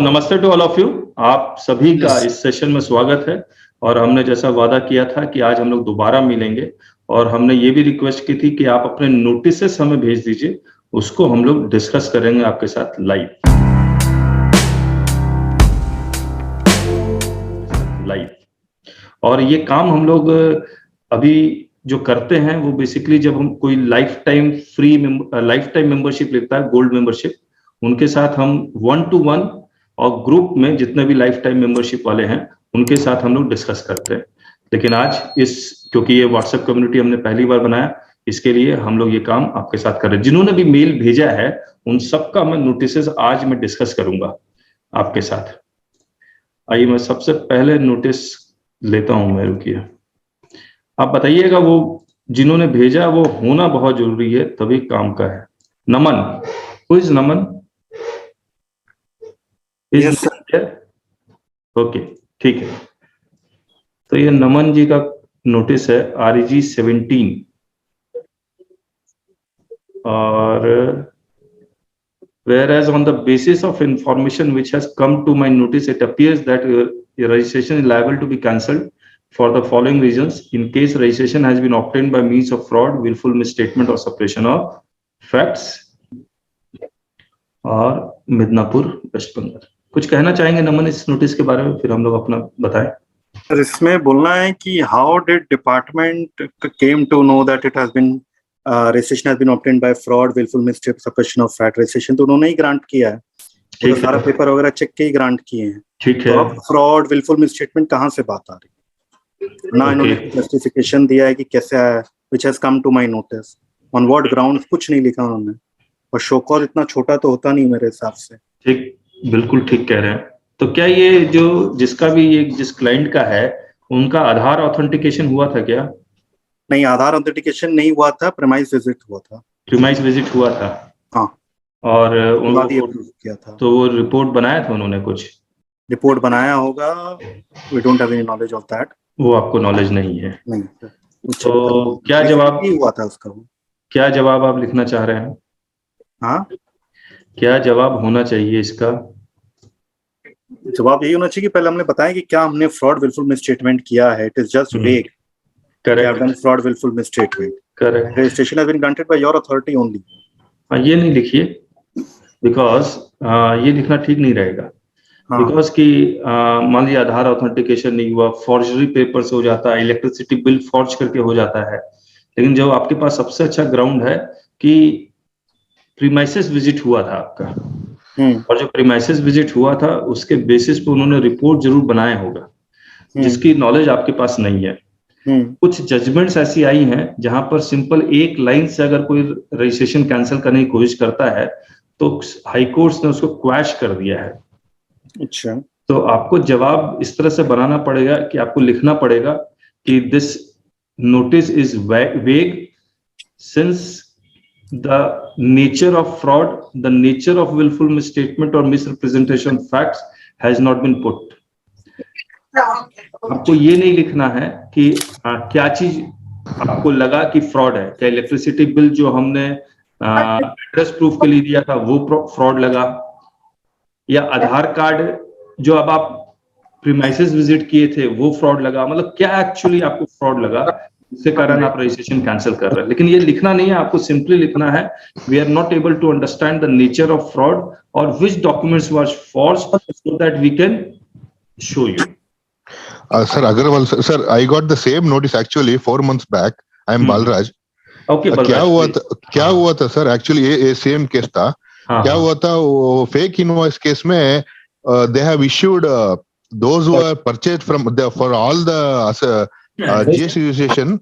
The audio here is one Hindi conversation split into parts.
नमस्ते टू ऑल ऑफ यू। आप सभी का इस सेशन में स्वागत है। और हमने जैसा वादा किया था कि आज हम लोग दोबारा मिलेंगे, और हमने ये भी रिक्वेस्ट की थी कि आप अपने नोटिसेस हमें भेज दीजिए, उसको हम लोग डिस्कस करेंगे आपके साथ लाइव। और ये काम हम लोग अभी जो करते हैं वो बेसिकली जब हम कोई लाइफ टाइम मेंबरशिप लेता है, गोल्ड मेंबरशिप, उनके साथ हम 1-to-1 और ग्रुप में जितने भी लाइफ टाइम मेंबरशिप वाले हैं उनके साथ हम लोग डिस्कस करते हैं। लेकिन आज क्योंकि ये व्हाट्सएप कम्युनिटी हमने पहली बार बनाया, इसके लिए हम लोग ये काम आपके साथ कर रहे हैं। जिन्होंने भी मेल भेजा है उन सबका मैं नोटिसेस आज मैं डिस्कस करूंगा आपके साथ। आइए मैं सबसे पहले नोटिस लेता हूं मैं, रुकिए। आप बताइएगा वो जिन्होंने भेजा वो होना बहुत जरूरी है, तभी काम का है। नमन, हु इज नमन? ओके, ठीक है। तो ये नमन जी का नोटिस है REG 17, और whereas on the basis of information which has come to my notice, it appears that your registration is liable to be cancelled for the following reasons. In case registration has been obtained by means of fraud, willful misstatement or suppression of facts, और मिदनापुर, वेस्ट बंगाल। कुछ कहना चाहेंगे नमन इस नोटिस के बारे में, फिर हम लोग अपना बताएं। सर, इसमें बोलना है कि how did department came to know that it has been registration has been obtained by fraud, wilful mistake, suppression of fact. Registration तो उन्होंने ही ग्रांट किया है, तो सारा पेपर वगैरह चेक के ही ग्रांट किए हैं। ठीक है। तो अब फ्रॉड, विलफुल मिसस्टेटमेंट कहाँ से बात आ रही है? ना इन्होंने जस्टिफिकेशन दिया है कि कैसे आया, which has come to my notice, on what ground, कुछ नहीं लिखा उन्होंने। और शो कॉज इतना छोटा तो होता नहीं मेरे हिसाब से। ठीक, बिल्कुल ठीक कह रहे हैं। तो क्या ये जो जिसका भी ये जिस क्लाइंट का है उनका आधार ऑथेंटिकेशन हुआ था क्या? नहीं, आधार ऑथेंटिकेशन नहीं हुआ था, प्रीमाइस विजिट हुआ था। प्रीमाइस विजिट हुआ था, हाँ। और किया था। तो वो रिपोर्ट बनाया था उन्होंने? कुछ रिपोर्ट बनाया होगा, we don't have any knowledge of that. वो आपको नॉलेज नहीं है? नहीं। तो क्या जवाब हुआ था उसका? क्या जवाब आप लिखना चाह रहे हैं? हाँ, क्या जवाब होना चाहिए इसका? जवाब यही होना चाहिए कि पहले हमने बताया कि क्या हमने फ्रॉड, विलफुल मिसस्टेटमेंट किया है। It is just vague. Correct. Fraud, wilful misstatement. Correct. Registration has been granted by your authority only. ये नहीं लिखिए, बिकॉज ये लिखना ठीक नहीं रहेगा। बिकॉज कि मान लीजिए आधार ऑथेंटिकेशन नहीं हुआ, फॉर्जरी पेपर से हो जाता है, इलेक्ट्रिसिटी बिल फॉर्ज करके हो जाता है। लेकिन जो आपके पास सबसे अच्छा ग्राउंड है कि प्रीमाइसेस विजिट हुआ था आपका, और जो प्रीमाइसेस विजिट हुआ था उसके बेसिस पे उन्होंने रिपोर्ट जरूर बनाया होगा, जिसकी नॉलेज आपके पास नहीं है। कुछ जजमेंट्स ऐसी आई हैं जहां पर सिंपल एक लाइन से अगर कोई रजिस्ट्रेशन कैंसिल करने की कोशिश करता है तो हाई कोर्ट ने उसको क्वैश कर दिया है। अच्छा। तो आपको जवाब इस तरह से बनाना पड़ेगा कि आपको लिखना पड़ेगा कि दिस नोटिस इज वेग since the nature of fraud, the nature of willful misstatement or misrepresentation of facts has not been put. आपको ये नहीं लिखना है कि क्या चीज आपको लगा कि फ्रॉड है। क्या इलेक्ट्रिसिटी बिल जो हमने एड्रेस प्रूफ के लिए दिया था वो फ्रॉड लगा, या आधार कार्ड जो अब आप प्रीमाइसेस विजिट किए थे वो फ्रॉड लगा? मतलब क्या एक्चुअली आपको फ्रॉड लगा जिसके कारण आप रजिस्ट्रेशन कैंसिल कर रहे हैं? लेकिन ये लिखना नहीं है, आपको सिंपली लिखना है we are not able to understand the nature of fraud और which documents was forged so that we can show you. Sir Agarwal sir, I got the same notice actually 4 months back. I am Balraj. Okay, क्या हुआ था सर? एक्चुअली ये सेम केस था। क्या हुआ था, वो फेक इनवॉइस केस में they have issued those who are purchased from for all the GST registration,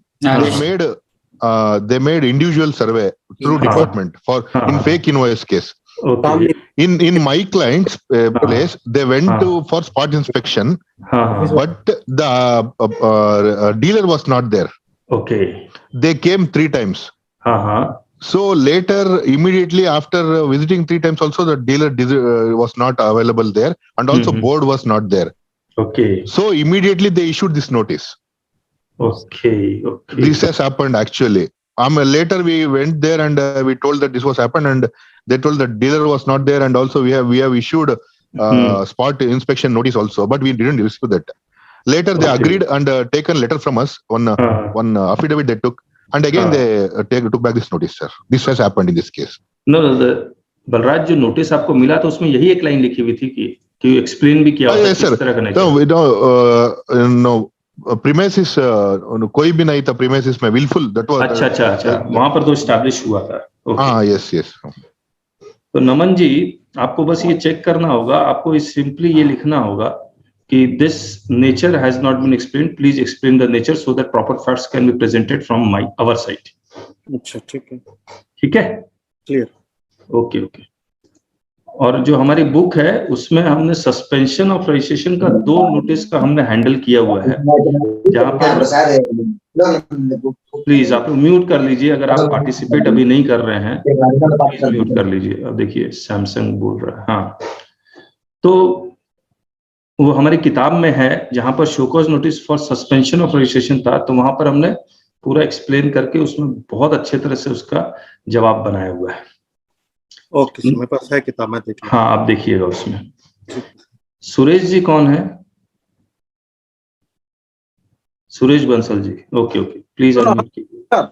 they made individual survey through department for in fake invoice case. Okay. In my client's place, they went for spot inspection, but the dealer was not there. Okay. They came 3 times. So later, immediately after visiting 3 times, also the dealer was not available there, and also board was not there. Okay. So immediately they issued this notice. Okay. This has happened actually. Later we went there and we told that this was happened, and they told the dealer was not there, and also we have issued spot inspection notice also, but we didn't receive that. Later they agreed and taken letter from us, one affidavit they took, and again they took back this notice, sir. This has happened in this case. No, Balraj, जो नोटिस आपको मिला तो उसमें यही एक लाइन लिखी हुई थी कि एक्सप्लेन भी किया होता है किस तरह का नेचर। No, premises कोई भी नहीं था premises में, willful, that was। अच्छा, वहां पर तो एस्टैब्लिश हुआ था। yes। तो नमन जी, आपको बस ये चेक करना होगा, आपको सिंपली ये लिखना होगा कि this nature has not been explained, please explain the nature so that proper facts can be presented from our side. अच्छा, ठीक है, क्लियर, ओके। और जो हमारी बुक है उसमें हमने सस्पेंशन ऑफ रजिस्ट्रेशन का 2 नोटिस का हमने हैंडल किया हुआ है, जहां पर प्लीज आप म्यूट कर लीजिए, अगर आप पार्टिसिपेट अभी नहीं कर रहे हैं प्लीज म्यूट कर लीजिए। अब देखिए सैमसंग बोल रहा है, हाँ, तो वो हमारी किताब में है जहां पर show cause notice for suspension of registration था, तो वहां पर हमने पूरा एक्सप्लेन करके उसमें बहुत अच्छे तरह से उसका जवाब बनाया हुआ है। ओके, मेरे पास है किताब में, देखिए। हाँ, आप देखिएगा उसमें। सुरेश जी कौन है? Suresh Bansal ji, okay, please unmute कीजिए।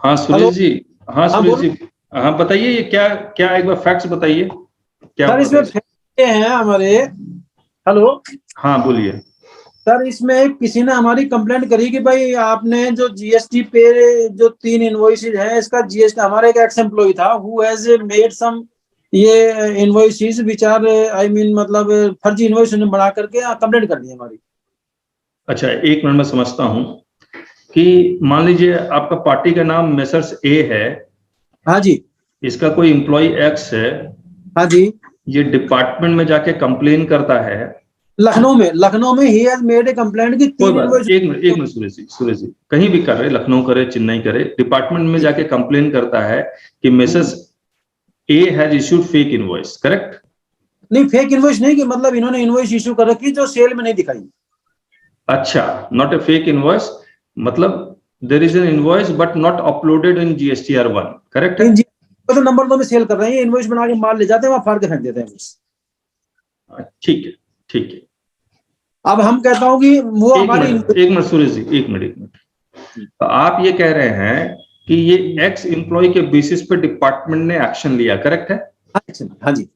हाँ सुरेश जी, हाँ बताइए, ये क्या एक बार फैक्ट्स बताइए क्या सर इसमें हैं हमारे। हेलो, हाँ बोलिए सर। इसमें किसी ने हमारी कंप्लेंट करी कि भाई आपने जो जीएसटी पे जो 3 इनवॉइसेज है, इसका जीएसटी, हमारे एक एक्स एम्प्लॉय था हु हैज मेड सम ये इनवॉइसेज विच आर मतलब फर्जी इनवॉइस उन्होंने बना करके कंप्लेंट कर दी हमारी। अच्छा, एक मिनट में समझता हूँ कि मान लीजिए आपका पार्टी का नाम मेसर्स ए है। हाँ जी। इसका कोई एम्प्लॉय एक्स है। हाँ जी। ये डिपार्टमेंट में जाके कंप्लेन करता है लखनऊ में he has made a complaint की 3 इनवॉइस। एक मिनट सुरेश जी कहीं भी कर रहे, लखनऊ करे, चेन्नई करे, डिपार्टमेंट में जाके कंप्लेन करता है कि messrs A has issued fake invoice, correct? नहीं, फेक इनवॉइस नहीं, कि मतलब इन्होंने इनवॉइस इशू कर रखी जो सेल में नहीं दिखाई। अच्छा, नॉट ए फेक इनवॉइस, मतलब there is an invoice but not uploaded in GSTR one, correct है? तो नंबर 2 में सेल कर रहे हैं, इनवॉइस बना के माल ले जाते हैं, वहां फाड़ के फेंक देते हैं। ठीक है। अब हम कहता हूं कि वो हमारी एक मिनट सुरेश जी, एक मिनट। तो आप ये कह रहे हैं कि ये एक्स एम्प्लॉय के बेसिस पे डिपार्टमेंट ने एक्शन लिया, करेक्ट है? हाँ जी।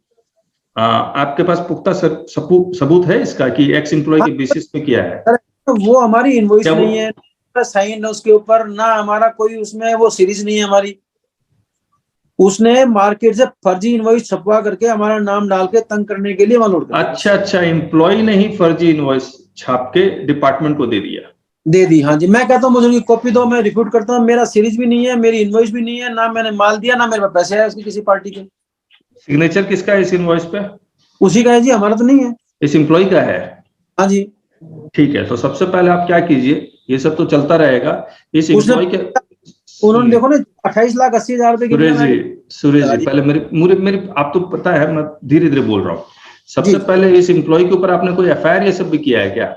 आपके पास पुख्ता सबूत है इसका कि एक्स एम्प्लॉय के बेसिस पे किया है? वो हमारी इनवॉइस नहीं है, साइन है उसके ऊपर, ना हमारा कोई उसमें वो सीरीज नहीं है हमारी। उसने मार्केट से फर्जी इनवॉइस छपवा करके हमारा नाम डाल के तंग करने के लिए वहां लोड कर। अच्छा, एम्प्लॉय ने ही फर्जी इनवॉइस छाप के डिपार्टमेंट को दे दी। हाँ जी। मैं कहता हूँ मुझे उनकी कॉपी दो, मैं रिपोर्ट करता हूँ। मेरा सीरीज भी नहीं है, मेरी इनवॉइस भी नहीं है, ना मैंने माल दिया, ना मेरे पास पैसे आए उसकी किसी पार्टी के। सिग्नेचर किसका है इस इनवॉइस पे? उसी का है जी, हमारा तो नहीं है। इस एम्प्लॉय का है? हाँ जी। ठीक है, तो सबसे पहले आप क्या कीजिए, ये सब तो चलता रहेगा, इस एम्प्लॉय के उन्होंने देखो ना 28,80,000 रुपए। सुरेश जी पहले मेरी आप तो पता है मैं धीरे धीरे बोल रहा हूँ। सबसे पहले इस एम्प्लॉय के ऊपर आपने कोई एफआईआर ये सब भी किया है क्या?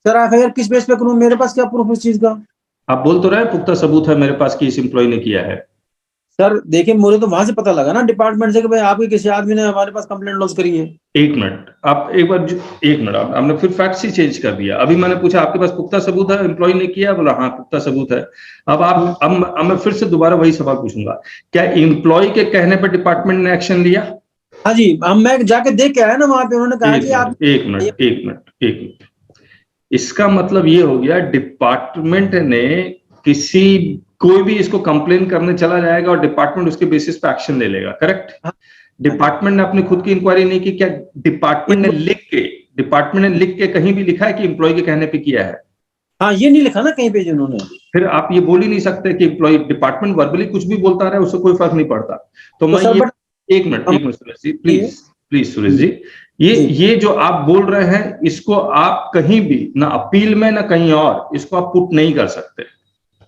सर एफआईआर किस बेस पे करूं? मेरे पास क्या प्रूफ इस चीज का? आप बोल तो रहे पुख्ता सबूत है मेरे पास कि इस एम्प्लॉय ने किया है। सर देखिए, मुझे तो वहां से पता लगा ना डिपार्टमेंट से कि भाई आपके किसी आदमी ने हमारे पास कंप्लेंट लॉन्च करी है। एक मिनट आपने फिर फैक्ट्स ही चेंज कर दिया। अभी मैंने पूछा आपके पास पुख्ता सबूत है एम्प्लॉय ने किया, बोला हाँ पुख्ता सबूत है। अब मैं फिर से दोबारा वही सवाल पूछूंगा, क्या एम्प्लॉय के कहने पर डिपार्टमेंट ने एक्शन लिया? हाँ जी, मैं जाके देख के आया ना वहां पे, उन्होंने कहा कि आप एक मिनट। इसका मतलब ये हो गया डिपार्टमेंट ने कोई भी इसको कंप्लेन करने चला जाएगा और डिपार्टमेंट उसके बेसिस पे एक्शन ले लेगा, करेक्ट? डिपार्टमेंट ने अपनी खुद की इंक्वायरी नहीं की, क्या डिपार्टमेंट ने लिख के कहीं भी लिखा है कि एम्प्लॉय के कहने पे किया है? हाँ, ये नहीं लिखा ना कहीं पे उन्होंने। फिर आप ये बोल ही नहीं सकते कि एम्प्लॉय, डिपार्टमेंट वर्बली कुछ भी बोलता रहे उससे कोई फर्क नहीं पड़ता। तो मैं एक मिनट सुरेश जी, प्लीज सुरेश जी, ये जो आप बोल रहे हैं इसको आप कहीं भी ना अपील में ना कहीं और इसको आप पुट नहीं कर सकते।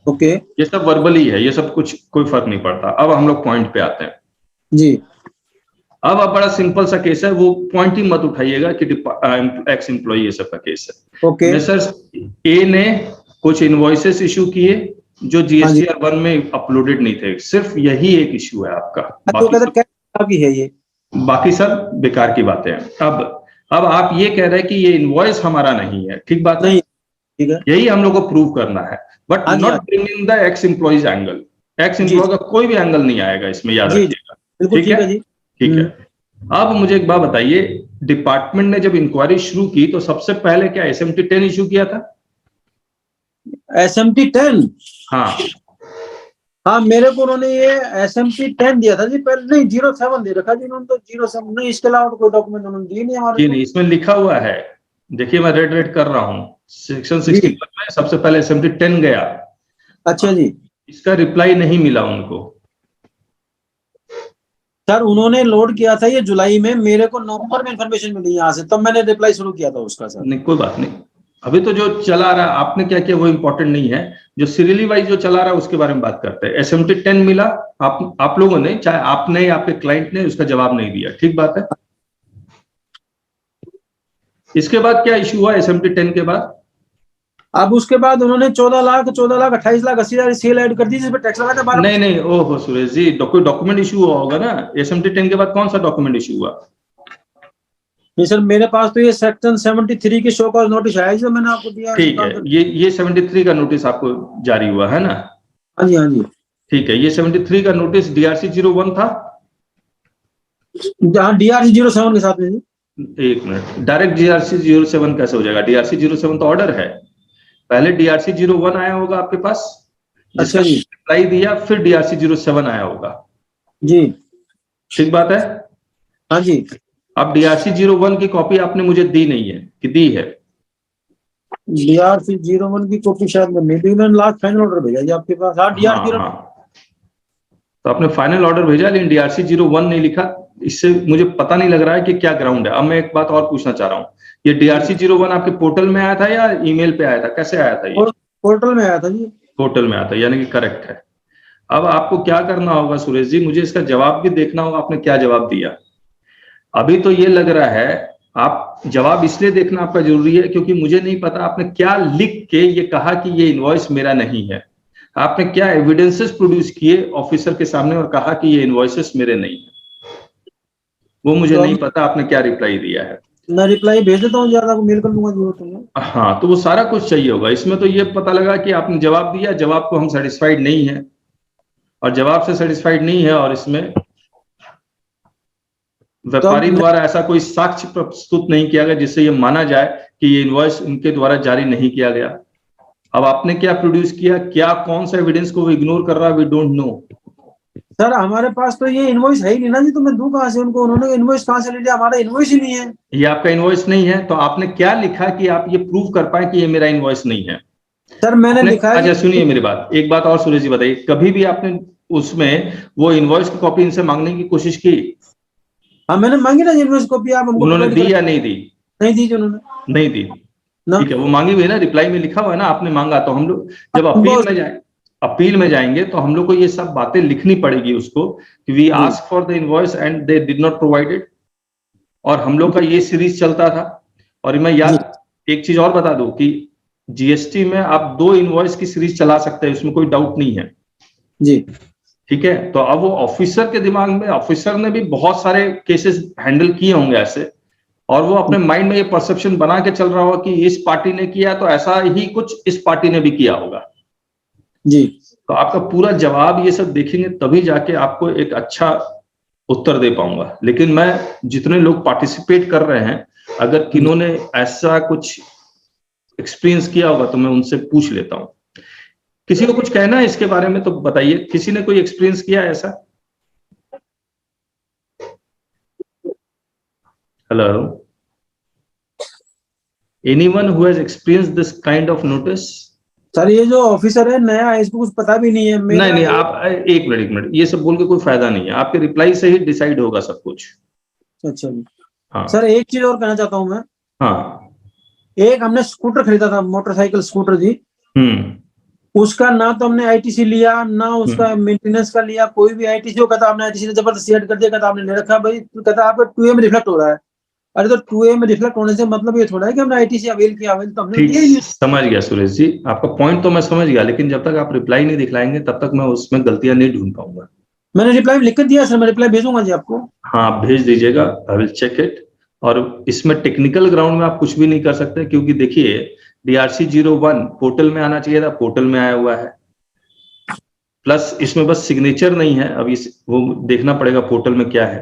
ओके, ये सब वर्बली है, ये सब कुछ कोई फर्क नहीं पड़ता। अब हम लोग पॉइंट पे आते हैं जी। अब बड़ा सिंपल सा केस है, वो पॉइंट ही मत उठाइएगा कि एक्स एम्प्लॉय ये सब का केस है। ओके, सर ए ने कुछ इनवॉइसेस इशू किए जो जीएसटीआर1 में अपलोडेड नहीं थे, सिर्फ यही एक इशू है आपका। आपकी है ये बाकी सब बेकार की बातें हैं। अब आप ये कह रहे हैं कि ये इनवॉइस हमारा नहीं है, ठीक बात नहीं, ठीक है, यही हम लोग को प्रूव करना है, but not bringing the ex employees angle. Ex employee का कोई भी एंगल नहीं आएगा इसमें, याद रखिएगा। बिल्कुल ठीक है जी, ठीक है। अब मुझे एक बात बताइए, डिपार्टमेंट ने जब इंक्वायरी शुरू की तो सबसे पहले क्या SMT 10 इशू किया था? SMT 10? हाँ, मेरे को उन्होंने ये SMT 10 दिया था जी पहले। नहीं, 07 दे रखा जी उन्होंने तो, 07 नहीं, इसके अलावा कोई डॉक्यूमेंट उन्होंने दिए नहीं हमारे। नहीं, इसमें लिखा हुआ है, देखिए मैं रेड कर रहा हूँ, सेक्शन 61 में सबसे पहले SMT 10 गया। अच्छा जी, इसका रिप्लाई नहीं मिला उनको। सर उन्होंने लोड किया था ये जुलाई में, मेरे को नवंबर में इन्फॉर्मेशन मिली यहाँ से, तब मैंने रिप्लाई शुरू किया था उसका। सर नहीं, कोई बात नहीं, अभी तो जो चला रहा है आपने क्या किया वो इंपॉर्टेंट नहीं है, जो सीरियली वाइज जो चला रहा है उसके बारे में बात करते हैं। SMT 10 मिला, आप लोगों ने, चाहे आपने या आपके क्लाइंट ने, उसका जवाब नहीं दिया, ठीक बात है। इसके बाद क्या इशू हुआ SMT 10 के बाद? अब उसके बाद उन्होंने 14 लाख 28 लाख 80 हजार सेल ऐड कर दी, जिस पर टैक्स लगा था 12%। नहीं, ओहो सुरेश जी, कोई डॉक्यूमेंट इशू हुआ होगा ना। SMT 10 के बाद कौन सा डॉक्यूमेंट इशू हुआ? नहीं सर, मेरे पास तो ये सेक्शन 73 की शो कॉज नोटिस आया जो मैंने आपको दिया। ठीक है, ये 73 का नोटिस आपको जारी हुआ है ना? हाँ जी, हाँ जी, ठीक है। ये 73 का नोटिस DRC 01 था? DRC 07 के साथ में जी। एक मिनट, डायरेक्ट DRC 07 कैसे हो जाएगा? DRC 07 तो ऑर्डर है, पहले DRC 01 आया होगा आपके पास, अच्छा जी, रिप्लाई दिया, फिर DRC 07 आया होगा जी, ठीक बात है। हाँ जी। अब DRC 01 की कॉपी आपने मुझे दी नहीं है कि दी है? DRC 01 की कॉपी शायद नहीं दी, मैंने लास्ट फाइनल ऑर्डर भेजा जी आपके पास। हाँ, DRC तो आपने फाइनल ऑर्डर भेजा लेकिन DRC 01 नहीं लिखा, इससे मुझे पता नहीं लग रहा है कि क्या ग्राउंड है। अब मैं एक बात और पूछना चाह रहा हूँ, ये DRC 01 आपके पोर्टल में आया था या ईमेल पे आया था, कैसे आया था? ये पोर्टल में आया था जी। पोर्टल में आया था, यानी कि करेक्ट है। अब आपको क्या करना होगा सुरेश जी, मुझे इसका जवाब भी देखना होगा, आपने क्या जवाब दिया। अभी तो ये लग रहा है, आप जवाब इसलिए देखना आपका जरूरी है क्योंकि मुझे नहीं पता आपने क्या लिख के ये कहा कि ये इनवॉइस मेरा नहीं है। आपने क्या एविडेंसेस प्रोड्यूस किए ऑफिसर के सामने और कहा कि ये इनवॉइसेस मेरे नहीं है, वो मुझे तो नहीं पता आपने क्या रिप्लाई दिया है। मैं रिप्लाई भेज देता हूँ, ज्यादा मेल कर लूंगा जो तो। हाँ, तो वो सारा कुछ चाहिए होगा। इसमें तो ये पता लगा कि आपने जवाब दिया, जवाब को हम सेटिस्फाइड नहीं है, और जवाब से सेटिस्फाइड नहीं है, और इसमें व्यापारी द्वारा ऐसा कोई साक्ष्य प्रस्तुत नहीं किया गया जिससे ये माना जाए कि ये इनवॉइस उनके द्वारा जारी नहीं किया गया। अब आपने क्या प्रोड्यूस किया, क्या कौन सा एविडेंस को वो इग्नोर कर रहा है, वी डोंट नो। सर हमारे पास तो ये इनवॉइस है ही नहीं ना जी, तो मैं दूं कहां से उनको? उन्होंने इनवॉइस कहां से ले लिया? हमारा इनवॉइस ही नहीं है। ये आपका इनवॉइस नहीं है, तो आपने क्या लिखा कि आप ये प्रूव कर पाए कि ये मेरा इनवॉइस नहीं है? सर मैंने लिखा है। अच्छा सुनिए मेरी बात, एक बात और सुरेश जी बताइए, कभी भी आपने उसमें वो इनवॉइस की कॉपी इनसे मांगने की कोशिश की? हाँ, मैंने मांगी ना इनवॉइस कॉपी, आप हमको उन्होंने दी या नहीं दी? नहीं दी जी उन्होंने। नहीं दी, ठीक है, वो मांगी हुई है ना, रिप्लाई में लिखा हुआ है ना आपने मांगा। तो हम लोग जब अपील में जाएंगे तो हम लोग को ये सब बातें लिखनी पड़ेगी उसको कि we ask for the invoice and they did not provide it. और हम लोग का ये सीरीज चलता था। और मैं याद एक चीज और बता दूं कि जीएसटी में आप 2 इनवॉइस की सीरीज चला सकते हैं, उसमें कोई डाउट नहीं है जी, ठीक है। तो अब वो ऑफिसर के दिमाग में, ऑफिसर ने भी बहुत सारे केसेस हैंडल किए होंगे ऐसे, और वो अपने माइंड में ये परसेप्शन बना के चल रहा होगा कि इस पार्टी ने किया तो ऐसा ही कुछ इस पार्टी ने भी किया होगा जी। तो आपका पूरा जवाब ये सब देखेंगे तभी जाके आपको एक अच्छा उत्तर दे पाऊंगा। लेकिन मैं जितने लोग पार्टिसिपेट कर रहे हैं, अगर किन्होंने ऐसा कुछ एक्सपीरियंस किया होगा तो मैं उनसे पूछ लेता हूं। किसी को कुछ कहना है इसके बारे में तो बताइए, किसी ने कोई एक्सपीरियंस किया है ऐसा? Hello, anyone who has experienced this kind of notice? Sir ये जो ऑफिसर है नया है, इसको कुछ पता भी नहीं है। नहीं, आप एक मिनट, ये सब बोल के कोई फायदा नहीं है, आपके रिप्लाई से ही डिसाइड होगा सब कुछ। अच्छा जी। हाँ सर एक चीज और कहना चाहता हूँ मैं। हाँ, एक हमने स्कूटर खरीदा था, मोटरसाइकिल स्कूटर जी। उसका ना तो हमने आईटीसी लिया, ना उसका मेंटेनेंस का लिया, कोई भी आईटीसी। जो कहता आपने आईटीसी ने जबरदस्ती ऐड कर दिया, कहता आपने ले रखा भाई, कहता आपका 2A में रिफ्लेक्ट हो रहा है। अरे तो 2A में रिफ्लेक्ट होने से मतलब ये थोड़ा है कि हमने आईटीसी अवेल किया, अवेल तो हमने ठीक समझ गया सुरेश जी, आपका पॉइंट तो मैं समझ गया, लेकिन जब तक आप रिप्लाई नहीं दिखलाएंगे तब तक मैं उसमें गलतियां नहीं ढूंढ पाऊंगा। मैंने रिप्लाई लिख कर दिया सर, मैं रिप्लाई भेजूंगा जी आपको। हाँ, आप भेज दीजिएगा, आई विल चेक इट। और इसमें टेक्निकल ग्राउंड में आप कुछ भी नहीं कर सकते, क्योंकि देखिए DRC-01 पोर्टल में आना चाहिए था, पोर्टल में आया हुआ है, प्लस इसमें बस सिग्नेचर नहीं है। अब इस वो देखना पड़ेगा पोर्टल में क्या है,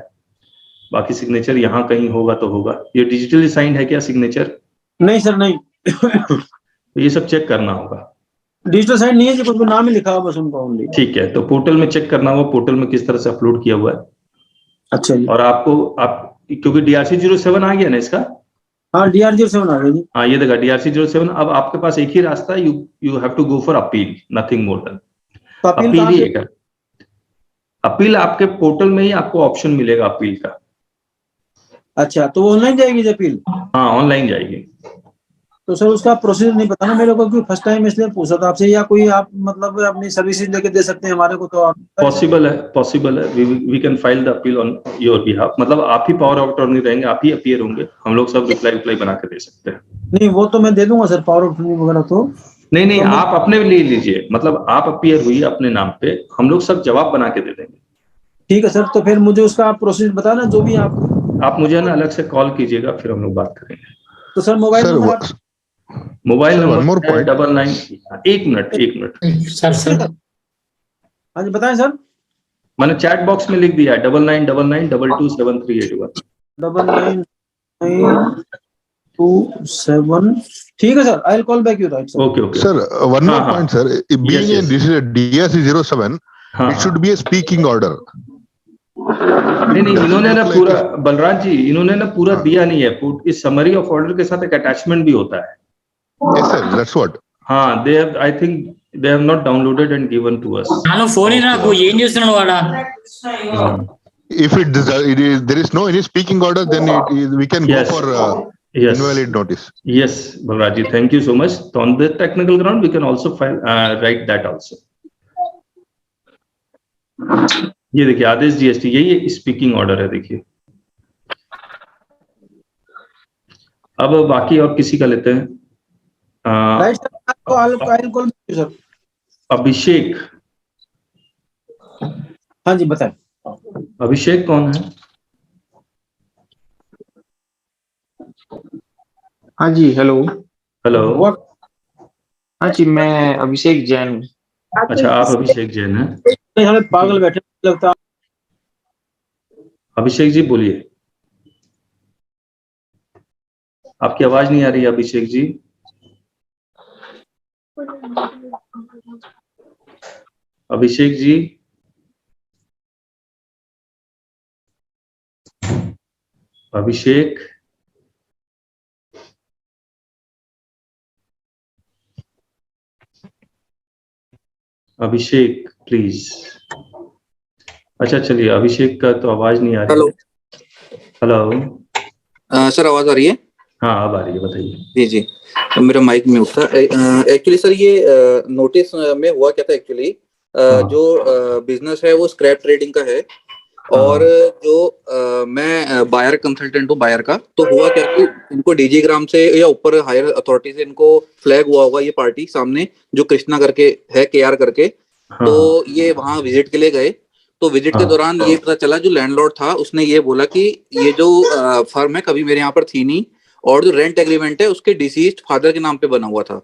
बाकी सिग्नेचर यहाँ कहीं होगा तो होगा। ये डिजिटली साइंड है क्या सिग्नेचर? नहीं सर, नहीं। तो ये सब चेक करना होगा। डिजिटल साइन नहीं है जी, कुछ नाम ही लिखा हुआ बस उनका ओनली। ठीक है, तो पोर्टल में चेक करना होगा, पोर्टल में किस तरह से अपलोड किया हुआ है। अच्छा जी। और आप क्योंकि DRC-07 आ गया ना इसका। हाँ, DRC-07 आ गया जी। हाँ, ये देखा DRC-07। अब आपके पास एक ही रास्ता है, you have to go for appeal, nothing more than appeal ही है। अपील आपके पोर्टल में ही आपको ऑप्शन मिलेगा अपील का। अच्छा, तो वो ऑनलाइन जाएगी जी अपील? हाँ, ऑनलाइन जाएगी। तो सर उसका प्रोसीजर नहीं पता ना मेरे को, क्योंकि फर्स्ट टाइम इसलिए पूछा था आपसे। या कोई आप मतलब अपनी सर्विसेज लेके दे सकते हैं हमारे को? तो पॉसिबल है, we can file the appeal on your behalf. मतलब आप ही पावर ऑफ अटॉर्नी रहेंगे, आप ही अपीयर होंगे, हम लोग सब रिप्लाई बना के दे सकते हैं। नहीं, वो तो मैं दे दूंगा सर, पावर ऑफ अटॉर्नी वगैरह तो। नहीं, आप अपने लिए लीजिए, मतलब आप अपीयर हुई अपने नाम पे, हम लोग सब जवाब बना के दे देंगे। ठीक है सर, तो फिर मुझे उसका आप प्रोसीजर बताना, जो भी आप मुझे ना अलग से कॉल कीजिएगा, फिर हम लोग बात करेंगे। तो sir mobile number, mobile number 99। एक मिनट सर। हाँ जी, बताएं सर। मैंने चैट बॉक्स में लिख दिया है 9999227381। 999927। ठीक है sir, I will call back you, right sir? Okay sir, one more point sir, being in this is DRC-07, it should be A speaking order. नहीं, इन्होंने ना पूरा, बलराज जी, इन्होंने ना पूरा दिया नहीं है। इस समरी ऑफ ऑर्डर के साथ एक अटैचमेंट भी होता है। Yes sir, that's what. हाँ, I think they have not downloaded and given to us. నాలో ఫోన్ నాకు ఏం చేస్తున్నాడు వాడా? If there is no any speaking order, then we can go for invalid notice. Yes, Balraj ji, thank you so much. So on the technical ground, we can also write that also. ये देखिए आदेश GST, यही स्पीकिंग ऑर्डर है। देखिए, अब बाकी और किसी का लेते हैं। अभिषेक। हाँ जी, बताएं। अभिषेक कौन है? हाँ जी, हेलो। हाँ जी, मैं अभिषेक जैन। अच्छा, आप अभिषेक जैन हैं? हमें पागल बैठे लगता। अभिषेक जी बोलिए, आपकी आवाज नहीं आ रही है अभिषेक जी। अभिषेक जी, अभिषेक, अभिषेक प्लीज। अच्छा चलिए, अभिषेक का तो आवाज नहीं आ रही। हेलो सर, आवाज आ रही है? हाँ, अब आ रही है, बताइए। जी जी, तो मेरा माइक म्यूट था। एक्चुअली सर, ये नोटिस में हुआ क्या था एक्चुअली, जो बिजनेस है वो स्क्रैप ट्रेडिंग का है। और जो मैं बायर कंसल्टेंट हूँ बायर का। तो हुआ क्या कि इनको DG ग्राम से या ऊपर हायर अथॉरिटी से इनको फ्लैग हुआ होगा, ये पार्टी सामने जो कृष्णा करके है, KR करके। तो ये वहां विजिट के लिए गए। तो विजिट के दौरान ये पता चला, जो लैंडलॉर्ड था उसने ये बोला कि ये जो फर्म है कभी मेरे यहाँ पर थी नहीं, और जो रेंट एग्रीमेंट है उसके डिसीज्ड फादर के नाम पे बना हुआ था।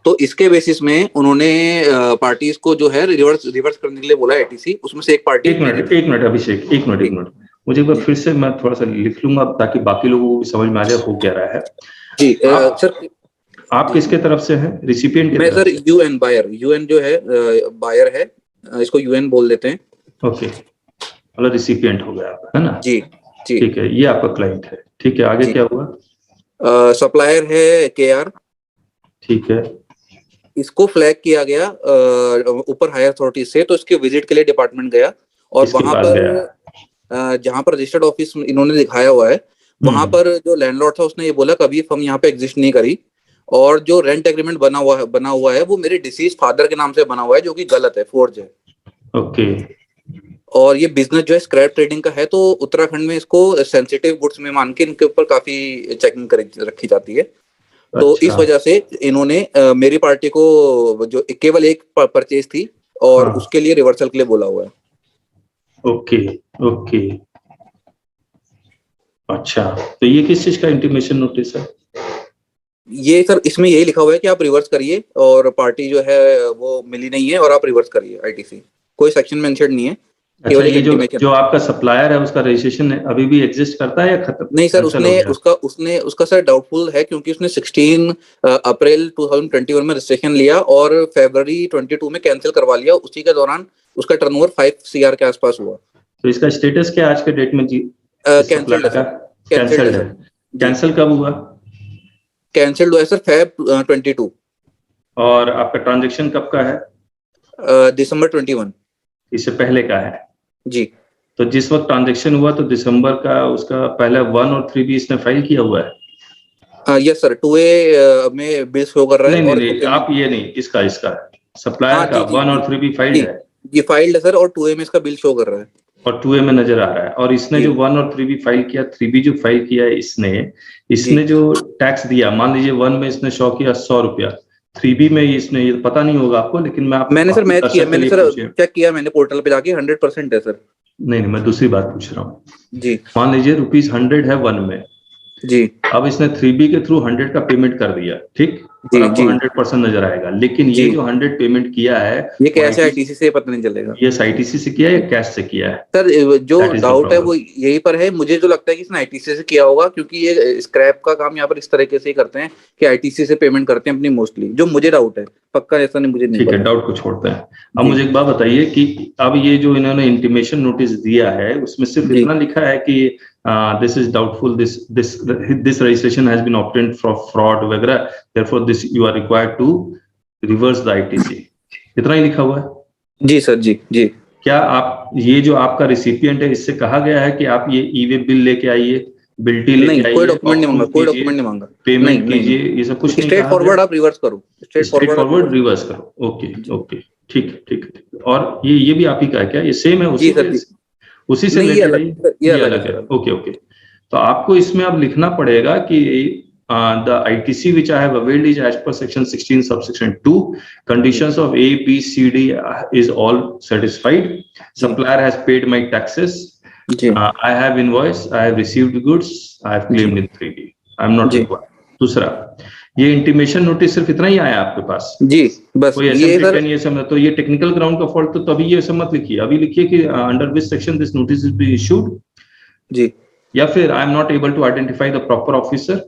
तो इसके बेसिस में उन्होंने पार्टीज को जो है रिवर्स करने के लिए बोला ATC। उसमें से एक पार्टी। एक मिनट अभिषेक, एक मिनट मुझे एक बार फिर से मैं थोड़ा सा लिख लूंगा, ताकि बाकी लोगों को समझ में आ जाए हो क्या रहा है। जी सर, आप किसके तरफ से हैं? रिसिपिएंट के? मैं सर UN बायर, UN जो है बायर है, इसको UN बोल देते हैं। ओके, मतलब रिसिपिएंट हो गया है ना? जी जी, ठीक है, ये आपका क्लाइंट है। ठीक है, आगे क्या हुआ? सप्लायर है KR। ठीक है, इसको फ्लैग किया गया ऊपर हायर अथॉरिटी से। तो इसके विजिट के लिए डिपार्टमेंट गया, और वहां पर जहां पर रजिस्टर्ड ऑफिस इन्होंने दिखाया हुआ है, वहां पर जो लैंडलॉर्ड था उसने ये बोला कभी फर्म यहाँ पे एग्जिस्ट नहीं करी, और जो रेंट एग्रीमेंट बना हुआ है वो मेरे डिसीज फादर के नाम से बना हुआ है, जो कि गलत है, फोर्ज है। ओके। और ये बिजनेस जो है स्क्रैप ट्रेडिंग का है। तो उत्तराखंड में इसको सेंसिटिव गुड्स में मान के इनके ऊपर काफी चेकिंग रखी जाती है। तो इस वजह से इन्होंने मेरी पार्टी को, जो केवल एक परचेज थी, और उसके लिए रिवर्सल के लिए बोला हुआ है। ओके ओके, अच्छा, तो ये किस चीज का इंटीमेशन नोटिस है? ये सर इसमें यही लिखा हुआ है कि आप रिवर्स करिए और पार्टी जो है वो मिली नहीं है और आप रिवर्स करिए आईटीसी। कोई सेक्शन मेंशन नहीं है, अच्छा, केवल एक ये जो इंटीमेशन। आपका सप्लायर है उसका रजिस्ट्रेशन अभी भी एग्जिस्ट करता है या खत्म? नहीं सर, cancel हो उसने गया? उसका सर डाउटफुल है, क्योंकि उसने 16 अप्रैल 2021 में रजिस्ट्रेशन लिया और फरवरी 22 में कैंसिल करवा लिया। उसी के दौरान उसका टर्नओवर 5 CR के आसपास हुआ। तो इसका स्टेटस क्या आज के डेट में जी? कैंसिल्ड है, कैंसिल्ड है। कैंसिल कब हुआ? कैंसिल्ड हुआ है सर Feb 22। और आपका ट्रांजैक्शन कब का है? दिसंबर 21। इससे पहले का है जी। तो जिस वक्त ट्रांजैक्शन हुआ तो दिसंबर का उसका पहला 1 और 3 भी इसने फाइल किया हुआ है? यस सर, 2A में बिल शो कर रहा है। नहीं, आप ये नहीं, इसका सप्लायर का 1 और 3 भी फाइल्ड है? ये फाइल्ड है सर, और 2A में इसका बिल शो कर रहा है और 2A में नजर आ रहा है। और इसने जो 1 और 3 भी फाइल किया, 3 भी जो फाइल किया है इसने जो टैक्स दिया, मान लीजिए 1 में इसने शो किया 100 रुपया, 3B में इसने, ये पता नहीं होगा आपको, लेकिन मैंने सर मैच किया, मैंने सर चेक किया, मैंने पोर्टल पे जाके 100% है सर। नहीं, मैं दूसरी बात पूछ रहा हूँ जी। मान लीजिए ₹100 है 1 में जी, अब इसने 3B के थ्रू 100 का पेमेंट कर दिया, ठीक, जी, आपको 100% नजर आएगा। लेकिन ये जो 100 पेमेंट किया है ये कैश है, आईटीसी से पता नहीं चलेगा ये आईटीसी से किया है या कैश से किया है? सर जो डाउट है वो यही पर है, मुझे जो लगता है कि इसने आईटीसी से किया होगा, क्योंकि ये स्क्रैप का काम यहाँ पर इस तरीके से ही करते हैं कि आईटीसी से पेमेंट करते हैं अपनी मोस्टली, जो मुझे डाउट है, पक्का ऐसा नहीं, मुझे नहीं। ठीक है, डाउट को छोड़ते हैं। अब मुझे एक बात बताइए कि अब ये जो इन्होंने इंटीमेशन नोटिस दिया है उसमें सिर्फ इतना लिखा है कि this is doubtful, this registration has been obtained from fraud वगैरह, therefore this you are required to reverse the ITC, इतना ही लिखा हुआ है? जी सर, जी जी। क्या आप ये जो आपका रिसिपिएंट है इससे कहा गया है कि आप ये ई-वे बिल लेके आइए, बिल्टी लेके आइए? कोई डॉक्यूमेंट नहीं मांगा, कोई डॉक्यूमेंट नहीं मांगा, पेमेंट कीजिए, ये सब कुछ नहीं? स्ट्रेट फॉरवर्ड आप रिवर्स करो, स्ट्रेट फॉरवर्ड रिवर्स करो। ओके ओके, ठीक है ठीक है। और ये भी आप ही का है क्या? ये सेम है उसी से ये अलग है? Okay okay. तो आपको इसमें अब लिखना पड़ेगा कि the ITC which I have availed is as per section 16 subsection 2, conditions of A, B, C, D is all satisfied. Supplier has paid my taxes. I have invoice, I have received goods, I have claimed in 3D. I am not required. दूसरा, ये इंटीमेशन नोटिस सिर्फ इतना ही आया आपके पास? जी, बस ये सब। तो ये टेक्निकल ग्राउंड का फॉल्ट, तो तभी ये सब मत लिखिए, अभी लिखिए कि under which section this notice is be issued जी, या फिर I am not able to identify the proper officer,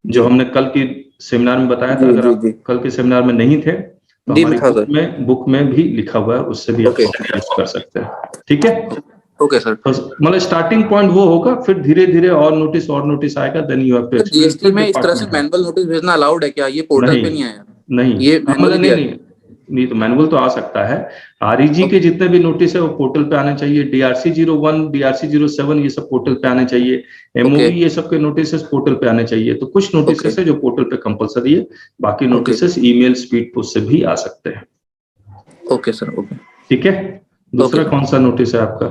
जो हमने कल के सेमिनार में बताया था। अगर आप कल के सेमिनार में नहीं थे तो हमारी बुक में भी लिखा हुआ है, उससे भी आप यूज कर सकते हैं। ठीक है, ओके सर। मतलब स्टार्टिंग पॉइंट वो होगा, फिर धीरे धीरे और नोटिस आएगा, then you have to. GST में इस तरह से मैनुअल नोटिस भेजना अलाउड है क्या? ये पोर्टल पे नहीं आया? नहीं, ये नहीं तो मैनुअल तो आ सकता है। आरईजी के जितने भी नोटिस है वो पोर्टल पे आने चाहिए। डीआरसी 01, डीआरसी 07 ये सब पोर्टल पे आने चाहिए। एमओवी ये सब के नोटिस पोर्टल पे आने चाहिए। तो कुछ नोटिस है जो पोर्टल पे कंपलसरी है, बाकी नोटिस ईमेल, स्पीड पोस्ट से भी आ सकते हैं। ओके सर, ओके, ठीक है। दूसरा कौन सा नोटिस है आपका?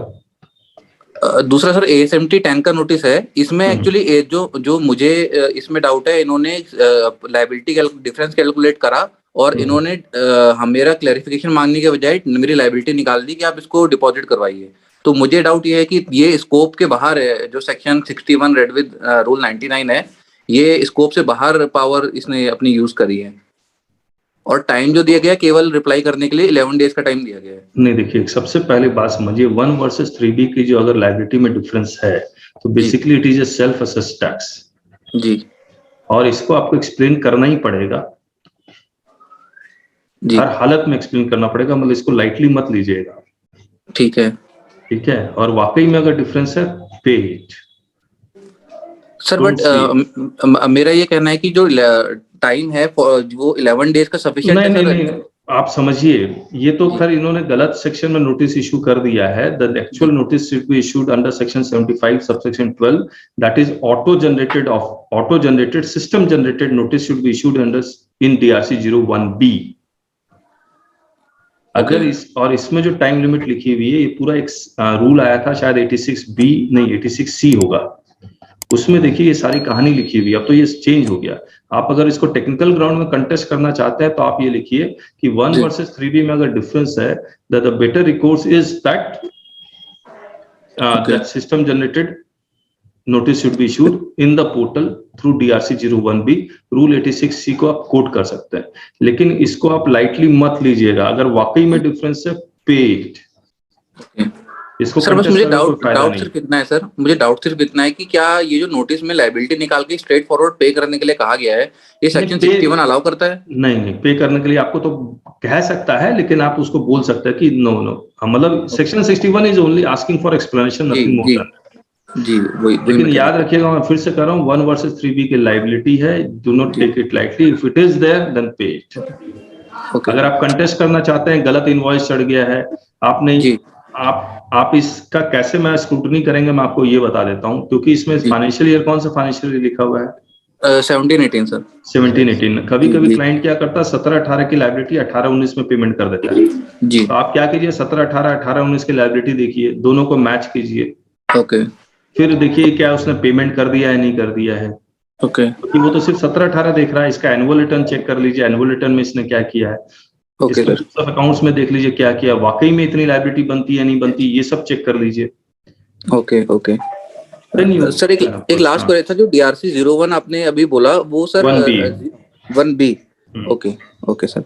दूसरा सर ASMT 10 का नोटिस है। इसमें एक्चुअली जो मुझे इसमें डाउट है, इन्होंने लायबिलिटी डिफरेंस कैलकुलेट करा और इन्होंने मेरा क्लैरिफिकेशन मांगने के बजाय मेरी लायबिलिटी निकाल दी कि आप इसको डिपॉजिट करवाइए। तो मुझे डाउट ये है कि ये स्कोप के बाहर है, जो सेक्शन 61 रेड विद रूल 99 है, ये स्कोप से बाहर पावर इसने अपनी यूज करी है। और टाइम जो दिया गया केवल रिप्लाई करने के लिए 11 डेज का टाइम दिया गया है। नहीं, देखिए, सबसे पहले बात समझिए, 1 वर्सेस 3B की जो अगर लायबिलिटी में डिफरेंस है तो basically it is a self assessed tax जी, और इसको आपको एक्सप्लेन करना ही पड़ेगा जी, हर हालत में एक्सप्लेन करना पड़ेगा, मतलब इसको लाइटली मत लीजिएगा। ठीक है, ठीक है। और वाकई में अगर डिफरेंस है, पे इट सर। बट मेरा ये कहना है कि जो टाइम है वो 11 डेज का सफिशिएंट है। नहीं, आप समझिए, ये तो खैर इन्होंने गलत सेक्शन में नोटिस इशू कर दिया है। The actual notice should be issued under section 75 subsection 12, that is auto generated system generated notice should be issued under in DRC 01B। अगर इसमें जो टाइम लिमिट लिखी हुई है, ये पूरा एक रूल आया था, शायद 86B नहीं 86C होगा, उसमें देखिए ये सारी कहानी लिखी हुई है। अब तो ये चेंज हो गया। आप अगर इसको टेक्निकल ग्राउंड में कंटेस्ट करना चाहते हैं तो आप ये लिखिए कि 1 वर्सेस 3B में अगर डिफरेंस है, the better recourse is that that system generated notice should be issued in the portal through DRC 01B rule 86C को आप कोट कर सकते हैं, लेकिन इसको आप लाइटली मत लीजिएगा। अगर वाकई में डिफरेंस है, पे इट। इसको सर बस मुझे डाउट नहीं। सिर्फ इतना है सर, मुझे डाउट सिर्फ इतना है कि क्या ये जो नोटिस में लायबिलिटी निकाल के स्ट्रेट फॉरवर्ड पे करने के लिए कहा गया है, ये सेक्शन 61 अलाउ करता है? नहीं, पे करने के लिए आपको तो कह सकता है, लेकिन आप उसको बोल सकते हैं कि नो, मतलब section 61 is only asking for explanation, nothing more than. जी वही। लेकिन याद रखिएगा, मैं फिर से कह रहा हूँ, 1 वर्सेस 3B की लायबिलिटी है, do not take it lightly. If it is there then pay it. अगर आप कंटेस्ट करना चाहते हैं, गलत इनवॉइस चढ़ गया है, आपने आप इसका कैसे मैं स्क्रूटनी करेंगे, मैं आपको ये बता देता हूँ, क्योंकि इसमें फाइनेंशियल ईयर, कौन सा फाइनेंशियल ईयर लिखा हुआ है? 17-18 सर। 17-18। कभी क्लाइंट क्या करता है, 17-18 की लायबिलिटी 18-19 में पेमेंट कर देता है जी। तो आप क्या कीजिए, 17-18, 18-19 की लायबिलिटी देखिए, दोनों को मैच कीजिए। ओके। फिर देखिए क्या उसने पेमेंट कर दिया है, नहीं कर दिया है। ओके। क्योंकि वो तो सिर्फ 17-18 देख रहा है। इसका एनुअल रिटर्न चेक कर लीजिए, एनुअल रिटर्न में इसने क्या किया है। Okay sir. सब अकाउंट्स में देख लीजिए क्या किया, वाकई में इतनी लायबिलिटी बनती है नहीं बनती, ये सब चेक कर लीजिए। ओके ओके सर, एक लास्ट क्वेरी था, जो DRC 01 आपने अभी बोला, वो sir 1B। Okay okay sir,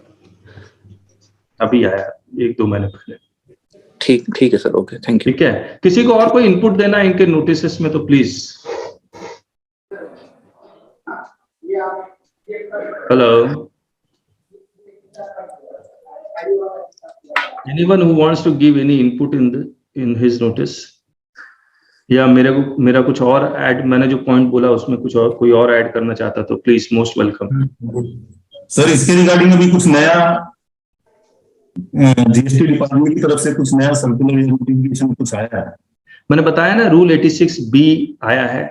अभी आया 1-2 महीने पहले। ठीक है सर, ओके, थैंक यू। ठीक है, किसी को और कोई इनपुट देना है इनके नोटिस में तो please. Hello, anyone who wants to give any input in his notice, या मेरा कुछ और ऐड, मैंने जो पॉइंट बोला उसमें कुछ और कोई और ऐड करना चाहता तो प्लीज, मोस्ट वेलकम। सर इसके रिगार्डिंग अभी कुछ नया जीएसटी डिपार्टमेंट की तरफ से कुछ नया सर्कुलर या नोटिफिकेशन कुछ आया है? मैंने बताया ना, रूल 86B आया है,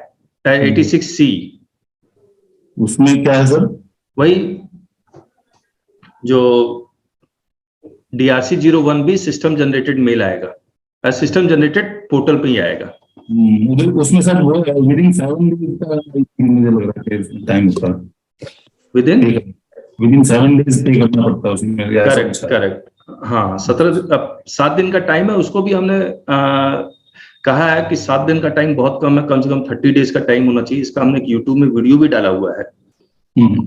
86C। उसमें क्या है सर? वही जो DRC 01B system generated mail आएगा, सिस्टम जनरेटेड पोर्टल पे ही आएगा। उसमें सर वो विदिन 7 डेज का मुझे लग रहा है टाइम होता है। विदिन 7 डेज पे करना पड़ता है उसमें। करेक्ट। हाँ, 7 दिन का टाइम है। उसको भी हमने कहा है कि 7 दिन का टाइम बहुत कम है, कम से कम 30 डेज का टाइम होना चाहिए। इसका हमने यूट्यूब में वीडियो भी डाला हुआ है,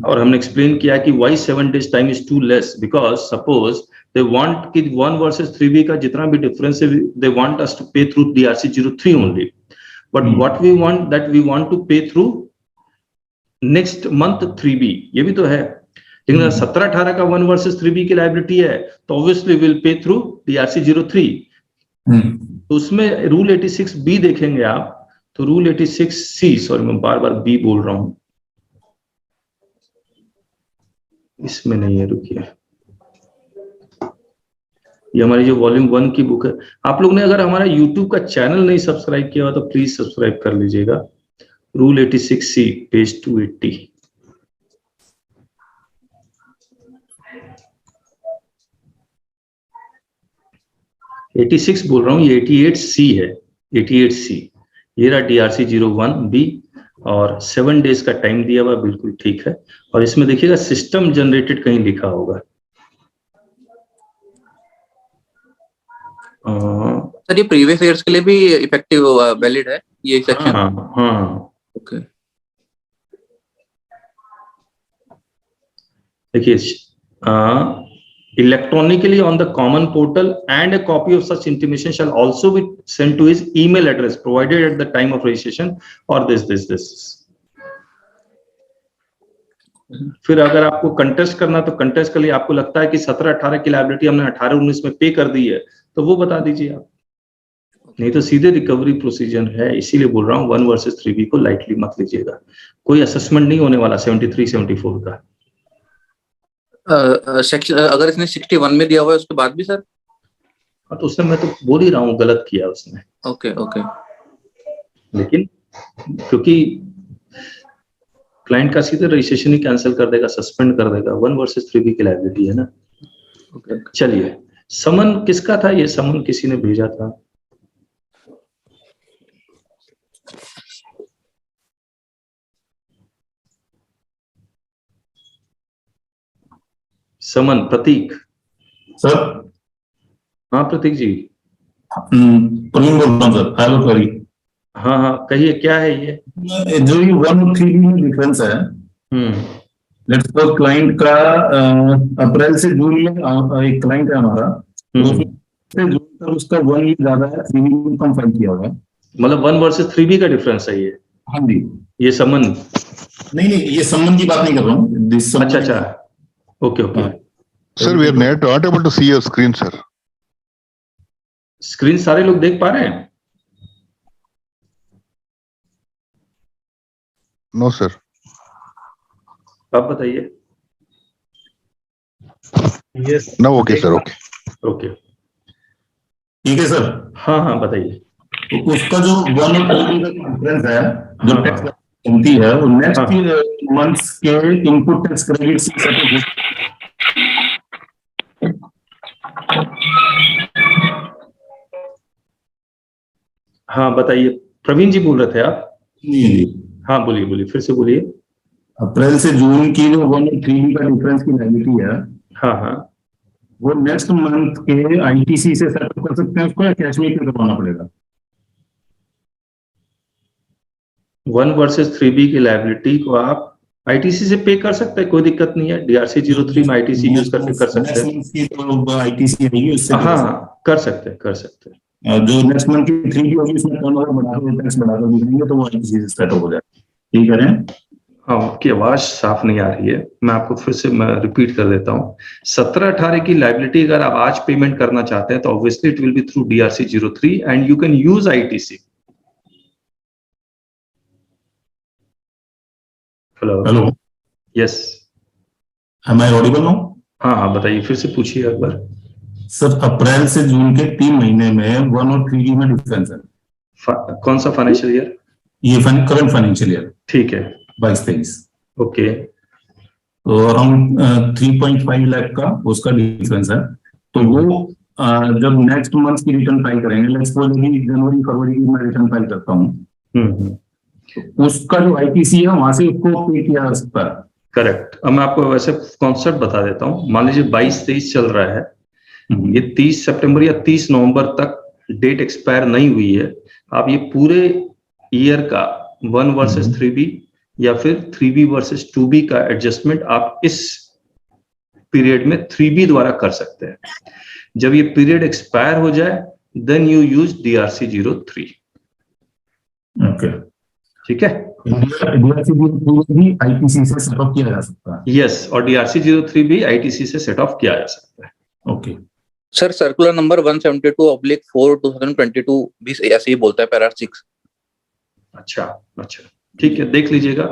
और हमने एक्सप्लेन किया कि why 7 days time is too less, because suppose they want कि 1 वर्सेस 3B का जितना भी डिफरेंस है, they want us to pay through DRC 03 only, but what we want, that we want to pay through next month 3B। ये भी तो है, लेकिन 17-18 का 1 वर्सेस 3B की लायबिलिटी है, तो obviously will pay through DRC 03। तो उसमें रूल 86B देखेंगे आप, तो रूल 86C, सॉरी मैं बार बार B बोल रहा हूं, इसमें नहीं है, रुकिए, ये हमारी जो वॉल्यूम 1 की बुक है। आप लोग ने अगर हमारा यूट्यूब का चैनल नहीं सब्सक्राइब किया हो तो प्लीज सब्सक्राइब कर लीजिएगा। Rule 86C page 280। मैं 86 बोल रहा हूँ, ये 88C है, 88C। ये रहा DRC 01B, और 7 डेज का टाइम दिया हुआ, बिल्कुल ठीक है। और इसमें देखिएगा सिस्टम जनरेटेड कहीं लिखा होगा। सर ये प्रीवियस ईयर्स के लिए भी इफेक्टिव वैलिड है ये सेक्शन? हाँ। ओके, देखिए, electronically on the common portal, and a copy of such intimation shall also be sent to his email address provided at the time of registration, or this। फिर अगर आपको कंटेस्ट करना, तो कंटेस्ट के लिए आपको लगता है कि 17-18 की लायबिलिटी हमने 18-19 में पे कर दी है, तो वो बता दीजिए आप, नहीं तो सीधे रिकवरी प्रोसीजर है। इसीलिए बोल रहा हूँ 1 वर्सेस 3B को लाइटली मत लीजिएगा, कोई असेसमेंट नहीं होने वाला 73-74 का। सेक्शन अगर इसने 61 में दिया हुआ है उसके बाद भी सर? तो उसने, मैं तो बोल ही रहा हूँ, गलत किया उसने। ओके। लेकिन क्योंकि क्लाइंट का सीधे रजिस्ट्रेशन ही कैंसिल कर देगा, सस्पेंड कर देगा, 1 वर्सेस 3B की लायबिलिटी है ना। चलिए, समन किसका था? ये समन किसी ने भेजा था, समन प्रतीक। सर हाँ प्रतीक जी, प्रवीण बोल रहा हूँ सर। Hello sorry. हाँ हाँ कहिए, क्या है ये? जो ये 1 और 3 में डिफरेंस है, लेट्स सपोज क्लाइंट का अप्रैल से जून में एक क्लाइंट है हमारा, तो उसमें से जून तक उसका 1 वीक ज्यादा है, 3 वीक कम फाइल किया हुआ है। मतलब 1 वर्सेस 3B का डिफरेंस है ये? हाँ जी। ये समन? नहीं, ये सम्मन की बात नहीं कर रहा हूँ। अच्छा, okay. Sir we are not able to see your screen sir. Screen सारे लोग देख पा रहे हैं? No sir. आप बताइए। Yes no okay sir, okay. ठीक है सर। हाँ बताइए। तो उसका जो 1 और 3 का डिफरेंस है, जो हाँ, टैक्स बनती है, वो नेक्स्ट मंथ्स के इनपुट टैक्स क्रेडिट से सेटल हो। हाँ बताइए, प्रवीण जी बोल रहे थे आप? हाँ बोलिए, फिर से बोलिए। अप्रैल से जून की जो 1 और 3 का डिफरेंस की लायबिलिटी है, हाँ वो नेक्स्ट मंथ के आईटीसी से सेटल कर सकते हैं उसको, या कैश में पे करवाना पड़ेगा? 1 वर्सेस 3B की लायबिलिटी को आप आईटीसी से पे कर सकते हैं, कोई दिक्कत नहीं है। DRC 03 में आईटीसी यूज करके कर सकते हैं। आईटीसी आएगी उससे। हाँ कर सकते हैं। जो नेक्स्ट मंथ की 3B होगी उसमें टर्नओवर बढ़ाकर टैक्स बढ़ाकर भी देंगे, तो वो आईटीसी से सेटल हो जाएगा। ठीक है। हाँ, आपकी आवाज साफ नहीं आ रही है, मैं आपको फिर से रिपीट कर देता हूँ। 17-18 की लायबिलिटी अगर आप आज पेमेंट करना चाहते हैं तो obviously it will be through DRC 03 and you can use ITC. Hello, yes, am I audible now? हाँ बताइए, फिर से पूछिए एक बार। सर अप्रैल से जून के 3 महीने में 1 और 3 में डिफरेंस है। कौन सा फाइनेंशियल ईयर? ये करंट फाइनेंशियल ईयर। ठीक है, 22-23। ओके। तो अराउंड 3.5 लाख का उसका डिफरेंस है। तो वो जब नेक्स्ट मंथ की रिटर्न फाइल करेंगे, लेट्स सपोज जनवरी फरवरी की मैं रिटर्न फाइल करता हूँ, उसका जो आईटीसी है वहां से उसको पे किया जा सकता है। करेक्ट। अब मैं आपको वैसे कॉन्सेप्ट बता देता हूँ। मान लीजिए 22-23 चल रहा है, ये 30 सितंबर या 30 नवंबर तक डेट एक्सपायर नहीं हुई है। आप ये पूरे ईयर का 1 वर्सेस 3B या फिर 3B वर्सेस 2B का एडजस्टमेंट आप इस पीरियड में 3B द्वारा कर सकते हैं। जब ये पीरियड एक्सपायर हो जाए then you use DRC 03। Okay, ठीक है। DRC 03 भी आईटीसी से सेट ऑफ किया जा सकता है। यस, और DRC 03 भी आईटीसी से सेट ऑफ किया जा सकता है। ओके सर, सर्कुलर नंबर 172/4 2022 भी ऐसे ही बोलता है, पैरा 6। अच्छा, ठीक है, देख लीजिएगा,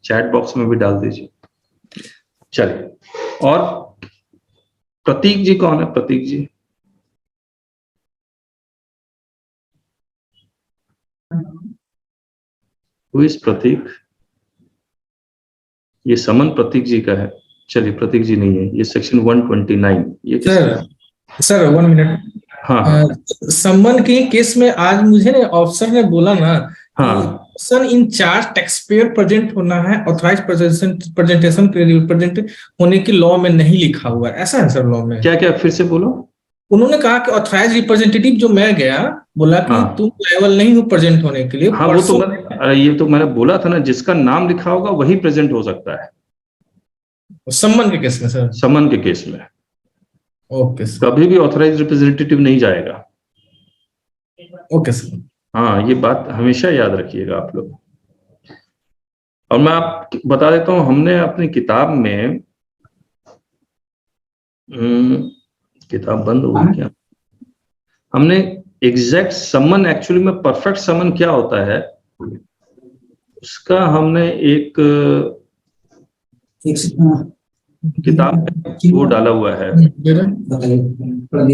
चैट बॉक्स में भी डाल दीजिए। चलिए, और प्रतीक जी कौन है? प्रतीक जी, हु इज प्रतीक? ये समन प्रतीक जी का है। चलिए, प्रतीक जी नहीं है, ये सेक्शन 129। ये सर 1 मिनट। हाँ, सम्मन के केस में आज मुझे ना ऑफिसर ने बोला ना, हाँ, sir in charge tax payer present होना है, ऑथराइज प्रेजेंटेशन प्रेजेंट होने की लॉ में नहीं लिखा हुआ है। ऐसा है सर लॉ में? क्या फिर से बोलो। उन्होंने कहा कि ऑथराइज रिप्रेजेंटेटिव जो मैं गया, बोला कि तुम लायबल नहीं हो प्रेजेंट होने के लिए। हाँ, वो तो ये तो मैंने बोला था ना, जिसका नाम लिखा होगा वही प्रेजेंट हो सकता है सम्मन के केस में। सर सम्मन के केस में ओके सर, कभी भी ऑथराइज रिप्रेजेंटेटिव नहीं जाएगा। Okay sir. हाँ, ये बात हमेशा याद रखिएगा आप लोग। और मैं आप बता देता हूं, हमने अपनी किताब में किताब बंद हो गई क्या? हमने एग्जैक्ट समन, एक्चुअली में परफेक्ट समन क्या होता है उसका हमने एक किताब में वो डाला हुआ है,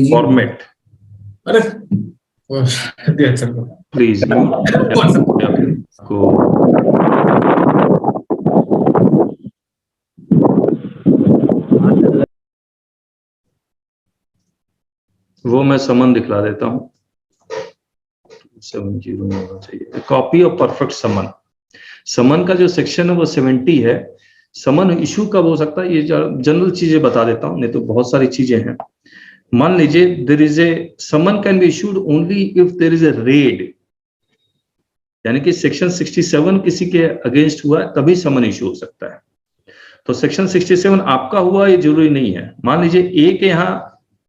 फॉर्मेट। अरे प्लीज को वो मैं समन दिखला देता हूँ। 70 में होना चाहिए कॉपी ऑफ परफेक्ट समन। समन का जो सेक्शन है वो 70 है। समन इशू कब हो सकता है, ये जनरल चीजें बता देता हूँ, नहीं तो बहुत सारी चीजें हैं। मान लीजिए there is a summon can be issued only if there is a raid, यानी कि सेक्शन 67 किसी के अगेंस्ट हुआ तभी समन इशू हो सकता है। तो सेक्शन 67 आपका हुआ ये जरूरी नहीं है। मान लीजिए ए के यहाँ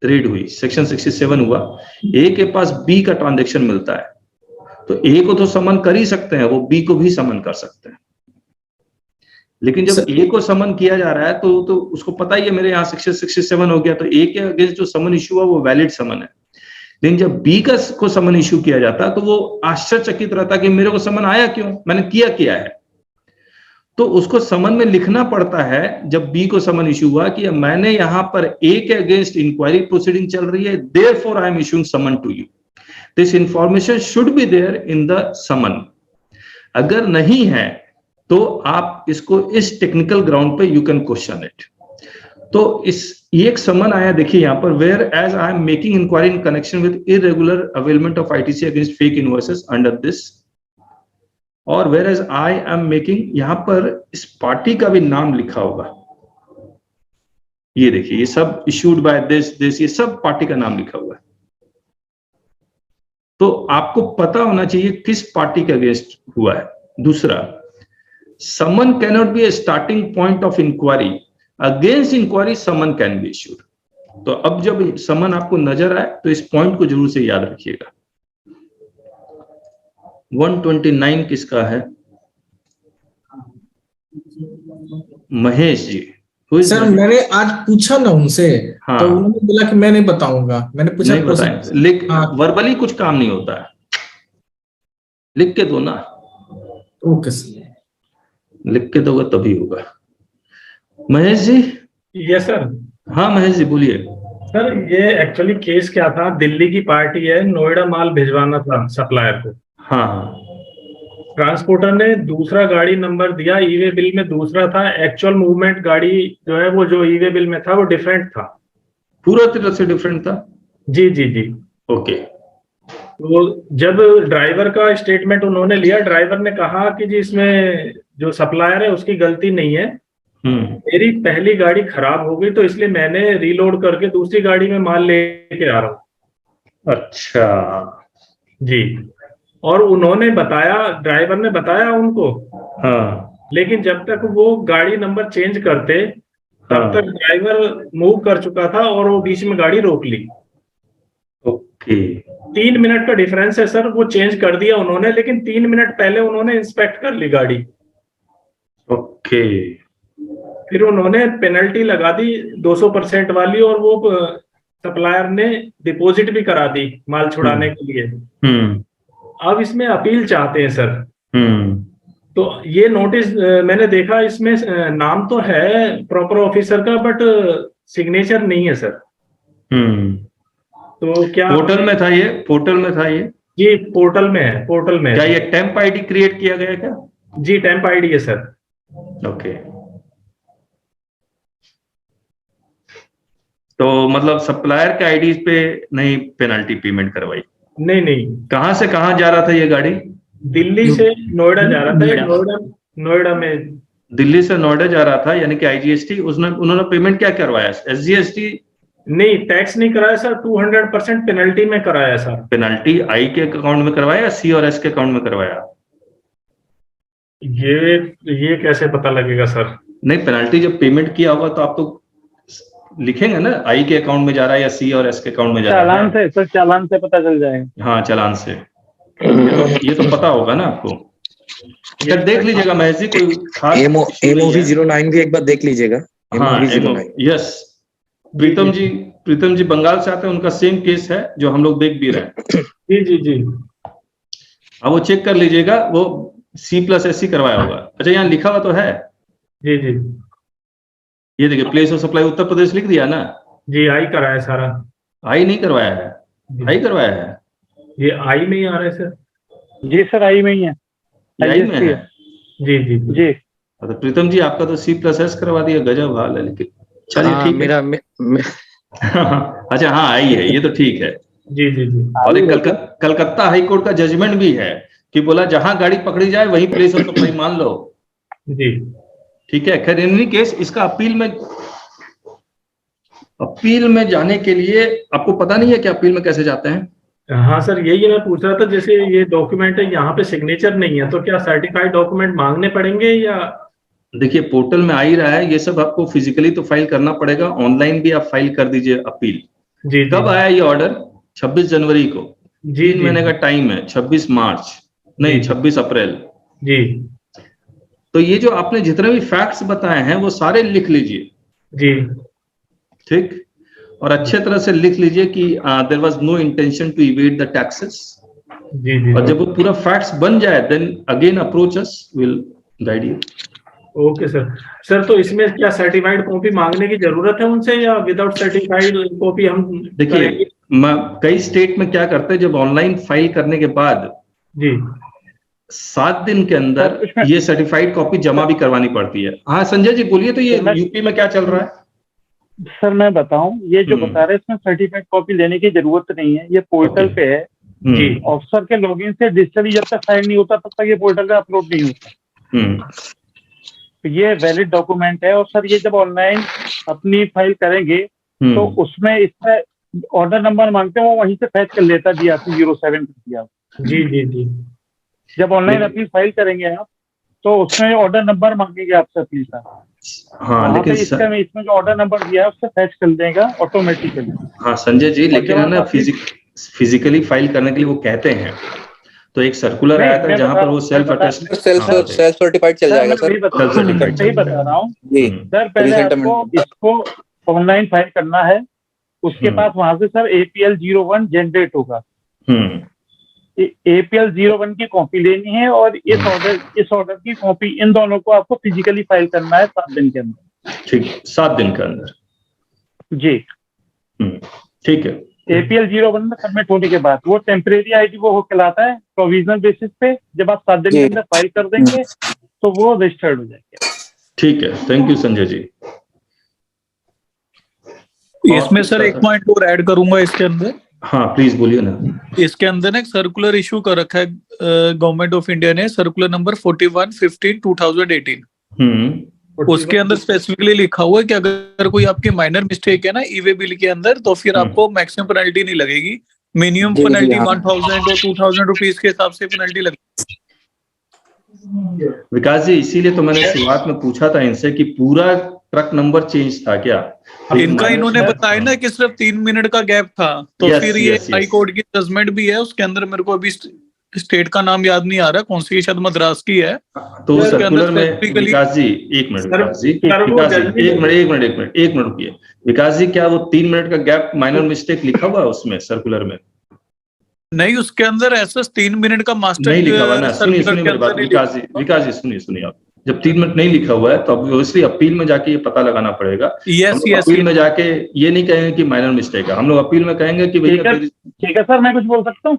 रेड हुई, सेक्शन 67 हुआ, ए के पास बी का ट्रांजैक्शन मिलता है, तो ए को तो समन कर ही सकते हैं, वो बी को भी समन कर सकते हैं। लेकिन जब ए को समन किया जा रहा है तो उसको पता ही है मेरे यहाँ सेक्शन 67 हो गया, तो ए के अगेंस्ट जो समन इशू हुआ वो वैलिड समन है। लेकिन जब बी को समन इशू किया जाता तो वो आश्चर्यचकित रहता कि मेरे को समन आया क्यों, मैंने किया है। तो उसको समन में लिखना पड़ता है जब बी को समन इशू हुआ कि मैंने यहां पर ए के अगेंस्ट इंक्वायरी प्रोसीडिंग चल रही है, therefore I am issuing summon to you, this information should be there in the summon. अगर नहीं है तो आप इसको इस टेक्निकल ग्राउंड पे यू कैन क्वेश्चन इट। तो ये एक समन आया, देखिए यहां पर, whereas I am making inquiry in connection with irregular availment of ITC against fake invoices under this, और whereas I am making, यहां पर इस पार्टी का भी नाम लिखा होगा, ये देखिए, ये सब इशूड बाय दिस, ये सब पार्टी का नाम लिखा हुआ है। तो आपको पता होना चाहिए किस पार्टी के अगेंस्ट हुआ है। दूसरा, summon cannot be a starting point of inquiry, against inquiry summon can be issued. तो अब जब समन आपको नजर आए तो इस पॉइंट को जरूर से याद रखिएगा। 129 किसका है? महेश जी। सर मैंने आज पूछा ना उनसे, हाँ, तो उन्होंने बोला कि मैं नहीं बताऊंगा। मैंने पूछा नहीं बताएं, लेकिन वर्बली कुछ काम नहीं होता है, लिख के दो ना। ओके सर, लिख के दोगे तभी होगा। महेश जी। Yes sir. हाँ महेश जी बोलिए। सर ये एक्चुअली केस क्या था, दिल्ली की पार्टी है, नोएडा माल भिजवाना था सप्लायर को। हाँ, ट्रांसपोर्टर ने दूसरा गाड़ी नंबर दिया, ईवे बिल में दूसरा था, एक्चुअल मूवमेंट गाड़ी जो है वो जो ईवे बिल में था वो डिफरेंट था, पूरा तरह से डिफरेंट था। जी जी जी। ओके। तो जब ड्राइवर का स्टेटमेंट उन्होंने लिया, ड्राइवर ने कहा कि जी इसमें जो सप्लायर है उसकी गलती नहीं है, मेरी पहली गाड़ी खराब हो गई तो इसलिए मैंने रीलोड करके दूसरी गाड़ी में माल लेके आ रहा हूँ। अच्छा जी। और उन्होंने बताया, ड्राइवर ने बताया उनको, हाँ, लेकिन जब तक वो गाड़ी नंबर चेंज करते तब तक ड्राइवर मूव कर चुका था और वो बीच में गाड़ी रोक ली। ओके। 3 मिनट का डिफरेंस है सर, वो चेंज कर दिया उन्होंने, लेकिन 3 मिनट पहले उन्होंने इंस्पेक्ट कर ली गाड़ी। ओके। फिर उन्होंने पेनल्टी लगा दी 200% वाली, और वो सप्लायर ने डिपॉजिट भी करा दी माल छुड़ाने के लिए। अब इसमें अपील चाहते हैं सर। तो ये नोटिस मैंने देखा, इसमें नाम तो है प्रॉपर ऑफिसर का, बट सिग्नेचर नहीं है सर। तो क्या पोर्टल में था ये? पोर्टल में था ये? जी पोर्टल में है, पोर्टल में। क्या ये टेम्प आईडी क्रिएट किया गया क्या? जी टेम्प आईडी है सर। ओके। तो मतलब सप्लायर के आईडी पे नहीं पेनल्टी पेमेंट करवाई? नहीं नहीं। कहां से कहां जा रहा था ये गाड़ी? दिल्ली से नोएडा जा रहा था। नोएडा में, दिल्ली से नोएडा जा रहा था, यानी कि आईजीएसटी उन्होंने पेमेंट क्या करवाया? एसजीएसटी नहीं, टैक्स नहीं कराया सर, 200% पेनल्टी में कराया सर। पेनल्टी आई के अकाउंट में करवाया, सी और एस के अकाउंट में करवाया? ये कैसे पता लगेगा सर? नहीं, पेनल्टी जब पेमेंट किया होगा तो आप तो लिखेंगे ना, आई के अकाउंट में जा रहा है या सी और एस के अकाउंट में जा रहा है। चालान से सर, चालान से पता चल जाएगा। हाँ चालान से। ये तो पता होगा ना आपको। जब देख लीजिएगा महेश जी, कोई खास एमओवी 09 भी एक बार देख लीजिएगा। हाँ, यस। प्रीतम जी बंगाल से आते हैं, उनका सेम केस है जो हम लोग देख भी रहे हैं। जी जी जी। अब वो चेक कर लीजिएगा, वो C+SC करवाया होगा। अच्छा यहाँ लिखा हुआ तो है? जी जी। ये देखिए, place of supply Uttar Pradesh लिख दिया ना? जी आई कराया सारा। आई नहीं करवाया है? आई करवाया है? ये आई में ही आ रहा है सर। जी सर, आई में ही है। आई में है? जी जी जी। तो प्रीतम जी आपका तो C+S करवा दिया, गजब हाल है। लेकिन चलिए ठीक है। अच्छा हाँ, आई है, ये तो ठीक है। जी जी जी। और एक कलकत्ता हाई कोर्ट का जजमेंट भी है कि बोला जहां गाड़ी पकड़ी जाए वहीं प्लेस ऑफ सप्लाई मान लो। जी ठीक है। खैर इन केस इसका अपील में अपील में जाने के लिए आपको पता नहीं है कि अपील में कैसे जाते हैं? हाँ सर, यही मैं पूछ रहा था, जैसे ये डॉक्यूमेंट है, यहाँ पे सिग्नेचर नहीं है, तो क्या सर्टिफाइड डॉक्यूमेंट मांगने पड़ेंगे या? देखिए पोर्टल में आ ही रहा है, ये सब आपको फिजिकली तो फाइल करना पड़ेगा, ऑनलाइन भी आप फाइल कर दीजिए अपील। जी। कब आया ये ऑर्डर? 26 जनवरी को। 3 महीने का टाइम है, 26 मार्च नहीं 26 अप्रैल जी। तो ये जो आपने जितने भी फैक्ट्स बताए हैं वो सारे लिख लीजिए जी। ठीक, और अच्छे तरह से लिख लीजिए कि there was no intention to evade the taxes. जी जी। और जब वो पूरा फैक्ट्स बन जाए then again approach us, will guide you. Okay sir. Sir तो इसमें क्या सर्टिफाइड कॉपी मांगने की जरूरत है उनसे, या विदाउट सर्टिफाइड कॉपी हम? देखिए कई स्टेट में क्या करते हैं, जब ऑनलाइन फाइल करने के बाद जी 7 दिन के अंदर ये सर्टिफाइड कॉपी जमा भी करवानी पड़ती है। हाँ संजय जी बोलिए, तो ये यूपी में क्या चल रहा है? सर मैं बताऊं, ये जो बता रहे हैं इसमें सर्टिफाइड कॉपी लेने की जरूरत नहीं है, ये पोर्टल पे है जी। ऑफिसर के लॉगिन से डिजिटली जब तक साइन नहीं होता तब तक ये पोर्टल पे अपलोड नहीं होता। तो ये वैलिड डॉक्यूमेंट है। और सर ये जब ऑनलाइन अपनी फाइल करेंगे तो उसमें इसका ऑर्डर नंबर मांगते हैं, वो वहीं से फैच कर लेता है DRC 07 दिया। जी जी जी। जब ऑनलाइन अपनी फाइल करेंगे आप तो उसमें ऑर्डर नंबर मांगेंगे आपसे अपील का। हाँ लेकिन इसमें जो ऑर्डर नंबर दिया है उससे फैच कर देगा ऑटोमेटिकली। हाँ संजय जी, लेकिन है ना फिजिकली फाइल करने के लिए वो कहते हैं, तो एक सर्कुलर आया था जहां पर वो सेल्फ सर्टिफाइड चल जाएगा सर। सही बता रहा हूँ सर, पहले आपको इसको ऑनलाइन फाइल करना है, उसके पास वहां से सर APL 01 जनरेट होगा। APL 01 की कॉपी लेनी है और इस ऑर्डर की कॉपी, इन दोनों को आपको फिजिकली फाइल करना है 7 दिन के अंदर। ठीक, 7 दिन के अंदर जी। ठीक है। APL 01 में सबमिट होने के बाद वो टेम्परेरी ID वो कहलाता है, प्रोविजनल बेसिस पे जब आप 7 दिन के अंदर फाइल कर देंगे तो वो रजिस्टर्ड हो जाएगा। ठीक है, थैंक यू संजय जी। इसमें सर एक पॉइंट और ऐड करूंगा इसके अंदर। हाँ प्लीज बोलिए ना। इसके अंदर ना एक सर्कुलर इशू कर रखा है गवर्नमेंट ऑफ इंडिया ने, सर्कुलर नंबर 41/15/2018। उसके अंदर स्पेसिफिकली लिखा हुआ है कि अगर कोई आपकी माइनर मिस्टेक है ना ई-वे बिल के अंदर, तो फिर आपको मैक्सिमम पेनल्टी नहीं लगेगी, मिनिमम पेनल्टी 1000 और 2000 रुपीज के हिसाब से पेनल्टी लगेगी। विकास जी, इसीलिए तो मैंने शुरुआत में पूछा था इनसे कि पूरा ट्रक नंबर चेंज था क्या? इनका इन्होंने बताया ना कि सिर्फ 3 मिनट का गैप था, तो फिर ये हाई कोर्ट की जजमेंट भी है उसके अंदर, मेरे को अभी स्टेट का नाम याद नहीं आ रहा, कौन सी, शायद मद्रास की है। तो सर्कुलर में विकास जी एक मिनट रुकिए। विकास जी, क्या वो 3 मिनट का गैप माइनर मिस्टेक लिखा हुआ है उसमें सर्कुलर में? नहीं, उसके अंदर ऐसा 3 मिनट का मास्टर नहीं लिखा हुआ ना। सुनिए मेरी बात विकास जी सुनिए आप, जब 3 मिनट नहीं लिखा हुआ है तो ऑब्वियसली अपील में जाके ये पता लगाना पड़ेगा। अपील में जाके ये नहीं कहेंगे कि माइनर मिस्टेक है, हम लोग अपील में कहेंगे कि भैया। ठीक है सर, मैं कुछ बोल सकता हूँ?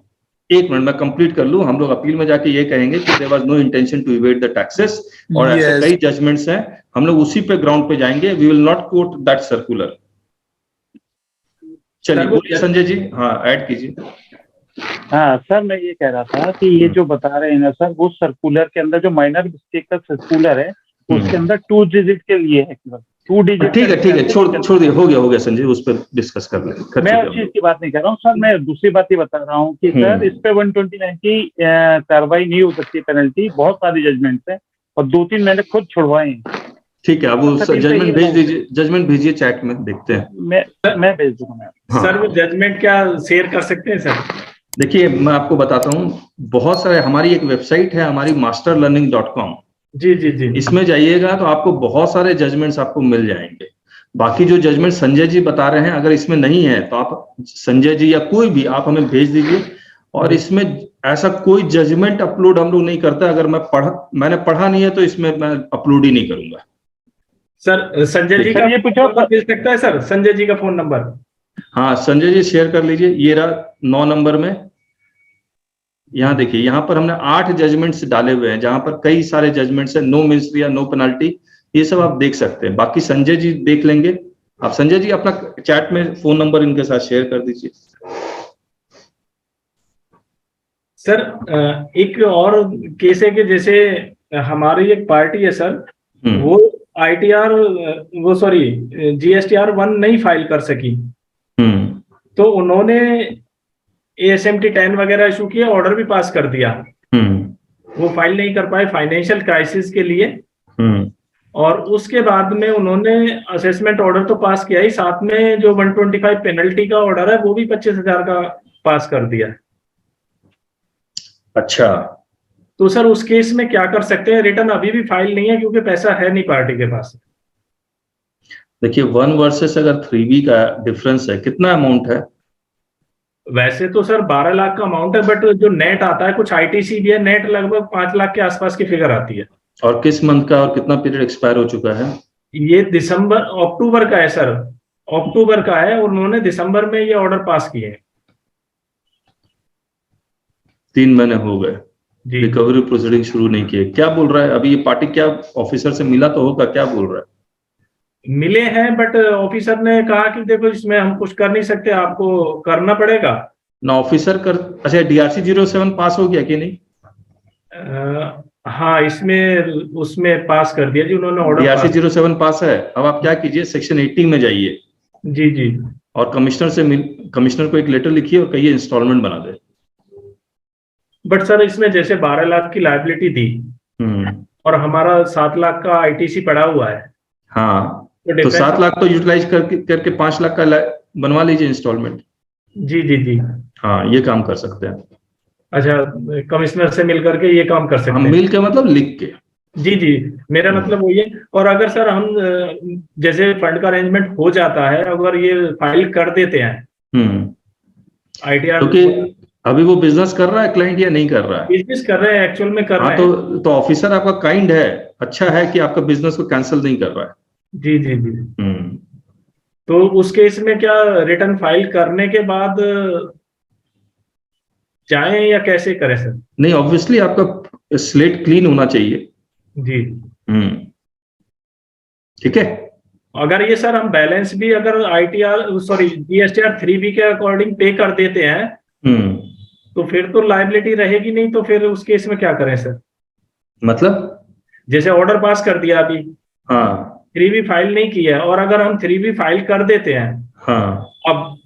एक मिनट मैं कंप्लीट कर लूं। हम लोग अपील में जाके ये कहेंगे कि there was no intention to evade the taxes, और ऐसे कई जजमेंट्स हैं, हम लोग उसी पे ग्राउंड पे जाएंगे। We will not quote that circular. चलिए बोलिए संजय जी। हाँ ऐड कीजिए। हाँ सर, मैं ये कह रहा था कि ये जो बता रहे हैं ना सर, वो सर्कुलर के अंदर जो माइनर मिस्टेक का सर्कुलर है उसके अंदर 2 डिजिट के लिए है, 2 डिजिट। ठीक है, छोड़ दिए, हो गया संजय, उस पर डिस्कस कर ले। मैं उस चीज की बात नहीं कर रहा हूँ सर, मैं दूसरी बात ही बता रहा हूँ कि सर इस पे 129 की कार्रवाई नहीं हो सकती, पेनल्टी। बहुत सारी जजमेंट है और 2-3 मैंने खुद छुड़वाए। ठीक है, अब वो जजमेंट भेज दीजिए, जजमेंट भेजिए चैट में, देखते हैं। मैं भेज दूंगा। सर वो जजमेंट क्या शेयर कर सकते हैं सर? देखिए मैं आपको बताता हूँ, बहुत सारे, हमारी एक वेबसाइट है हमारी masterlearning.com। जी। इसमें जाइएगा तो आपको बहुत सारे जजमेंट्स आपको मिल जाएंगे। बाकी जो जजमेंट संजय जी बता रहे हैं, अगर इसमें नहीं है तो आप संजय जी या कोई भी आप हमें भेज दीजिए। और इसमें ऐसा कोई जजमेंट अपलोड हम लोग नहीं करते, अगर मैंने पढ़ा नहीं है तो इसमें मैं अपलोड ही नहीं करूंगा। सर संजय जी का ये पूछो मिल सकता है सर, संजय जी का फोन नंबर? हाँ संजय जी शेयर कर लीजिए, ये रहा 9 नंबर में। यहाँ देखिए, यहाँ पर हमने 8 जजमेंट्स डाले हुए हैं, जहां पर कई सारे जजमेंट्स है, नो मिनिस्ट्री या नो पेनल्टी, ये सब आप देख सकते हैं। बाकी संजय जी देख लेंगे। आप संजय जी अपना चैट में फोन नंबर इनके साथ शेयर कर दीजिए। सर एक और केस है कि जैसे हमारी एक पार्टी है सर, वो ITR वो सॉरी GSTR 1 नहीं फाइल कर सकी, तो उन्होंने ASMT 10 वगैरह इशू किया, ऑर्डर भी पास कर दिया। वो फाइल नहीं कर पाए फाइनेंशियल क्राइसिस के लिए, और उसके बाद में उन्होंने असेसमेंट ऑर्डर तो पास किया ही, साथ में जो 125 पेनल्टी का ऑर्डर है वो भी 25,000 का पास कर दिया। अच्छा, तो सर उस केस में क्या कर सकते हैं? रिटर्न अभी भी फाइल नहीं है क्योंकि पैसा है नहीं पार्टी के पास। देखिए 1 वर्सेस अगर 3B का डिफरेंस है, कितना अमाउंट है? वैसे तो सर 12 लाख का अमाउंट है, बट जो नेट आता है कुछ ITC भी है, नेट लगभग 5 लाख के आसपास की फिगर आती है। और किस मंथ का और कितना पीरियड एक्सपायर हो चुका है? ये अक्टूबर का है सर, अक्टूबर का है, और उन्होंने दिसंबर में ये ऑर्डर पास किए हैं। 3 महीने हो गए, रिकवरी प्रोसीडिंग शुरू नहीं किए। क्या बोल रहा है अभी ये पार्टी? क्या ऑफिसर से मिला तो होगा, क्या बोल रहा है? मिले हैं, बट ऑफिसर ने कहा कि देखो इसमें हम कुछ कर नहीं सकते, आपको करना पड़ेगा ना। ऑफिसर कर, अच्छा DRC 07 पास हो गया कि नहीं? हाँ, इसमें उसमें पास कर दिया जी उन्होंने ऑर्डर। DRC 07 पास है। अब आप क्या कीजिए, सेक्शन 80 में जाइए जी, और कमिश्नर को एक लेटर लिखिए और कहिए इंस्टॉलमेंट बना दे। बट सर इसमें जैसे 12 लाख की लायबिलिटी दी और हमारा 7 लाख का ITC पड़ा हुआ है। हाँ, तो 7 लाख तो यूटिलाइज करके 5 लाख का बनवा लीजिए इंस्टॉलमेंट। जी। हाँ, ये काम कर सकते हैं। अच्छा, कमिश्नर से मिल करके ये काम कर सकते हैं? मिल के मतलब लिख के। जी, मेरा मतलब वो ये। और अगर सर हम जैसे फंड का अरेंजमेंट हो जाता है, अगर ये फाइल कर देते हैं ITR, क्योंकि अभी वो बिजनेस कर रहा है क्लाइंट या नहीं कर रहा है? बिजनेस कर रहे हैं, एक्चुअल में कर रहे हैं। तो ऑफिसर आपका काइंड है, अच्छा है कि आपका बिजनेस को कैंसिल नहीं कर रहा है। जी। तो उस केस में क्या रिटर्न फाइल करने के बाद जाएं या कैसे करें सर? नहीं, ऑब्वियसली आपका स्लेट क्लीन होना चाहिए जी। ठीक है। अगर ये सर हम बैलेंस भी अगर GSTR 3B के अकॉर्डिंग पे कर देते हैं तो फिर तो लायबिलिटी रहेगी नहीं, तो फिर उस केस में क्या करें सर? मतलब जैसे ऑर्डर पास कर दिया अभी, हाँ, 3B फाइल नहीं किया है, और अगर हम 3B फाइल कर देते हैं हाँ, अब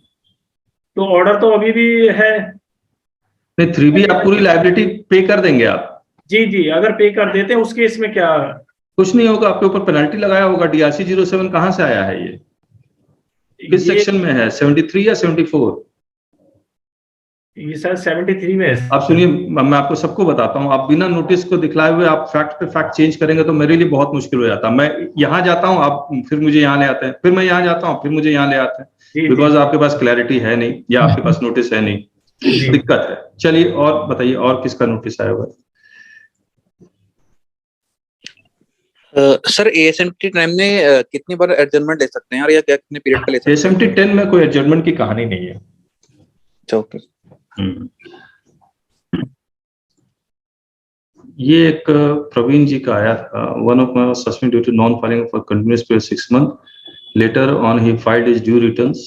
तो ऑर्डर तो अभी भी है नहीं। 3B आप पूरी लायबिलिटी पे कर देंगे आप? जी, अगर पे कर देते हैं उस केस में क्या? कुछ नहीं होगा, आपके ऊपर पेनल्टी लगाया होगा। DRC 07 कहाँ से आया है? ये किस सेक्शन में है? 73 या 74? ये सर 73 में है। आप सुनिए, मैं आपको सबको बताता हूँ, आप बिना नोटिस को दिखलाए हुए आप फैक्ट पे फैक्ट चेंज करेंगे तो मेरे लिए बहुत मुश्किल हो जाता है। मैं यहाँ जाता हूँ, आप फिर मुझे यहाँ ले आते हैं, फिर मैं यहाँ जाता हूँ, फिर मुझे यहाँ ले आते हैं, बिकॉज आपके पास क्लैरिटी है नहीं या आपके पास नोटिस है नहीं, दिक्कत है। चलिए और बताइए, और किसका नोटिस आया हुआ है? सर ASMT 10 में कितनी बार एडजस्टमेंट ले सकते हैं और या कितने पीरियड का ले सकते हैं? ASMT 10 में कोई एडजस्टमेंट की कहानी नहीं है। ओके। ये एक प्रवीण जी का आया था। One of my suspend due to non filing for continuous period 6 months. Later on he filed his due returns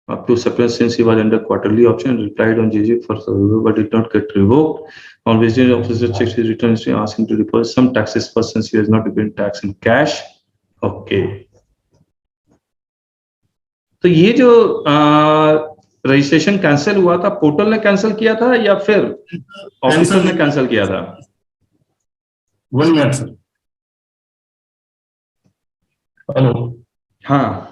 up to September since he was under quarterly option and replied on GG for survival but did not get revoked. On visiting the officer checked his returns to ask him to deposit some taxes first since he has not paid tax in cash. Okay. तो ये जो रजिस्ट्रेशन कैंसिल हुआ था, पोर्टल ने कैंसिल किया था या फिर ऑफिसर ने कैंसिल किया था? One minute sir. हेलो, हाँ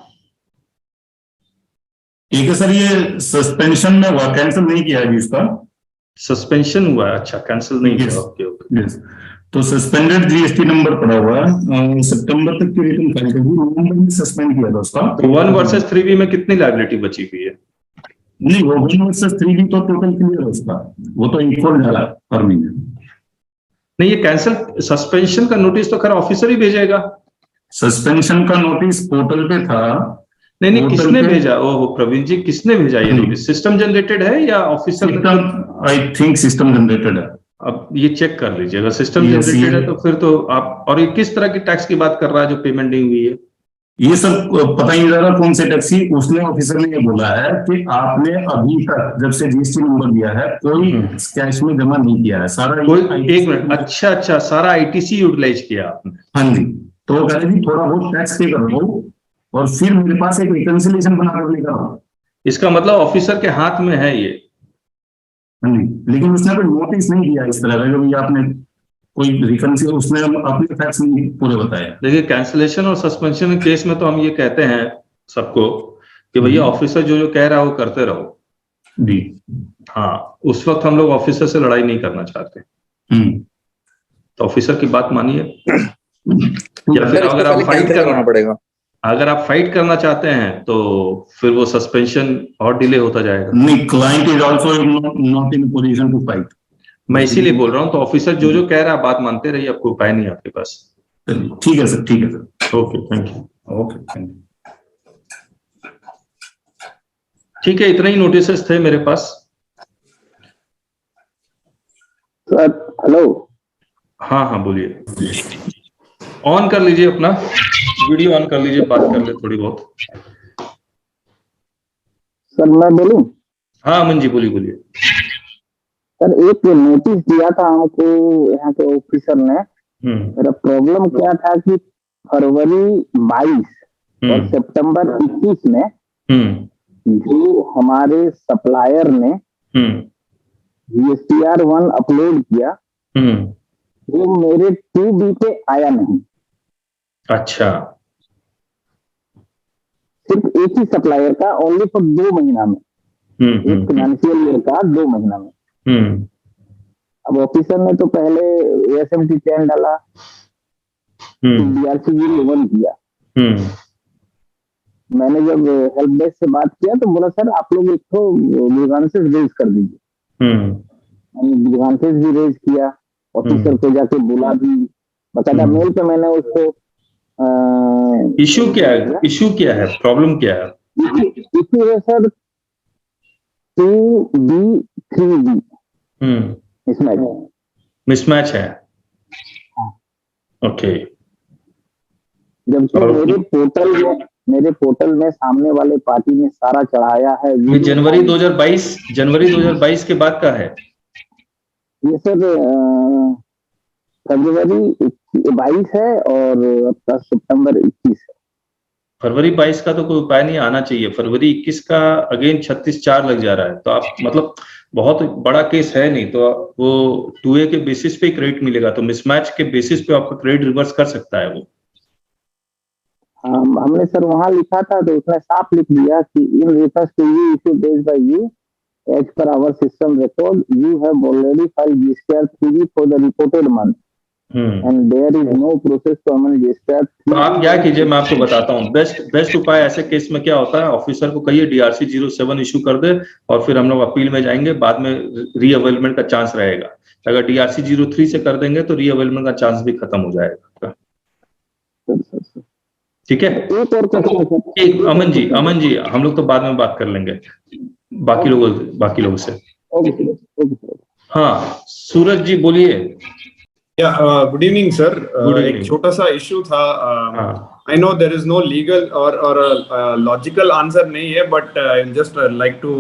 ठीक है सर, ये सस्पेंशन में हुआ, कैंसिल नहीं किया है इसका। सस्पेंशन हुआ है, अच्छा, कैंसिल नहीं किया। ओके। तो सस्पेंडेड GST नंबर पड़ा हुआ है, सितंबर तक की रिटर्न फाइल कर दी, नवंबर में सस्पेंड किया था उसका। तो 1 वर्सेस 3B में कितनी लायबिलिटी बची हुई है? नहीं, वो 1 वर्सेस 3B तो टोटल क्लियर है उसका, वो तो इक्वल डाला हर महीने। नहीं, ये कैंसिल सस्पेंशन का नोटिस तो खैर ऑफिसर ही भेजेगा। सस्पेंशन का नोटिस पोर्टल पे था। नहीं, किसने भेजा? ओह प्रवीण जी, किसने भेजा ये नोटिस? सिस्टम जनरेटेड है या officer? I think system generated है। अब ये चेक कर लीजिए, अगर सिस्टम जनरेटेड है तो फिर तो आप। और ये किस तरह की टैक्स की बात कर रहा है जो पेमेंट नहीं हुई है? ये सब पता ही नहीं रहा कौन से टैक्सी। उसने ऑफिसर ने ये बोला है कि आपने अभी तक जब से जीएसटी नंबर दिया है कोई कैश में जमा नहीं किया है, सारा कोई। एक मिनट, अच्छा, सारा आईटीसी यूटिलाइज किया आपने? हाँ जी। तो वो कह रहे जी थोड़ा बहुत टैक्स पे कर लो और फिर मेरे पास एक रिकंसिलिएशन बना कर लेकर। इसका मतलब ऑफिसर के हाथ में है ये? हाँ जी, लेकिन उसने कोई नोटिस नहीं दिया इस तरह का, आपने कोई रिकंसिलिएशन, उसने अपने फैक्ट्स नहीं पूरे बताए। देखिए, कैंसिलेशन और सस्पेंशन केस में तो हम ये कहते हैं सबको कि भैया ऑफिसर जो कह रहा है वो करते रहो जी। हाँ, उस वक्त हम लोग ऑफिसर से लड़ाई नहीं करना चाहते, तो ऑफिसर की बात मानिए। या फिर अगर आप फाइट करना पड़ेगा, अगर आप फाइट करना चाहते हैं तो फिर वो सस्पेंशन और डिले होता जाएगा। नहीं, client is also not in position to fight. मैं इसीलिए बोल रहा हूँ, तो ऑफिसर जो कह रहा है बात मानते रहिए, आपको उपाय नहीं आपके पास। ठीक है सर, ठीक है sir. Okay, thank you. Okay, thank you. ठीक है, इतने ही नोटिसेस थे मेरे पास सर। हेलो। हाँ, बोलिए। ऑन कर लीजिए, अपना वीडियो ऑन कर लीजिए, बात कर ले थोड़ी बहुत। सर मैं बोलूं? हाँ अमन जी, बोलिए। सर एक नोटिस दिया था हमको यहाँ के ऑफिसर ने। मेरा प्रॉब्लम क्या था कि फरवरी 22 और सितंबर 21 में जो हमारे सप्लायर ने GSTR 1 अपलोड किया वो मेरे 2B पे आया नहीं। अच्छा। सिर्फ एक ही सप्लायर का, ओनली फॉर 2 महीना में, एक फाइनेंशियल ईयर का 2 महीना में। अब ऑफिसर ने तो पहले ASMT 10 डाला, DRC 01 किया। मैंने जब हेल्प डेस्क से बात किया तो बोला सर आप लोग एक तो ग्रीवांसेस रेज कर दीजिए। मैंने ग्रीवांसेस भी रेज किया, ऑफिसर को जाके बोला भी, बकायदा मेल पे मैंने उसको इशू क्या है, प्रॉब्लम क्या है? इशू है सर 2B 3B मिसमैच है। ओके। जबकि मेरे पोर्टल में सामने वाले पार्टी ने सारा चढ़ाया है। ये जनवरी 2022 के बाद का है ये सर। फरवरी 22 है और आपका सितंबर 21 है। फरवरी 22 का तो कोई उपाय नहीं आना चाहिए, फरवरी 21 का अगेन 36(4) लग जा रहा है, तो आप मतलब बहुत बड़ा केस है नहीं, तो वो 2A के बेसिस पे क्रेडिट मिलेगा, तो मिसमैच के बेसिस पे आपका क्रेडिट रिवर्स कर सकता है वो। हमने सर वहां लिखा था तो उसने साफ लिख दिया कि in refers to you issue based by you as per our system record you have already filed GSTR 3B for the reported month and there is no process to amend GSTR। तो आप क्या कीजिए, मैं आपको बताता हूँ बेस्ट उपाय ऐसे केस में क्या होता है। ऑफिसर को कहिए DRC 07 इशू कर दे और फिर हम लोग अपील में जाएंगे, बाद में रीअवेलमेंट का चांस रहेगा। अगर DRC 03 से कर देंगे तो रीअवेलमेंट का चांस भी खत्म हो जाएगा। ठीक है। एक अमन जी हम लोग तो बाद में बात कर लेंगे बाकी लोगों से। हाँ सूरज जी बोलिए। Good evening sir. एक छोटा सा इशू था। I know there is no legal और लॉजिकल आंसर नहीं है, but I just like to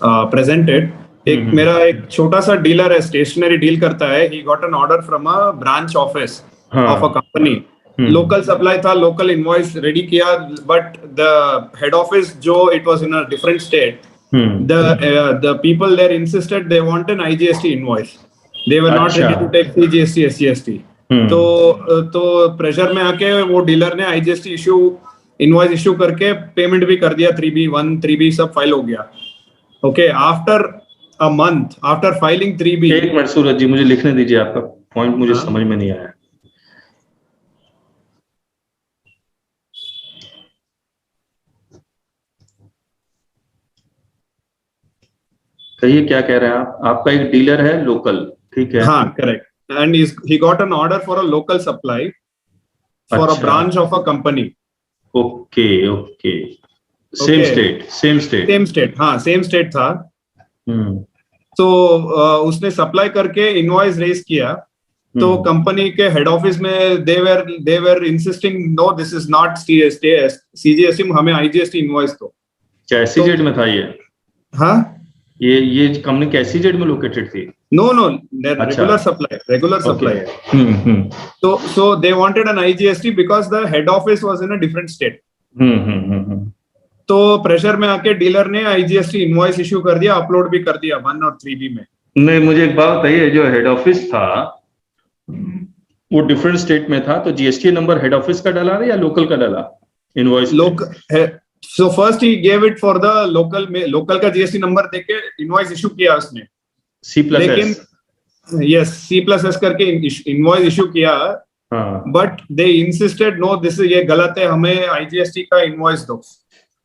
present it. मेरा एक छोटा सा डीलर है, स्टेशनरी डील करता है। He got an order from a branch office of a company. Local supply था, लोकल इनवॉइस रेडी किया, बट द हेड ऑफिस जो it was in a different state, the people there insisted they want an IGST invoice. They were not ready to take CGST, SGST. तो प्रेशर में आके वो डीलर ने IGST इनवॉइस इशू करके पेमेंट भी कर दिया। 3B 1 3B सब फाइल हो गया। Okay, after a month after filing 3B। एक मिनट सूरज जी, मुझे लिखने दीजिए, आपका पॉइंट मुझे समझ में नहीं आया। कहिए क्या कह रहे हैं आप? आपका एक डीलर है लोकल, ठीक है? हाँ, correct. And he got an order for a local supply for a branch of a company. Okay. Same state. हाँ, सेम स्टेट था। तो उसने सप्लाई करके इनवॉइस रेज किया तो कंपनी के हेड ऑफिस में they were insisting no this is not CGST, हमें आईजीएसटी इनवॉइस दो। क्या SEZ में था ये? हाँ, ये कंपनी क्या SEZ में लोकेटेड थी? नो रेगुलर सप्लाई है। तो so they wanted an IGST because the head office was in a different state. तो प्रेशर में आके डीलर ने आईजीएसटी इनवॉइस इश्यू कर दिया, अपलोड भी कर दिया 1 और 3B में। नहीं, मुझे एक बात बताइए, जो हेड ऑफिस था वो डिफरेंट स्टेट में था, तो जीएसटी नंबर हेड ऑफिस का डाला या लोकल का डाला invoice? So first he gave it for the local में, लोकल का जीएसटी नंबर देके इनवॉइस इशू किया उसने, लेकिन यस C+S करके इनवॉइस इशू किया। But they insisted no this ये गलत है, हमें आईजीएसटी का इनवॉइस दो,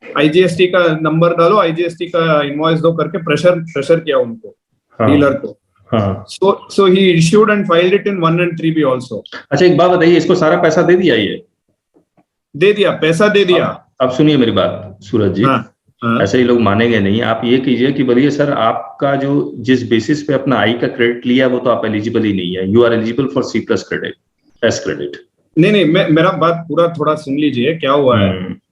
आईजीएसटी का नंबर डालो, आईजीएसटी का इनवॉइस दो करके प्रेशर किया उनको, डीलर को। So he issued and filed it in 1 and 3B also. अच्छा, एक बात बताइए, इसको सारा पैसा दे दिया? ये दे दिया, पैसा दे दिया। अब सुनिए मेरी बात सूरज जी, ऐसे ही लोग मानेंगे नहीं। आप ये कीजिए कि बोलिए सर, आपका जो जिस बेसिस पे अपना आई का क्रेडिट लिया वो तो आप एलिजिबल ही नहीं है, you are eligible for C+ credit, S credit. नहीं, मेरा बात पूरा थोड़ा सुन लीजिए क्या हुआ है।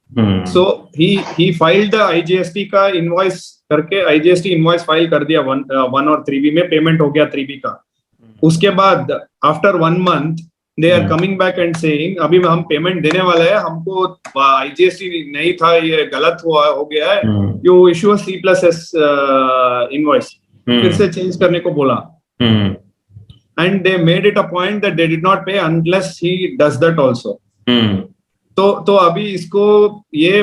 So he filed the IGST का इनवॉइस करके IGST इनवॉइस फाइल कर दिया 1 और 3B में, पेमेंट हो गया 3B का। उसके बाद after 1 month they are coming back and saying अभी हम पेमेंट देने वाले हैं, हमको IGST नहीं था, ये गलत हो गया है, यू इशू C+S इनवॉइस, फिर से चेंज करने को बोला। And they made it a point that they did not pay unless he does that also. तो अभी इसको ये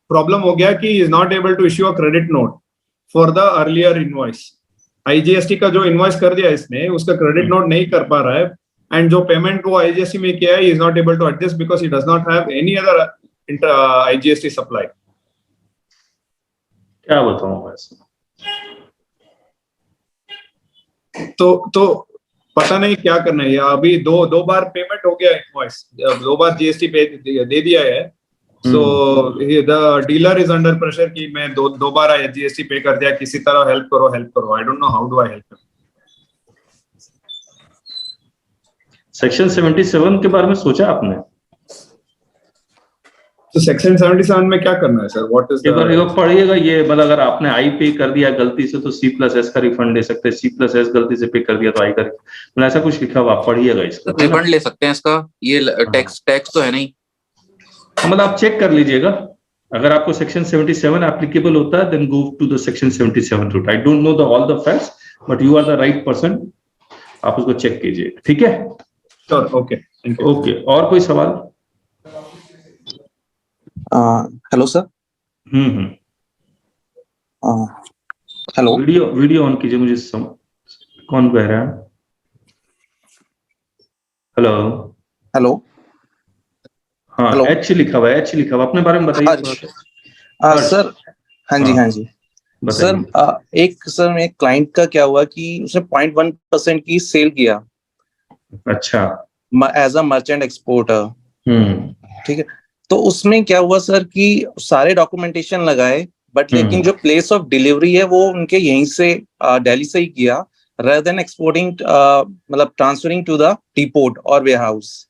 प्रॉब्लम हो गया कि is not able to issue a credit note for the earlier invoice. IGST का जो इनवॉइस कर दिया इसने, उसका क्रेडिट नोट नहीं कर पा रहा है, एंड जो पेमेंट को आईजीएसटी में किया है is not able to adjust because he does not have any other IGST supply. क्या बताऊं ऐसे? तो पता नहीं क्या करना है। अभी दो बार पेमेंट हो गया इनवॉइस, 2 बार जीएसटी पे दे दिया है। So the dealer is under pressure कि मैं दो बार जीएसटी पे कर दिया, किसी तरह हेल्प करो। आई don't know how do I help. Section 77 के बारे में सोचा आपने? तो सेक्शन 77 में क्या करना है सर? व्हाट इज एक बार पढ़िएगा ये, मतलब अगर आपने आई पे कर दिया गलती से तो C+S का रिफंड ले सकते हैं, C+S गलती से पे कर दिया तो आई का, मतलब ऐसा कुछ लिखा हुआ, आप पढ़िएगा इसका। रिफंड ले सकते हैं इसका, ये टैक्स तो है नहीं, मतलब आप चेक कर लीजिएगा। अगर आपको सेक्शन 77 एप्लीकेबल होता है then go to the section 77 route. I don't know all the facts but you are the right person, आप उसको चेक कीजिए, ठीक है? ओके, और कोई सवाल? Hello sir. Hello, video on कीजिए, मुझे कौन कह रहा है? हेलो। हाँ, H लिखा हुआ है, अपने बारे में बताइए सर। हाँ जी सर, एक क्लाइंट का क्या हुआ कि उसने 0.1% की सेल किया। अच्छा। एज अ मर्चेंट एक्सपोर्टर, ठीक है। तो उसमें क्या हुआ सर कि सारे डॉक्यूमेंटेशन लगाए, बट लेकिन जो प्लेस ऑफ डिलीवरी है वो उनके यहीं से दिल्ली से ही किया, rather than exporting मतलब ट्रांसफरिंग टू द डिपोट और वेयरहाउस।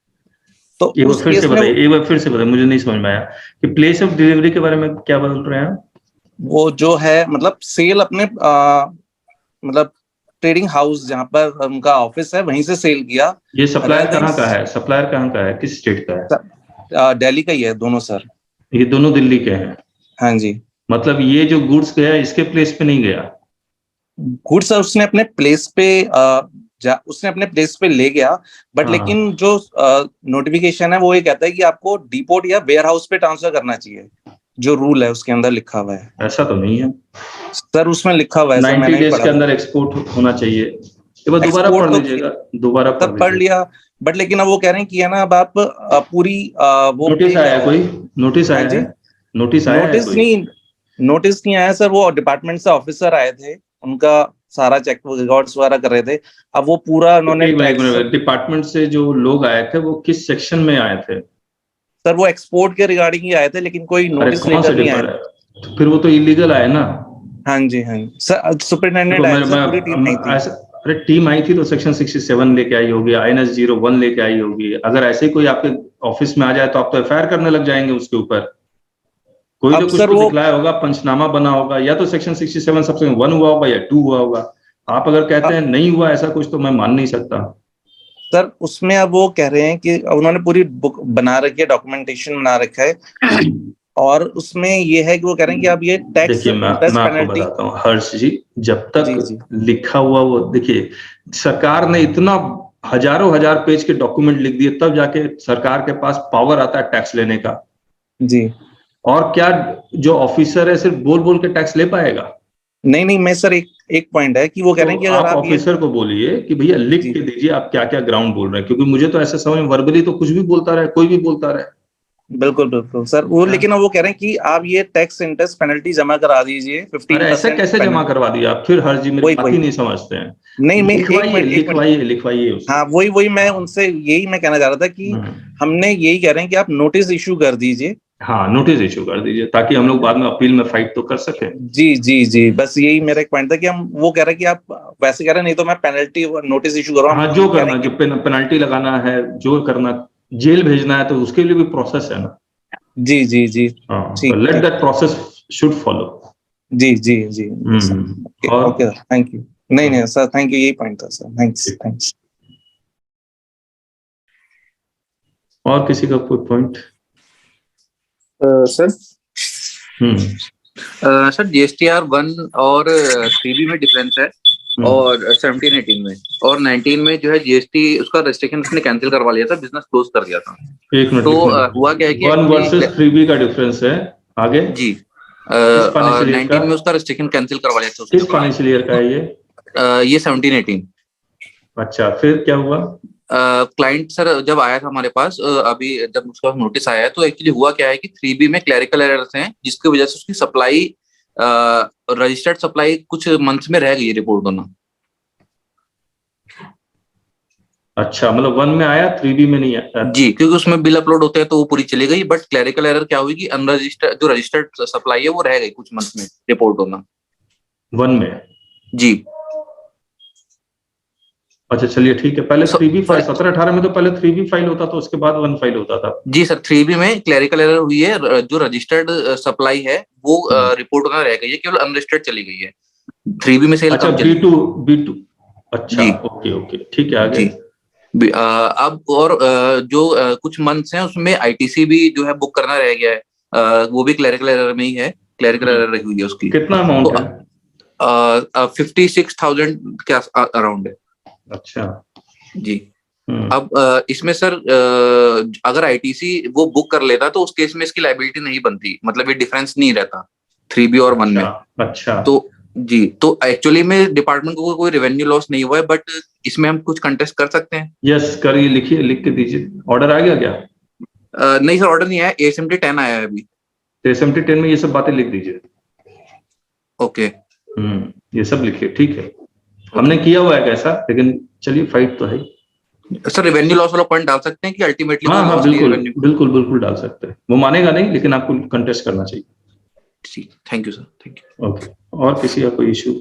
तो उस केस में एक बार फिर से बताइए, मुझे नहीं समझ में आया कि प्लेस ऑफ डिलीवरी के बारे में क्या बोल रहे हैं? वो जो है मतलब सेल अपने मतलब ट्रेडिंग हाउस जहाँ पर उनका ऑफिस है वहीं से सेल किया। ये सप्लायर कहाँ का है? सप्लायर कहाँ का है? किस स्टेट का है? दिल्ली का ही है दोनों सर। ये दोनों दिल्ली के हैं? हाँ जी। मतलब ये जो गुड्स गया इसके प्लेस पे नहीं गया? गुड्स सर उसने अपने प्लेस पे ले गया, बट लेकिन जो नोटिफिकेशन है वो ये कहता है कि आपको डिपोट या वेयर हाउस पे ट्रांसफर करना चाहिए, जो रूल है उसके अंदर लिखा हुआ है। ऐसा तो नहीं है सर, उसमें लिखा हुआ है 90 डेज के अंदर एक्सपोर्ट होना चाहिए। दोबारा पढ़ लीजिएगा, दोबारा पढ़ लिया, बट लेकिन अब वो कह रहे हैं कि है ना, अब आप पूरी वो नोटिस आया है, कोई नोटिस आया है? नोटिस नहीं आया सर। वो डिपार्टमेंट से ऑफिसर आए थे, उनका सारा चेक रिकॉर्ड्स वगैरह कर रहे थे। अब वो पूरा उन्होंने डिपार्टमेंट से जो लोग आए थे वो किस सेक्शन में आए थे? सर वो एक्सपोर्ट के रिगार्डिंग ही आए थे, लेकिन कोई नोटिस लेकर नहीं आया। तो फिर वो तो इलीगल आए ना? हाँ जी सर, सुपरिटेंडेंट आया, पूरी टीम नहीं थी। अरे टीम आई थी तो सेक्शन 67 लेके आई होगी, INS 01 लेके आई होगी। अगर ऐसे कोई आपके ऑफिस में आ जाए तो आप तो FIR करने लग जाएंगे उसके ऊपर। कोई तो कुछ तो दिखलाया होगा, पंचनामा बना होगा, या तो सेक्शन 67 सबसे 1 हुआ होगा या 2 हुआ होगा। आप अगर कहते हैं नहीं हुआ ऐसा कुछ, तो मैं मान नहीं सकता सर। उसमें अब वो कह रहे हैं कि उन्होंने पूरी बुक बना रखी है, डॉक्यूमेंटेशन बना रखा है, और उसमें ये है कि वो कह रहे हैं कि अब ये टैक्स, देखिए मैं आपको बताता हूँ हर्ष जी, जब तक लिखा हुआ वो, देखिए सरकार ने इतना हजारों हजार पेज के डॉक्यूमेंट लिख दिए, तब जाके सरकार के पास पावर आता है टैक्स लेने का। जी। और क्या जो ऑफिसर है सिर्फ बोल बोल के टैक्स ले पाएगा? नहीं, मैं सर एक पॉइंट है कि वो कह रहे हैं कि अगर आप ऑफिसर को बोलिए कि भैया लिख के दीजिए आप क्या क्या ग्राउंड बोल रहे हैं, क्योंकि मुझे तो ऐसा समझ में वर्बली तो कुछ भी बोलता रहे, कोई भी बोलता रहे। बिल्कुल सर, वो लेकिन वो कह रहे हैं कि आप ये टैक्स इंटरेस्ट पेनल्टी जमा करा दीजिए 15%। ऐसा कैसे जमा करवा दिया आप? फिर हर जी मेरी बात ही नहीं समझते हैं। नहीं, मैं लिखवाइए। हाँ, वही मैं उनसे यही मैं कहना चाह रहा था कि हमने यही कह रहे हैं कि आप नोटिस इशू कर दीजिए। हाँ, नोटिस इशू कर दीजिए ताकि हम लोग बाद में अपील में फाइट तो कर सके। जी, बस यही मेरा एक पॉइंट था कि हम वो कह रहे हैं कि आप वैसे कह रहे हैं, नहीं तो मैं पेनल्टी नोटिस इशू करूँ। हाँ, जो करना, जो पेनल्टी लगाना है, जो करना, जेल भेजना है तो उसके लिए भी प्रोसेस है ना। जी। Let that process should follow. जी। Okay, thank you. नहीं सर, थैंक यू, यही पॉइंट था सर। थैंक्स। और किसी का कोई पॉइंट? सर सर GSTR 1 और 3B में डिफरेंस है, और 17-18 में और 19 में जो है GST उसका रेस्ट्रिक्शन उसने कैंसिल करवा लिया था, बिजनेस क्लोज कर दिया था। एक मिनट, तो हुआ क्या है कि 1 वर्सेस 3B का डिफरेंस है। आगे जी 19 में उसका रेस्ट्रिक्शन कैंसिल करवा लिया था। किस फाइनेंशियल ईयर का है ये 17-18। अच्छा, फिर क्या हुआ? क्लाइंट सर जब आया था हमारे पास, अभी जब उसका नोटिस आया है, तो एक्चुअली हुआ क्या है कि 3B में क्लरिकल एरर्स हैं, जिसकी वजह से उसकी सप्लाई, रजिस्टर्ड सप्लाई कुछ मंथ्स में रह गई रिपोर्ट होना। अच्छा, मतलब 1 में आया, 3B में नहीं आया? जी, क्योंकि उसमें बिल अपलोड होते हैं तो वो पूरी चली गई, बट क्लरिकल एरर क्या हुई कि अनरजिस्टर्ड जो रजिस्टर्ड सप्लाई है वो रह गई कुछ मंथ्स में रिपोर्ट होना 1 में। जी। अच्छा, चलिए ठीक है। पहले 3B फाइल 17-18 में तो पहले 3B फाइल होता था, उसके बाद 1 फाइल होता था। जी सर, 3B में क्लरिकल एरर हुई है, जो रजिस्टर्ड सप्लाई है वो रिपोर्ट होना रह गई है, केवल अनरजिस्टर्ड चली गई है। 3B में सेल अच्छा, B2 अच्छा, ओके ठीक है, आगे। अब और जो कुछ मंथ्स हैं उसमें ITC भी जो है बुक करना रह गया है, वो भी क्लरिकल एरर में ही है, क्लरिकल एरर रही हुई है उसकी। कितना अमाउंट है? 56,000 के अराउंड है। अच्छा जी। अब इसमें सर अगर ITC वो बुक कर लेता तो उस केस में इसकी लायबिलिटी नहीं बनती, मतलब ये डिफरेंस नहीं रहता 3B और 1 में। अच्छा। तो जी, तो एक्चुअली में डिपार्टमेंट को कोई रेवेन्यू लॉस नहीं हुआ है, बट इसमें हम कुछ कंटेस्ट कर सकते हैं। यस, करिए, लिखिए, लिख के दीजिए। ऑर्डर आ गया क्या? नहीं सर, ऑर्डर नहीं आया, ASMT 10 आया है अभी। ASMT 10 में ये सब बातें लिख दीजिए। ओके। ये सब लिखिए, ठीक है। हमने किया हुआ है कैसा, लेकिन चलिए, फाइट तो है। सर रेवेन्यू लॉस वाला पॉइंट डाल सकते हैं कि अल्टीमेटली? हाँ, बिल्कुल डाल सकते हैं। वो मानेगा नहीं, लेकिन आपको कंटेस्ट करना चाहिए। ठीक, thank you sir, thank you. Okay, और किसी का कोई इशू?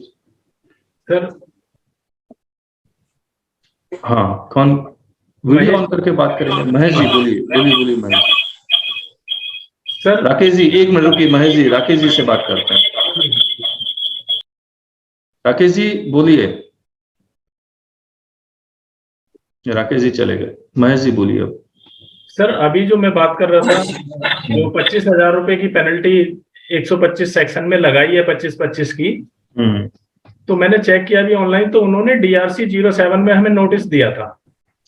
सर हाँ, कौन वीडियो ऑन करके बात करेंगे? महेश जी बोलिए महेश। सर राकेश जी, एक मिनट रुकिए, महेश जी राकेश जी से बात करते हैं। राकेश जी बोलिए। राकेश जी चले गए, महेश जी बोलिए अब। सर अभी जो मैं बात कर रहा था, वो 25,000 रुपए की पेनल्टी 125 सेक्शन में लगाई है, 25 की। तो मैंने चेक किया अभी ऑनलाइन, तो उन्होंने DRC 07 में हमें नोटिस दिया था।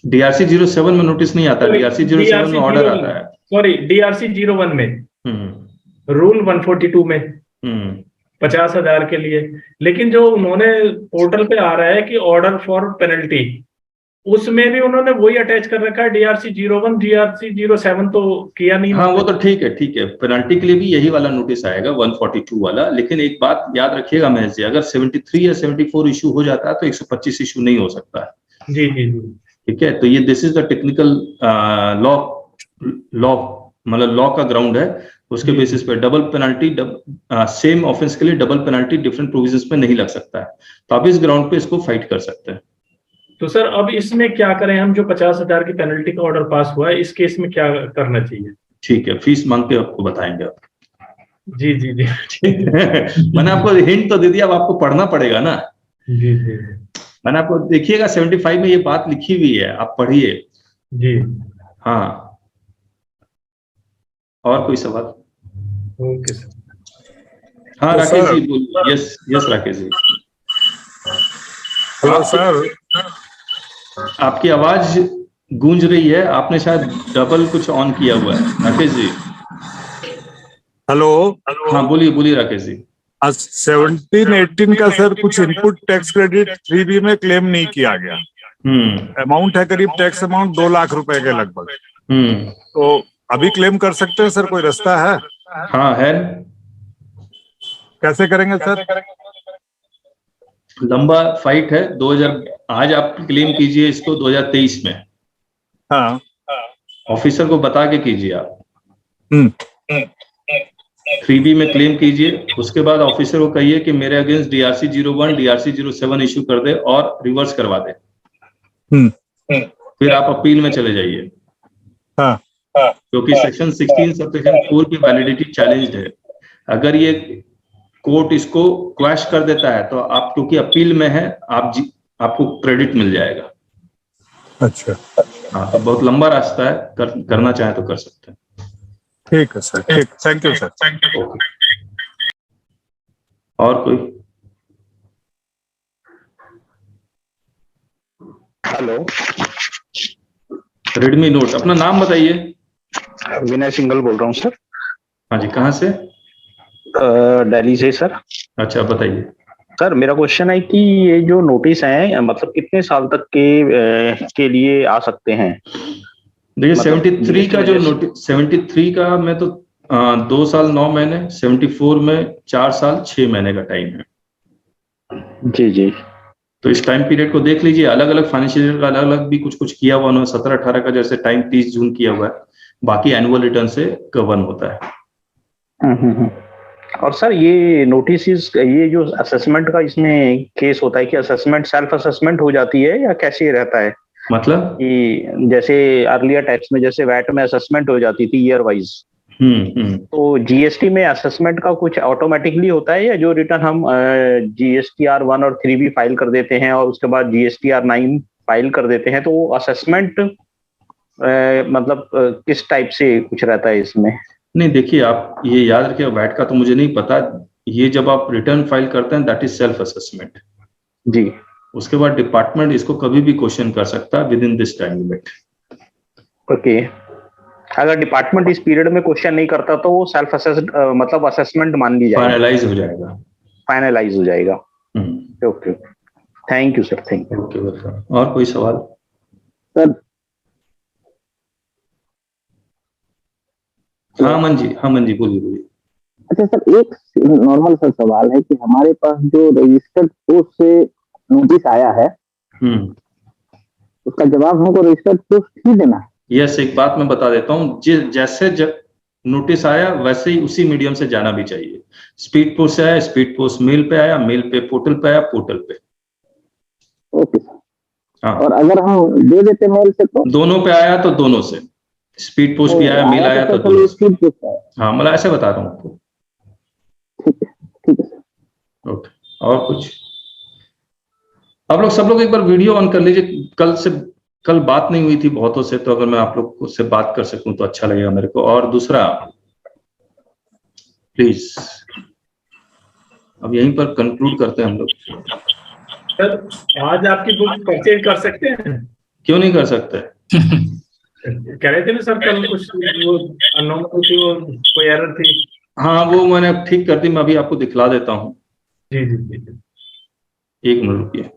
DRC 07 में नोटिस नहीं आता, DRC 07 में ऑर्डर आता है। सॉरी, DRC 01 में, रूल 142 में 50,000 के लिए। लेकिन जो उन्होंने पोर्टल पे आ रहा है कि ऑर्डर फॉर पेनल्टी, उसमें भी उन्होंने वही अटैच कर रखा है, DRC 01, DRC 07 तो किया नहीं। हाँ, वो तो ठीक है। पेनल्टी के लिए भी यही वाला नोटिस आएगा, 142 वाला। लेकिन एक बात याद रखिएगा महेश जी, अगर 73 या 74 इशू हो जाता है तो 125 इशू नहीं हो सकता है। जी। ठीक है, तो ये this is the technical law, मतलब लॉ का ग्राउंड है। उसके बेसिस पे डबल पेनल्टी, सेम ऑफेंस के लिए डबल पेनल्टी डिफरेंट प्रोविजंस में नहीं लग सकता है, तो आप इस ग्राउंड पे इसको फाइट कर सकते हैं। तो सर अब इसमें क्या करें हम, जो 50,000 की पेनल्टी का ऑर्डर पास हुआ है, इस केस में क्या करना चाहिए? ठीक है, फीस मांग के आपको बताएंगे आप। जी जी जी मैंने आपको हिंट तो दे दिया, अब आपको पढ़ना पड़ेगा ना। जी जी मैंने आपको, देखिएगा 75 में ये बात लिखी हुई है, आप पढ़िए जी। हाँ, और कोई सवाल? Okay sir. हाँ तो राकेश सर, जी बोलिए। Yes yes Rakesh ji. Hello sir, आपकी आवाज गूंज रही है, आपने शायद डबल कुछ ऑन किया हुआ है राकेश जी। हेलो। हाँ बोलिए बोलिए राकेश जी। 17-18 का सर कुछ इनपुट टैक्स क्रेडिट 3B में क्लेम नहीं किया गया। अमाउंट है करीब, टैक्स अमाउंट 2 लाख रुपए के लगभग। तो अभी क्लेम कर सकते हैं सर, कोई रास्ता है? हाँ है। कैसे करेंगे सर? लंबा फाइट है। 2000 आज आप क्लेम कीजिए इसको 2023 में। हाँ, ऑफिसर को बता के कीजिए आप। 3B में क्लेम कीजिए, उसके बाद ऑफिसर को कहिए कि मेरे अगेंस्ट DRC 01 DRC 07 इश्यू कर दे और रिवर्स करवा दे। फिर आप अपील में चले जाइए। हाँ, क्योंकि सेक्शन 16 सबसेक्शन 4 की वैलिडिटी चैलेंज्ड है। अगर ये कोर्ट इसको क्वैश कर देता है तो आप, क्योंकि अपील में है, आपको क्रेडिट मिल जाएगा। अच्छा। हाँ, तो बहुत लंबा रास्ता है, करना चाहे तो कर सकते हैं। ठीक है सर, ठीक, थैंक यू सर। और कोई? हेलो, रेडमी नोट, अपना नाम बताइए। विनय सिंघल बोल रहा हूँ सर। हाँ जी, कहाँ से? दिल्ली से सर। अच्छा बताइए सर। मेरा क्वेश्चन है कि ये जो नोटिस है मतलब कितने साल तक के लिए आ सकते हैं? देखिए 73 का जो नोटिस, 73 का में तो 2 साल 9 महीने, 74 में 4 साल 6 महीने का टाइम है। जी जी। तो इस टाइम पीरियड को देख लीजिए, अलग अलग फाइनेंशियल ईयर का अलग अलग भी कुछ कुछ किया हुआ उन्होंने। 17-18 का जैसे टाइम 30 जून किया हुआ है, बाकी एनुअल रिटर्न से गवर्न होता है। और सर ये नोटिस, ये जो असेसमेंट का इसमें केस होता है कि असेसमेंट सेल्फ असेसमेंट हो जाती है या कैसे रहता है? मतलब कि जैसे अर्लियर टैक्स में जैसे वैट में असेसमेंट हो जाती थी ईयर वाइज, तो जीएसटी में असेसमेंट का कुछ ऑटोमेटिकली होता है, या जो रिटर्न हम GSTR 1 और 3 भी फाइल कर देते हैं और उसके बाद GSTR 9 फाइल कर देते हैं, तो वो असेसमेंट मतलब किस टाइप से कुछ रहता है इसमें? नहीं देखिए, आप ये याद रखिए, वैट का तो मुझे नहीं पता। ये जब आप रिटर्न फाइल करते हैं दैट इज सेल्फ असेसमेंट जी। उसके बाद डिपार्टमेंट इसको कभी भी क्वेश्चन कर सकता है with in this time limit. Okay. अगर डिपार्टमेंट इस पीरियड में क्वेश्चन नहीं करता तो वो सेल्फ असेस्ड मतलब असेसमेंट मान ली जाएगी, फाइनलाइज हो जाएगा। फाइनलाइज हो जाएगा। Okay, thank you sir, thank you. Okay welcome. और कोई सवाल? सर हाँ मन जी, हाँ मन जी बोलिए बोलिए। अच्छा सर, एक नॉर्मल सा सवाल है कि हमारे पास जो रजिस्टर्ड पोस्ट से नोटिस आया है उसका जवाब हमको रजिस्टर्ड पोस्ट ही देना है? यस, एक बात मैं बता देता हूँ, जैसे नोटिस आया वैसे ही उसी मीडियम से जाना भी चाहिए। स्पीड पोस्ट से आया, स्पीड पोस्ट मेल पे आया, मेल पे पोर्टल पे आया, पोर्टल पे। Okay sir. हाँ, और अगर हम दे देते मेल से तो? दोनों पे आया तो दोनों से, स्पीड पोस्ट भी आया, मेल आया तो दोनों से। स्पीड पोस्ट आया। हाँ, मतलब ऐसे बता रहा हूँ आपको। ठीक है सर। ओके, और कुछ? आप लोग सब लोग एक बार वीडियो ऑन कर लीजिए। कल बात नहीं हुई थी बहुतों से, तो अगर मैं आप लोग से बात कर सकूं तो अच्छा लगेगा मेरे को। और दूसरा, प्लीज अब यहीं पर कंक्लूड करते हैं हम लोग। सर आज आपकी बुक परचेज कर सकते हैं? क्यों नहीं कर सकते? कह रहे थे ना सर, कल कुछ वो अनोमली थी, वो कोई एरर थी। हाँ, वो मैंने ठीक कर दी, मैं अभी आपको दिखला देता हूँ। जी जी जी। एक मिनट रुकिए।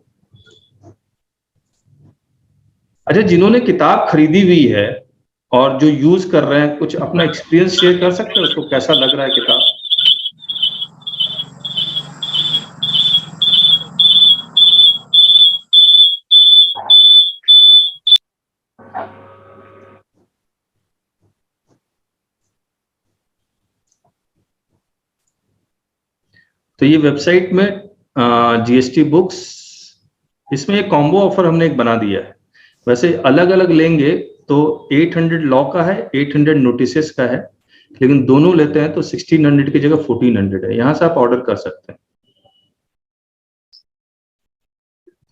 अच्छा, जिन्होंने किताब खरीदी हुई है और जो यूज कर रहे हैं, कुछ अपना एक्सपीरियंस शेयर कर सकते हैं, उसको कैसा लग रहा है किताब? तो ये वेबसाइट में जीएसटी बुक्स, इसमें एक कॉम्बो ऑफर हमने एक बना दिया है। वैसे अलग अलग लेंगे तो 800 लॉ का है, 800 नोटिसेस का है, लेकिन दोनों लेते हैं तो 1600 की जगह 1400 है। यहां से आप ऑर्डर कर सकते हैं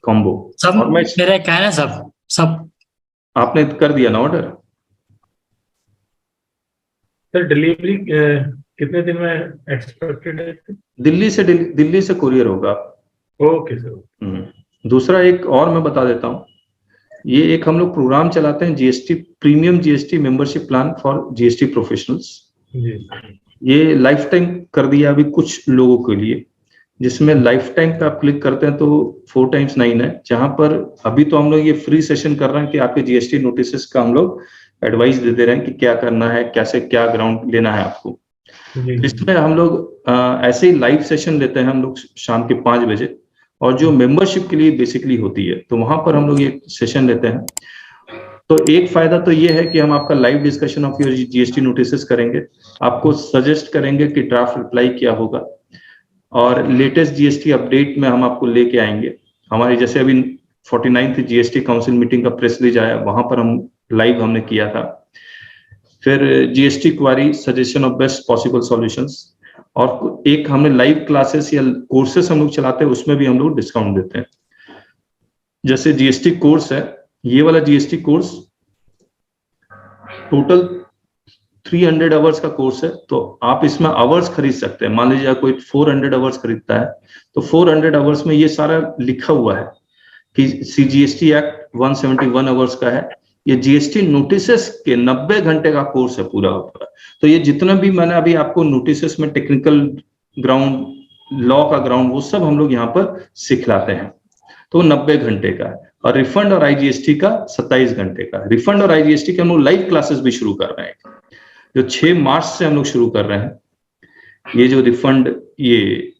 कॉम्बो। सब मेरा क्या है ना, सब आपने कर दिया ना ऑर्डर? सर डिलीवरी कितने दिन में एक्सपेक्टेड है? दिल्ली से कुरियर होगा। Okay sir. दूसरा एक और मैं बता देता हूँ, ये एक हम लोग प्रोग्राम चलाते हैं GST premium GST membership plan for GST professionals. ये लाइफ टाइम कर दिया अभी कुछ लोगों के लिए, जिसमें लाइफ टाइम पे आप क्लिक करते हैं तो 4 × 9 है, जहां पर अभी तो हम लोग ये फ्री सेशन कर रहे हैं कि आपके जीएसटी नोटिसेस का हम लोग एडवाइस दे दे रहे हैं कि क्या करना है, कैसे क्या ग्राउंड लेना है आपको। इसमें हम लोग ऐसे ही लाइव सेशन लेते हैं हम लोग शाम के 5 बजे, और जो मेंबरशिप के लिए बेसिकली होती है, तो वहां पर हम लोग ये सेशन लेते हैं। तो एक फायदा तो ये है कि हम आपका live discussion of your GST notices करेंगे, आपको सजेस्ट करेंगे कि ड्राफ्ट रिप्लाई क्या होगा, और लेटेस्ट जीएसटी अपडेट में हम आपको लेके आएंगे। हमारी जैसे अभी 49th जीएसटी काउंसिल मीटिंग का प्रेस रिलीज आया, वहां पर हम लाइव हमने किया था। फिर GST query suggestion of best possible solutions, और एक हमने लाइव क्लासेस या कोर्सेस हम लोग चलाते हैं, उसमें भी हम लोग डिस्काउंट देते हैं। जैसे जीएसटी कोर्स है, ये वाला जीएसटी कोर्स टोटल 300 आवर्स का कोर्स है, तो आप इसमें आवर्स खरीद सकते हैं। मान लीजिए कोई 400 आवर्स खरीदता है, तो 400 आवर्स में ये सारा लिखा हुआ है कि सीजीएसटी एक्ट 171 आवर्स का है। ये जीएसटी नोटिसेस के 90 घंटे का कोर्स है पूरा पूरा। तो ये जितना भी मैंने अभी आपको नोटिसेस में टेक्निकल ग्राउंड, लॉ का ग्राउंड, वो सब हम लोग यहाँ पर सिखलाते हैं। तो 90 घंटे का है। और रिफंड और आईजीएसटी का 27 घंटे का। रिफंड और आईजीएसटी के हम लोग लाइव क्लासेस भी शुरू कर रहे हैं, जो 6 मार्च से हम लोग शुरू कर रहे हैं। ये जो रिफंड, ये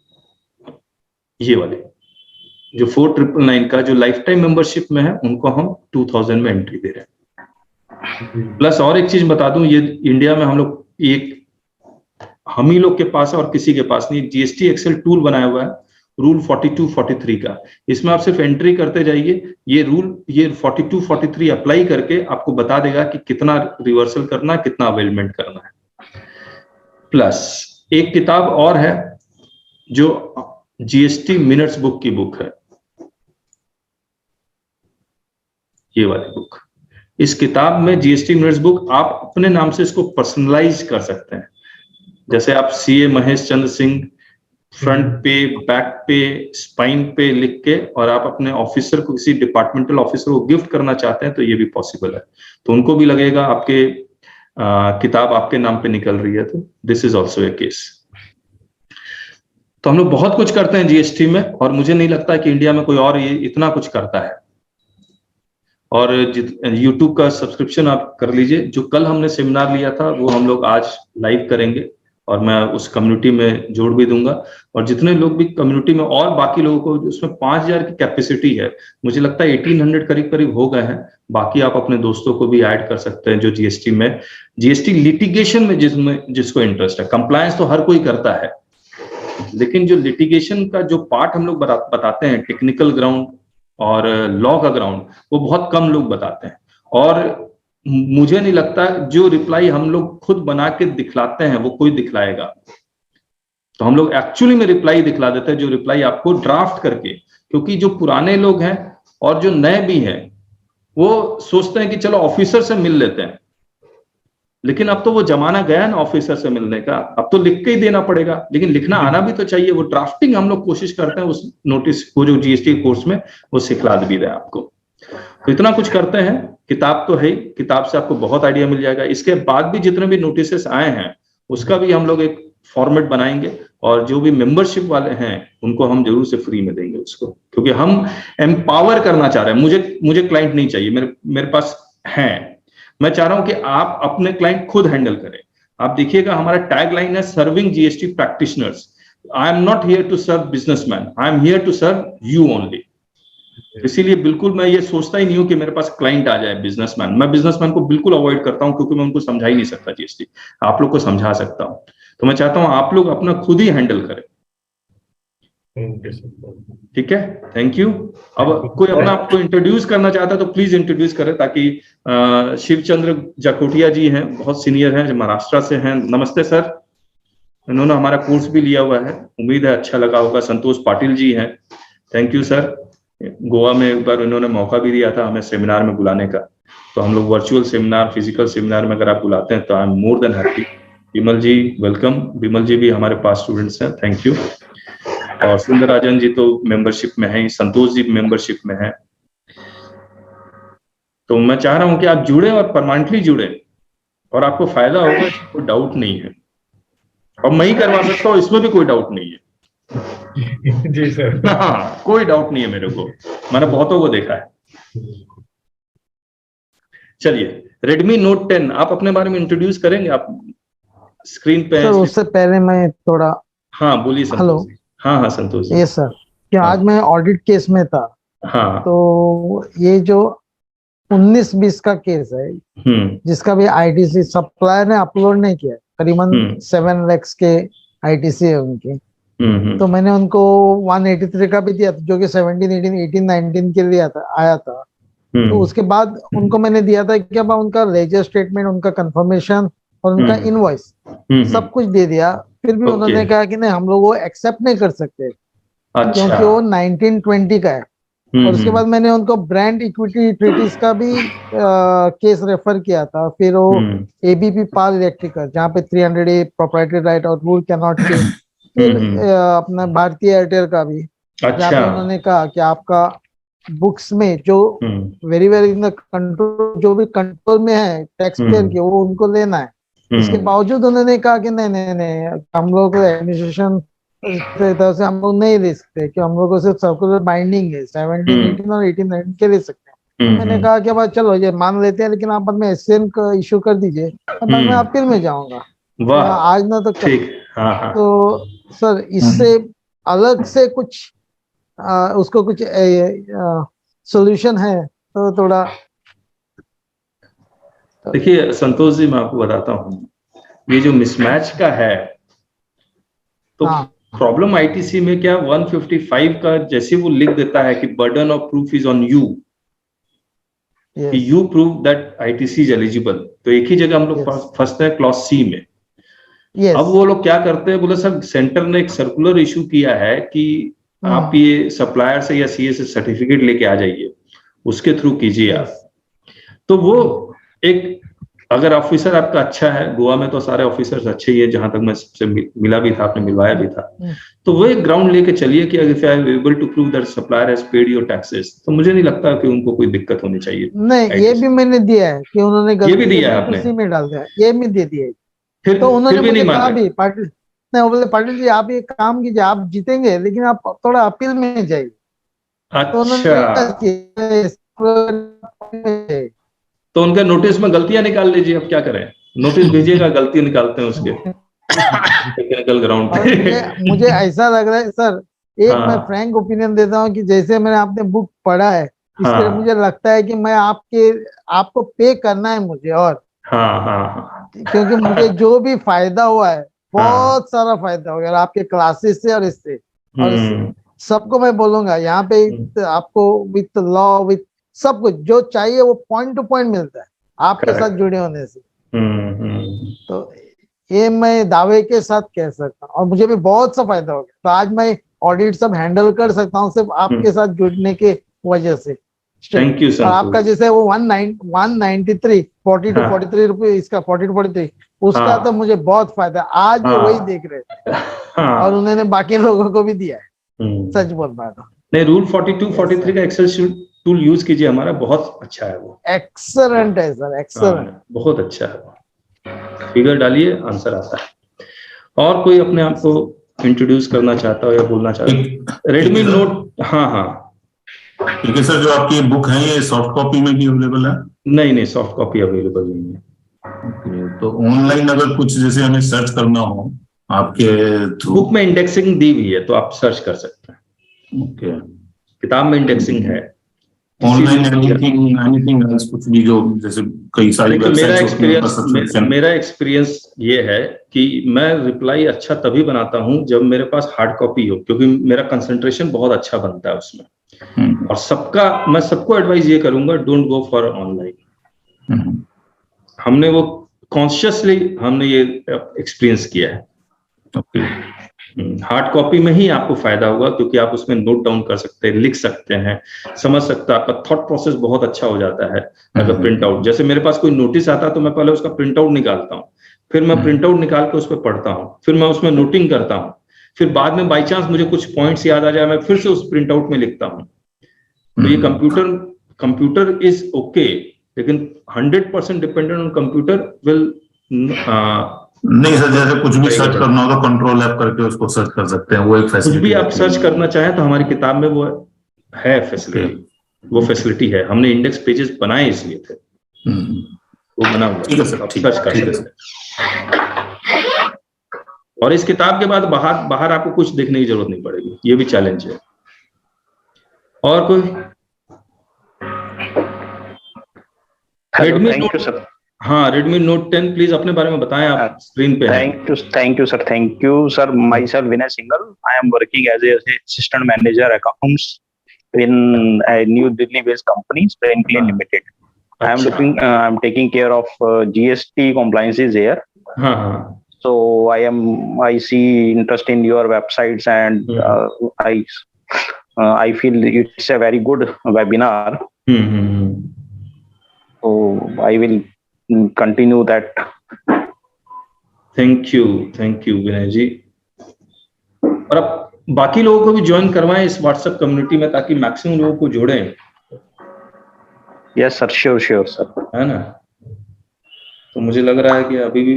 वाले जो 4999 का जो लाइफ टाइम मेंबरशिप में है, उनको हम 2000 में एंट्री दे रहे हैं। प्लस और एक चीज बता दूं, ये इंडिया में हम लोग हम ही लोग के पास है और किसी के पास नहीं, जीएसटी एक्सेल टूल बनाया हुआ है रूल 42-43 का। इसमें आप सिर्फ एंट्री करते जाइए, ये 42-43 अप्लाई करके आपको बता देगा कि कितना रिवर्सल करना है, कितना अवेलमेंट करना है। प्लस एक किताब और है जो जीएसटी मिनट्स बुक की बुक है, ये वाली बुक। इस किताब में जीएसटी मिनट्स बुक आप अपने नाम से इसको पर्सनलाइज कर सकते हैं। जैसे आप सीए महेश चंद्र सिंह फ्रंट पे, बैक पे, स्पाइन पे लिख के, और आप अपने ऑफिसर को, किसी डिपार्टमेंटल ऑफिसर को गिफ्ट करना चाहते हैं, तो ये भी पॉसिबल है। तो उनको भी लगेगा आपके किताब आपके नाम पे निकल रही है, तो this is also a case. तो हम लोग बहुत कुछ करते हैं जीएसटी में, और मुझे नहीं लगता कि इंडिया में कोई और ये इतना कुछ करता है। और यूट्यूब का सब्सक्रिप्शन आप कर लीजिए। जो कल हमने सेमिनार लिया था वो हम लोग आज लाइव करेंगे, और मैं उस कम्युनिटी में जोड़ भी दूंगा। और जितने लोग भी कम्युनिटी में, और बाकी लोगों को, उसमें 5000 की कैपेसिटी है, मुझे लगता है 1800 करीब करीब हो गए हैं। बाकी आप अपने दोस्तों को भी ऐड कर सकते हैं जो जीएसटी लिटिगेशन में जिसको इंटरेस्ट है। कंप्लायंस तो हर कोई करता है, लेकिन जो लिटिगेशन का जो पार्ट हम लोग बताते हैं, टेक्निकल ग्राउंड और लॉ का ग्राउंड, वो बहुत कम लोग बताते हैं। और मुझे नहीं लगता जो रिप्लाई हम लोग खुद बना के दिखलाते हैं वो कोई दिखलाएगा। तो हम लोग एक्चुअली में रिप्लाई दिखला देते हैं, जो रिप्लाई आपको ड्राफ्ट करके। क्योंकि जो पुराने लोग हैं और जो नए भी हैं, वो सोचते हैं कि चलो ऑफिसर से मिल लेते हैं, लेकिन अब तो वो जमाना गया ना ऑफिसर से मिलने का। अब तो लिख के ही देना पड़ेगा, लेकिन लिखना आना भी तो चाहिए। वो ड्राफ्टिंग हम लोग कोशिश करते हैं उस नोटिस को, जो जीएसटी कोर्स में वो सिखला भी रहे आपको। तो इतना कुछ करते हैं। किताब तो है, किताब से आपको बहुत आइडिया मिल जाएगा। इसके बाद भी जितने भी नोटिसेस आए हैं, उसका भी हम लोग एक फॉर्मेट बनाएंगे, और जो भी मेंबरशिप वाले हैं उनको हम जरूर से फ्री में देंगे उसको, क्योंकि हम एम्पावर करना चाह रहे हैं। मुझे क्लाइंट नहीं चाहिए, मेरे पास हैं। मैं चाह रहा हूं कि आप अपने क्लाइंट खुद हैंडल करें। आप देखिएगा हमारा टैगलाइन है serving GST practitioners. I am not here to serve businessmen, I am here to serve you only. इसीलिए बिल्कुल मैं ये सोचता ही नहीं हूं कि मेरे पास क्लाइंट आ जाए बिजनेसमैन। मैं बिजनेसमैन को बिल्कुल अवॉइड करता हूं, क्योंकि मैं उनको समझा ही नहीं सकता जीएसटी। आप लोग को समझा सकता हूं, तो मैं चाहता हूं आप लोग अपना खुद ही हैंडल करें। ठीक है, थैंक यू। अब कोई अपना आपको इंट्रोड्यूस करना चाहता है तो प्लीज इंट्रोड्यूस करें, ताकि शिवचंद्र जाकोटिया जी हैं, बहुत सीनियर हैं, जो महाराष्ट्र से हैं। नमस्ते सर, इन्होंने हमारा कोर्स भी लिया हुआ है, उम्मीद है अच्छा लगा होगा। संतोष पाटिल जी हैं, थैंक यू सर। गोवा में एक बार इन्होंने मौका भी दिया था हमें सेमिनार में बुलाने का, तो हम लोग वर्चुअल सेमिनार, फिजिकल सेमिनार में अगर आप बुलाते हैं तो I am more than happy. Vimal ji welcome, Vimal ji भी हमारे पास स्टूडेंट्स हैं, थैंक यू। और सुंदरराजन जी तो मेंबरशिप में है, संतोष जी मेंबरशिप में है। तो मैं चाह रहा हूं कि आप जुड़े और परमानेंटली जुड़े, और आपको फायदा होगा, कोई डाउट नहीं है। और मैं ही करवा सकता हूँ, इसमें भी कोई डाउट नहीं है। जी सर। हाँ, कोई डाउट नहीं है मेरे को, मैंने बहुतों को देखा है। चलिए, Redmi Note 10 आप अपने बारे में इंट्रोड्यूस करेंगे? आप स्क्रीन पे सर उससे पहले मैं थोड़ा, हाँ बोलिए संतोष। हेलो। हाँ संतोष। ये सर क्या आज मैं ऑडिट केस में था। हाँ। तो ये जो 19-20 का केस है, जिसका भी आईटीसी सप्लायर ने अपलोड नहीं किया, करीबन 7 लाख के आईटीसी है उनकी। तो मैंने उनको 183 का भी दिया था, जो कि 17, 18, 18, 19 के लिए आया था। तो उसके बाद उनको मैंने दिया था कि अब उनका लेजर स्टेटमेंट, उनका कंफर्मेशन और उनका इनवॉइस सब कुछ दे दिया। फिर भी उन्होंने कहा कि नहीं, हम लोग वो एक्सेप्ट नहीं कर सकते, क्योंकि वो 1920 का है। और उसके बाद मैंने उनको ब्रांड इक्विटी ट्रीटीज का भी केस रेफर किया था। फिर वो एबीपी पाल इलेक्ट्रिकल, जहाँ पे 300A प्रोप्राइटरी राइट और रूल कैन नॉट चेंज। फिर अपना भारतीय एयरटेल का भी, जहाँ पे उन्होंने कहा कि आपका बुक्स में जो very very in the control, जो भी कंट्रोल में है टैक्स पेयर के, वो उनको लेना है। इसके बावजूद उन्होंने कहा कि नहीं, हम लोग एडमिनिस्ट्रेशन तरफ से हम लोग नहीं ले सकते, कि हम लोग को सिर्फ सर्कुलर बाइंडिंग है, 17, 18 और 18, 19 के ले सकते हैं। मैंने कहा कि भाई चलो ये मान लेते हैं, लेकिन आप बाद में एससीएम का इश्यू कर दीजिए, और मैं अपील में जाऊंगा। आज ना तो तो सर इससे अलग से कुछ उसको कुछ सॉल्यूशन है तो थोड़ा। देखिए संतोष जी, मैं आपको बताता हूँ, ये जो मिसमैच का है, तो प्रॉब्लम आईटीसी में क्या 155 का जैसे वो लिख देता है कि burden of proof is on you, you prove that ITC is eligible. तो एक ही जगह हम लोग फंसते हैं, क्लॉज सी में। अब वो लोग क्या करते हैं, बोले सर सेंटर ने एक सर्कुलर इशू किया है कि आप ये सप्लायर से या सीए से सर्टिफिकेट लेके आ जाइए, उसके थ्रू कीजिए आप। तो वो एक, अगर ऑफिसर आपका अच्छा है, गोवा में तो सारे ऑफिसर्स अच्छे ही है, जहां तक मैं सबसे मिला भी था, आपने मिलवाया भी था, तो वो एक ग्राउंड लेके चलिए कि अगर I am able to prove that supplier has paid your taxes, तो मुझे नहीं लगता कि उनको कोई दिक्कत होनी चाहिए। नहीं, ये भी मैंने दिया है कि उन्होंने ये भी दिया है आपने, में डाल दिया, ये भी दे दिया। फिर तो उन्होंने मुझे कहा भी, पाटिल नहीं, बोले पाटिल जी आप ये काम कीजिए, आप जीतेंगे लेकिन आप थोड़ा अपील में जाइए। तो उनका नोटिस में गलतियां निकाल लीजिए, अब क्या करें, नोटिस भेजिएगा, गलती निकालते हैं उसके टेक्निकल ग्राउंड पे। मुझे ऐसा लग रहा है सर, एक मैं फ्रैंक ओपिनियन देता हूँ कि जैसे मैंने आपने बुक पढ़ा है, इसलिए मुझे लगता है कि मैं आपको पे करना है मुझे, और क्योंकि मुझे जो भी फायदा हुआ है, बहुत सारा फायदा हो गया आपके क्लासेस से और इससे, और सबको मैं बोलूंगा यहाँ पे आपको विथ लॉ, विथ सब कुछ जो चाहिए वो पॉइंट टू पॉइंट मिलता है आपके साथ जुड़े होने से। तो ये मैं दावे के साथ कह सकता हूँ, और मुझे भी बहुत सा फायदा हो गया। तो आज मैं ऑडिट सब हैंडल कर सकता हूँ सिर्फ आपके साथ जुड़ने के वजह से। Thank you sir. आपका जैसे वो 193 40 to 43 रुपये, इसका 40 to 43, उसका तो मुझे बहुत फायदा, आज भी वही देख रहे थे, और उन्होंने बाकी लोगों को भी दिया है, सच बोल रहा था। नहीं, रूल 42, 43 का एक्सेल टूल यूज कीजिए, हमारा बहुत अच्छा है वो, एक्सेलेंट है सर, एक्सेलेंट, बहुत अच्छा है। फिगर डालिए, आंसर आता है। और कोई अपने आप को इंट्रोड्यूस करना चाहता हो या बोलना चाहता हो? रेडमी नोट, हाँ ठीक है सर, जो आपकी बुक है ये सॉफ्ट कॉपी में भी अवेलेबल है? नहीं, सॉफ्ट कॉपी अवेलेबल नहीं है। तो ऑनलाइन अगर कुछ जैसे हमें सर्च करना हो आपके थ्रू, बुक में इंडेक्सिंग दी हुई है तो आप सर्च कर सकते हैं। ओके, किताब में इंडेक्सिंग है, ऑनलाइन एनीथिंग एल्स, कुछ भी जो जैसे कई सारी मेरा एक्सपीरियंस ये है कि मैं रिप्लाई अच्छा तभी बनाता हूं जब मेरे पास हार्ड कॉपी हो, क्योंकि मेरा कंसंट्रेशन बहुत अच्छा बनता है उसमें। और मैं सबको एडवाइस ये करूंगा, डोंट गो फॉर ऑनलाइन। हमने वो कॉन्शियसली हमने ये एक्सपीरियंस किया है। हार्ड कॉपी में ही आपको फायदा होगा, क्योंकि आप उसमें नोट डाउन कर सकते हैं, लिख सकते हैं, समझ सकते हैं, आपका थॉट प्रोसेस बहुत अच्छा हो जाता है। अगर प्रिंट आउट, जैसे मेरे पास कोई नोटिस आता है तो मैं पहले उसका प्रिंट आउट निकालता हूँ, फिर मैं प्रिंट आउट निकाल के उस पर पढ़ता हूँ, फिर मैं उसमें नोटिंग करता हूँ, फिर बाद में बाई चांस मुझे कुछ पॉइंट्स याद आ जाए, मैं फिर से उस प्रिंट आउट में लिखता हूँ। तो ये कंप्यूटर इज ओके, लेकिन 100% डिपेंडेंट ऑन कंप्यूटर विल नहीं सर, जैसे कुछ भी सर्च करना होगा कंट्रोल एफ करके उसको सर्च कर सकते हैं, वो एक फैसिलिटी। कुछ भी आप सर्च करना चाहें तो हमारी किताब में वो है फैसिलिटी, वो फैसिलिटी है। हमने इंडेक्स पेजेस बनाए इसलिए थे, वो बना हुआ। ठीक है सर, सर्च कर सकते हैं। और इस किताब के बाद बाहर आपको कुछ देखने की जरूरत नहीं पड़ेगी, ये भी चैलेंज है। और कोई? Thank you sir. हाँ, Redmi Note 10 प्लीज अपने बारे में बताएं, आप स्क्रीन पे हैं। Thank you sir. Myself Vinay Singhal, I am working as a assistant manager accounts in a New Delhi based company, Spring Clean Limited. I'm taking care of GST compliances here. So I see interest in your websites, and I feel it's a very good webinar. So I will continue that. Thank you विनय जी। और अब बाकी लोगों को भी ज्वाइन करवाएं इस व्हाट्सएप कम्युनिटी में, ताकि मैक्सिमम लोगों को जोड़ें। यस सर, श्योर सर, है ना। तो मुझे लग रहा है कि अभी भी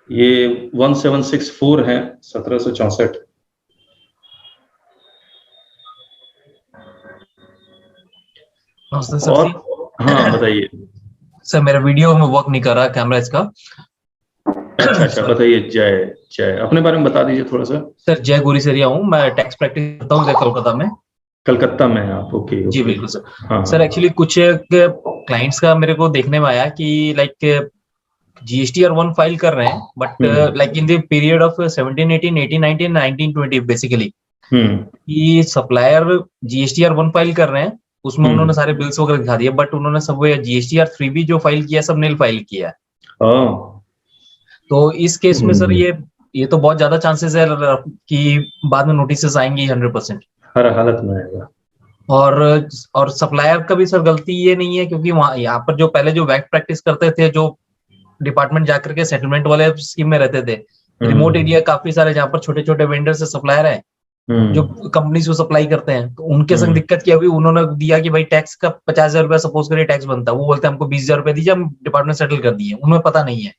ये 1764 है, 1764। सर, हाँ बताइए सर। मेरा वीडियो में वर्क नहीं कर रहा कैमरा इसका। अच्छा बताइए। जय अपने बारे में बता दीजिए थोड़ा सा। सर जय गुरीसरिया हूँ, मैं टैक्स प्रैक्टिस करता हूँ कोलकाता में। कलकत्ता में है आप? ओके। जी बिल्कुल सर। सर एक्चुअली कुछ क्लाइंट्स का मेरे को देखने में आया कि लाइक GSTR 1 फाइल कर रहे हैं, but like in the period of 17, 18, 18, 19, 19, 20 basically, कि सप्लायर GSTR 1 फाइल कर रहे हैं, उसमें उन्होंने सारे बिल्स वगैरह दिखा दिए, बट उन्होंने सब GSTR 3 भी जो फाइल किया सब नील फाइल किया है। तो इस केस में सर ये तो बहुत ज्यादा चांसेस है कि बाद में नोटिस आएंगी 100%, हर हालत में आएगा। और सप्लायर का भी सर गलती ये नहीं है, क्योंकि वहाँ यहाँ पर जो पहले जो वैट प्रैक्टिस करते थे, जो डिपार्टमेंट जाकर के सेटलमेंट वाले स्कीम में रहते थे, रिमोट एरिया काफी सारे जहाँ पर छोटे छोटे वेंडर से सप्लायर है जो कंपनी को सप्लाई करते हैं, तो उनके संग दिक्कत क्या हुई, उन्होंने दिया कि भाई टैक्स का 50,000 रुपया सपोज करिए टैक्स बनता है, वो बोलते हैं हमको 20,000 रुपया दीजिए, हम डिपार्टमेंट सेटल कर दिए, उन्हें पता नहीं है।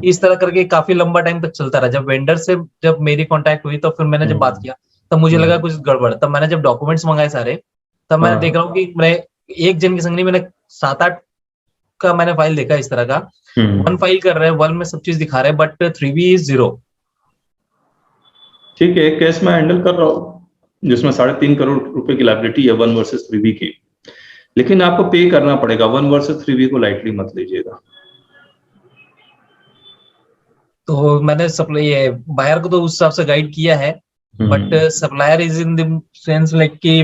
इस तरह करके काफी लंबा टाइम तक चलता रहा। जब वेंडर से जब मेरी कांटेक्ट हुई, तो फिर मैंने जब बात किया, तब मुझे लगा कुछ गड़बड़। तब मैंने जब डॉक्यूमेंट्स मंगाए सारे, तब मैं देख रहा हूँ कि मैं एक जन के संग नहीं, मैंने 7-8 का मैंने फाइल देखा इस तरह का। 1 फाइल कर रहे हैं, 1 में सब चीज दिखा रहे हैं, बट 3B is 0। ठीक है, एक केस में हैंडल कर रहा हूँ जिसमें 3.5 करोड़ रुपए की लायबिलिटी है 1 वर्सेस 3B की, लेकिन आपको पे करना पड़ेगा। 1 वर्सेस 3B को लाइटली मत लीजिएगा। तो मैंने सप्लाई बायर को तो उस हिसाब से गाइड किया है, but supplier is in the sense like कि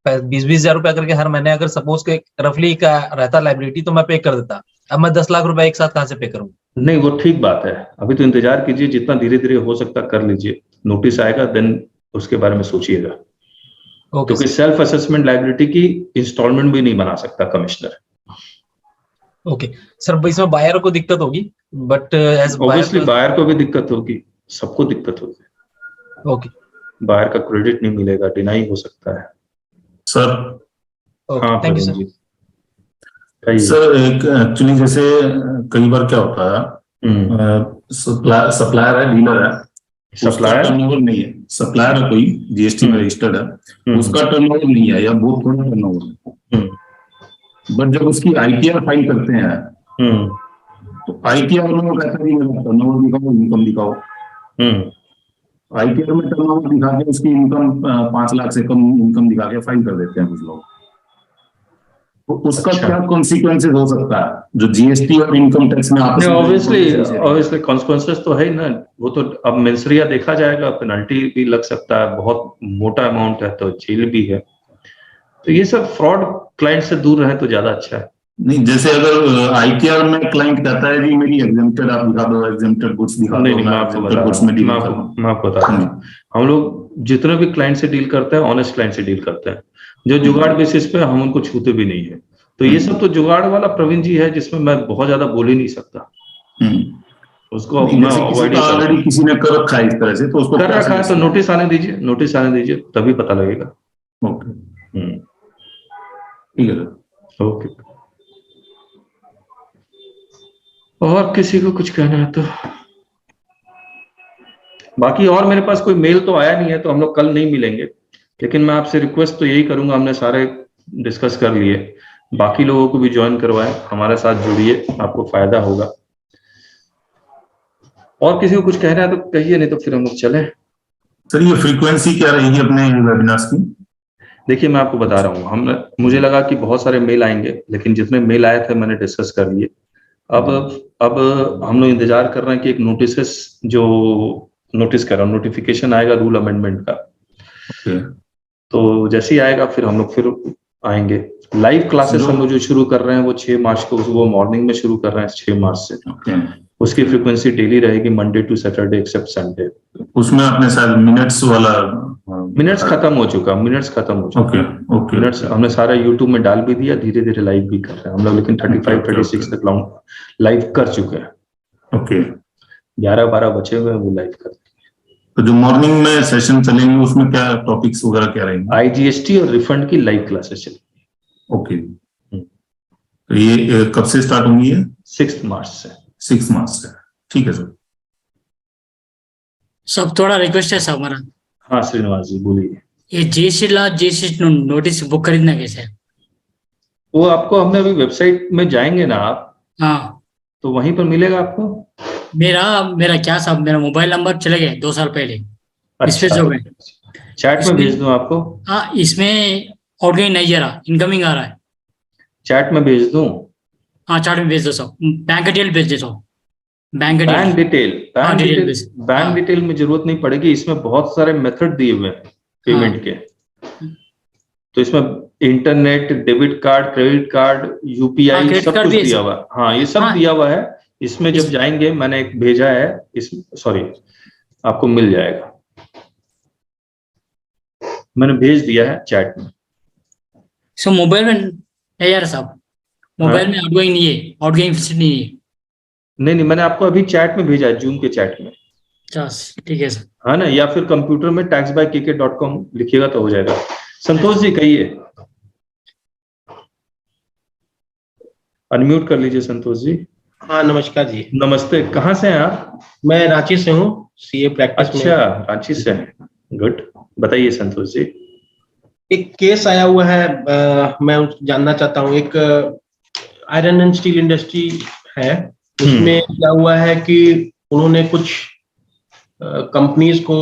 20,000 रुपया करके हर महीने अगर सपोज के रफली का रहता लाइबिलिटी, तो मैं पे कर देता। अब मैं 10 लाख रुपए एक साथ कहाँ से पे करूँ? नहीं, वो ठीक बात है। अभी तो इंतजार कीजिए, जितना धीरे धीरे हो सकता कर लीजिए। नोटिस आएगा देन उसके बारे में सोचिएगा, क्योंकि सेल्फ असेसमेंट लाइबिलिटी की इंस्टॉलमेंट भी नहीं बना सकता कमिश्नर। ओके सर, इसमें बायर को दिक्कत होगी, बट एज ऑब्वियसली बायर को भी दिक्कत होगी, सबको दिक्कत होगी। ओके, बायर का क्रेडिट नहीं मिलेगा, डिनाई हो सकता है सर। हाँ थैंक यू सर। सर एक एक्चुअली जैसे कई बार क्या होता है, सप्लायर है, डीलर है, सप्लायर टर्नओवर नहीं है, सप्लायर है कोई GST में रजिस्टर्ड है, उसका टर्नओवर नहीं है या बहुत थोड़ा टर्नओवर है, बट जब उसकी ITR फाइल करते हैं तो ITR में वो कहता है मेरा टर्नओवर दिखाओ, इनकम दिखाओ। ITR में टर्नओवर दिखा के उसकी इनकम 5 लाख से कम इनकम दिखा के फाइल कर देते हैं कुछ लोग। उसका क्या कॉन्सिक्वेंसेस हो सकता है जो जीएसटी और इनकम टैक्स में आपने? ऑब्वियसली कॉन्सिक्वेंसेस तो है ही ना, वो तो अब मेंसरिया देखा जाएगा, पेनल्टी भी लग सकता है, बहुत मोटा अमाउंट है तो जेल भी है। तो ये सब फ्रॉड क्लाइंट से दूर रहे तो ज्यादा अच्छा है। नहीं, जैसे अगर आईटीआर में क्लाइंट कहता है जी मेरी एग्जेम्प्टेड आप दिखा दो, एग्जेम्प्टेड गुड्स दिखा दो, नहीं, मैं आपको बता रहा हूँ, हम लोग जितने भी क्लाइंट से डील करते हैं ऑनेस्ट क्लाइंट से डील करते हैं, जो जुगाड़ बेसिस पे हम उनको छूते भी नहीं है। तो ये सब तो जुगाड़ वाला प्रवीण जी है, जिसमें मैं बहुत ज्यादा बोल ही नहीं सकता, उसको ऑलरेडी किसी ने कर रखा है इस तरह से, तो उसको कर रखा है तो नोटिस आने दीजिए, नोटिस आने दीजिए, तभी पता लगेगा। ओके, ठीक है, ओके। और किसी को कुछ कहना है तो बाकी, और मेरे पास कोई मेल तो आया नहीं है, तो हम लोग कल नहीं मिलेंगे, लेकिन मैं आपसे रिक्वेस्ट तो यही करूंगा, हमने सारे डिस्कस कर लिए, बाकी लोगों को भी ज्वाइन करवाएं, हमारे साथ जुड़िए, आपको फायदा होगा। और किसी को कुछ कहना है तो कहिए, नहीं तो फिर हम लोग चले। सर ये फ्रीक्वेंसी क्या रहेगी अपने वेबिनार्स की? देखिए मैं आपको बता रहा हूँ, मुझे लगा कि बहुत सारे मेल आएंगे, लेकिन जितने मेल आए थे मैंने डिस्कस कर लिए। अब हम लोग इंतजार कर रहे हैं कि एक नोटिफिकेशन आएगा रूल अमेंडमेंट का। तो जैसे ही आएगा फिर हम लोग फिर आएंगे। लाइव क्लासेस हम लोग जो शुरू कर रहे हैं वो 6 मार्च को, वो मॉर्निंग में शुरू कर रहे हैं 6 मार्च से। उसकी फ्रीक्वेंसी डेली रहेगी, Monday to Saturday except Sunday. उसमें अपने साथ मिनट्स वाला, मिनट्स खत्म हो चुका। मिनट्स हमने सारा यूट्यूब में डाल भी दिया, धीरे धीरे लाइव भी कर रहे हैं हम लोग, लेकिन 35-36 तक लाइव कर चुके हैं। ओके, 11-12 बचे हुए हैं, वो लाइव कर। तो जो मॉर्निंग में सेशन चलेंगे उसमें क्या टॉपिक्स वगैरह क्या रहेंगे? आईजीएसटी और रिफंड की लाइव क्लासेस चलेंगी। ओके, तो ये कब से स्टार्ट होंगी? 6 मार्च से। 6 मार्च से, ठीक है सर। सब थोड़ा रिक्वेस्ट है सब हमारा। हाँ श्रीनिवास जी बोलिए। ये जीएसटी नोटिस बुक खरीदना कैसे है? वो आपको, हमने अभी वेबसाइट में जाएंगे ना आप, हाँ, तो वहीं पर मिलेगा आपको। मेरा क्या साहब, मेरा मोबाइल नंबर चले गए 2 साल पहले। अच्छा, चैट में भेज दूं आपको? हाँ, इसमें आउटगोइंग नहीं जा रहा, इनकमिंग आ रहा है। चैट में भेज दूं? हाँ चैट में भेज दो सब। बैंक डिटेल भेज देता हूँ। बैंक डिटेल में जरूरत नहीं पड़ेगी, इसमें बहुत सारे मेथड दिए हुए हैं पेमेंट के। तो इसमें internet, debit card, credit card, UPI सब कुछ दिया हुआ है। हाँ ये सब दिया हुआ है इसमें। जब जाएंगे, मैंने एक भेजा है सॉरी, आपको मिल जाएगा, मैंने भेज दिया है चैट में। सो मोबाइल में नहीं यार साहब, मोबाइल में आउटगोइंग नहीं है, आउटगोइंग फीचर नहीं है। नहीं, मैंने आपको अभी चैट में भेजा है, जूम के चैट में। ठीक है सर। हाँ ना, या फिर कंप्यूटर में taxbykk.com लिखिएगा तो हो जाएगा। संतोष जी कहिए, अनम्यूट कर लीजिए संतोष जी। हाँ नमस्कार जी। नमस्ते, कहाँ से हैं आप? मैं रांची से हूँ, सीए प्रैक्टिस में। अच्छा, रांची से हैं, गुड। बताइए संतोष जी। एक केस आया हुआ है, मैं जानना चाहता हूँ। एक आयरन एंड स्टील इंडस्ट्री है, उसमें क्या हुआ है कि उन्होंने कुछ कंपनीज को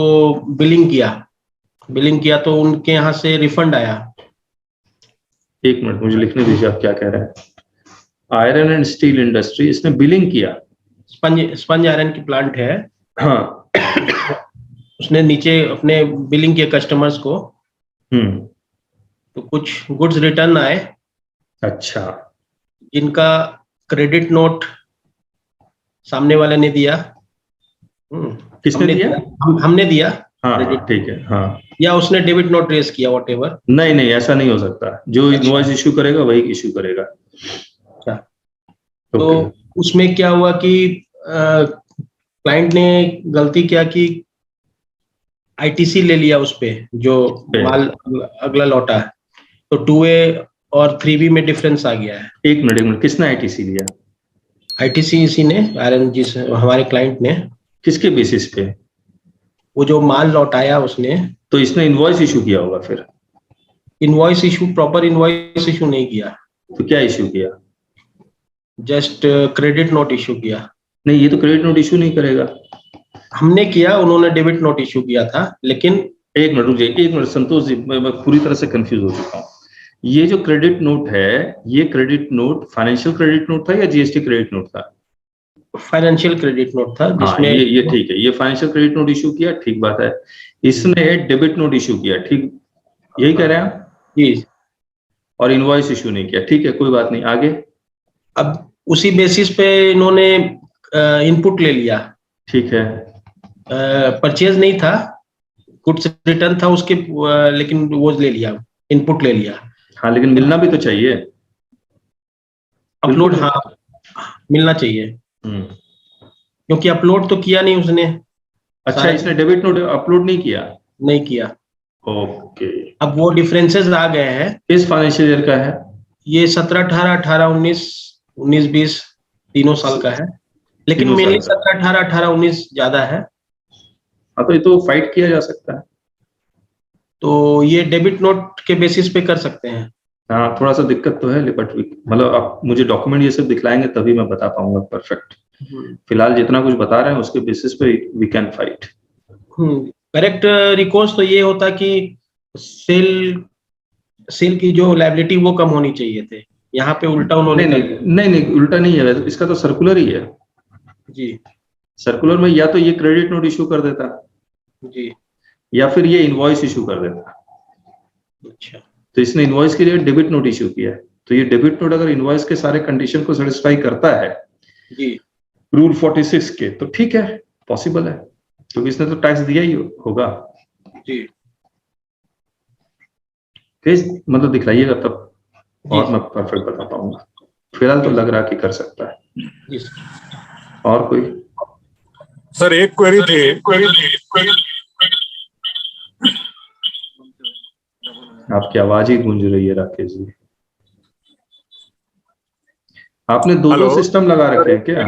बिलिंग किया तो उनके यहाँ से रिफंड आया। एक मिनट मुझे लिखने दीजिए, आप क्या कह रहे हैं? आयरन एंड स्टील इंडस्ट्री, इसने बिलिंग किया। स्पंज आयरन की प्लांट है। हाँ उसने नीचे अपने बिलिंग किया कस्टमर्स को, तो कुछ गुड्स रिटर्न आए। अच्छा, जिनका क्रेडिट नोट सामने वाले ने दिया। किसने दिया? हमने दिया। हाँ ठीक है। हाँ, या उसने डेबिट नोट रेज किया, व्हाटएवर। नहीं ऐसा नहीं हो सकता, जो इनवॉइस इशू करेगा वही इशू करेगा। अच्छा, तो उसमें क्या हुआ कि क्लाइंट ने गलती क्या की, आईटीसी ले लिया उस पे जो माल अगला लौटा है, तो 2A और 3B में डिफरेंस आ गया है। एक मिनट, किसने आईटीसी लिया? आईटीसी इसी ने, आयरन जी से, हमारे क्लाइंट ने। किसके बेसिस पे? वो जो माल लौटाया उसने। तो इसने इनवॉइस इशू किया होगा फिर? Invoice issue, proper invoice issue नहीं किया। तो क्या इशू किया? जस्ट क्रेडिट नोट इशू किया। नहीं, ये तो क्रेडिट नोट इशू नहीं करेगा। हमने किया, उन्होंने डेबिट नोट इशू किया था। लेकिन एक मिनट रुकिए, एक मिनट संतोष जी, मैं पूरी तरह से कंफ्यूज हो चुका हूँ। ये जो क्रेडिट नोट है, ये credit note financial credit note था या जीएसटी क्रेडिट नोट था? फाइनेंशियल क्रेडिट नोट था हाँ, जिसमें ये ठीक है, ये फाइनेंशियल क्रेडिट नोट इशू किया, ठीक बात है। इसने डेबिट नोट इशू किया, ठीक यही कह रहे हैं आप? जी। और इनवॉइस इशू नहीं किया, ठीक है, कोई बात नहीं, आगे। अब उसी बेसिस पे इन्होंने इनपुट ले लिया, ठीक है। परचेज नहीं था, गुड्स रिटर्न था उसके, लेकिन वो ले लिया, इनपुट ले लिया। हाँ, लेकिन मिलना भी तो चाहिए अपलोड। हाँ, मिलना चाहिए, क्योंकि अपलोड तो किया नहीं उसने। अच्छा, इसने डेबिट नोट अपलोड नहीं किया? नहीं किया। ओके। अब वो डिफरेंसेस आ गए हैं। किस फाइनेंशियल ईयर का है ये? 17-18, 18-19, 19-20 तीनों साल का है, लेकिन मेनली 17-18, 18-19 ज्यादा है। हाँ, तो ये तो फाइट किया जा सकता है। तो ये डेबिट नोट के बेसिस पे कर सकते हैं। हाँ, थोड़ा सा दिक्कत तो है, बट मतलब आप मुझे डॉक्यूमेंट ये सब दिखलाएंगे तभी मैं बता पाऊंगा परफेक्ट। फिलहाल जितना कुछ बता रहे हैं उसके बेसिस पे we can fight. Correct records तो ये होता कि सेल की जो लायबिलिटी वो कम होनी चाहिए थे, यहाँ पे उल्टा उन्होंने नहीं, उल्टा नहीं है, इसका तो सर्कुलर ही है जी। सर्कुलर में या तो ये क्रेडिट नोट इशू कर देता जी, या फिर ये इनवॉइस इशू कर देता। अच्छा, तो इसने इनवॉइस के लिए डेबिट नोट इशू किया है, तो ये डेबिट नोट अगर इनवॉइस के सारे कंडीशन को सेटिस्फाई करता है जी, रूल 46 के, तो ठीक है, पॉसिबल है, क्योंकि इसने तो टैक्स दिया ही होगा जी। मतलब दिखलाइएगा तब और मैं परफेक्ट बता पाऊंगा। फिलहाल तो लग रहा कि कर सकता है। और कोई? सर एक क्वेरी थी। आपकी आवाज ही गूंज रही है राकेश जी। आपने दो सिस्टम लगा रखे हैं क्या?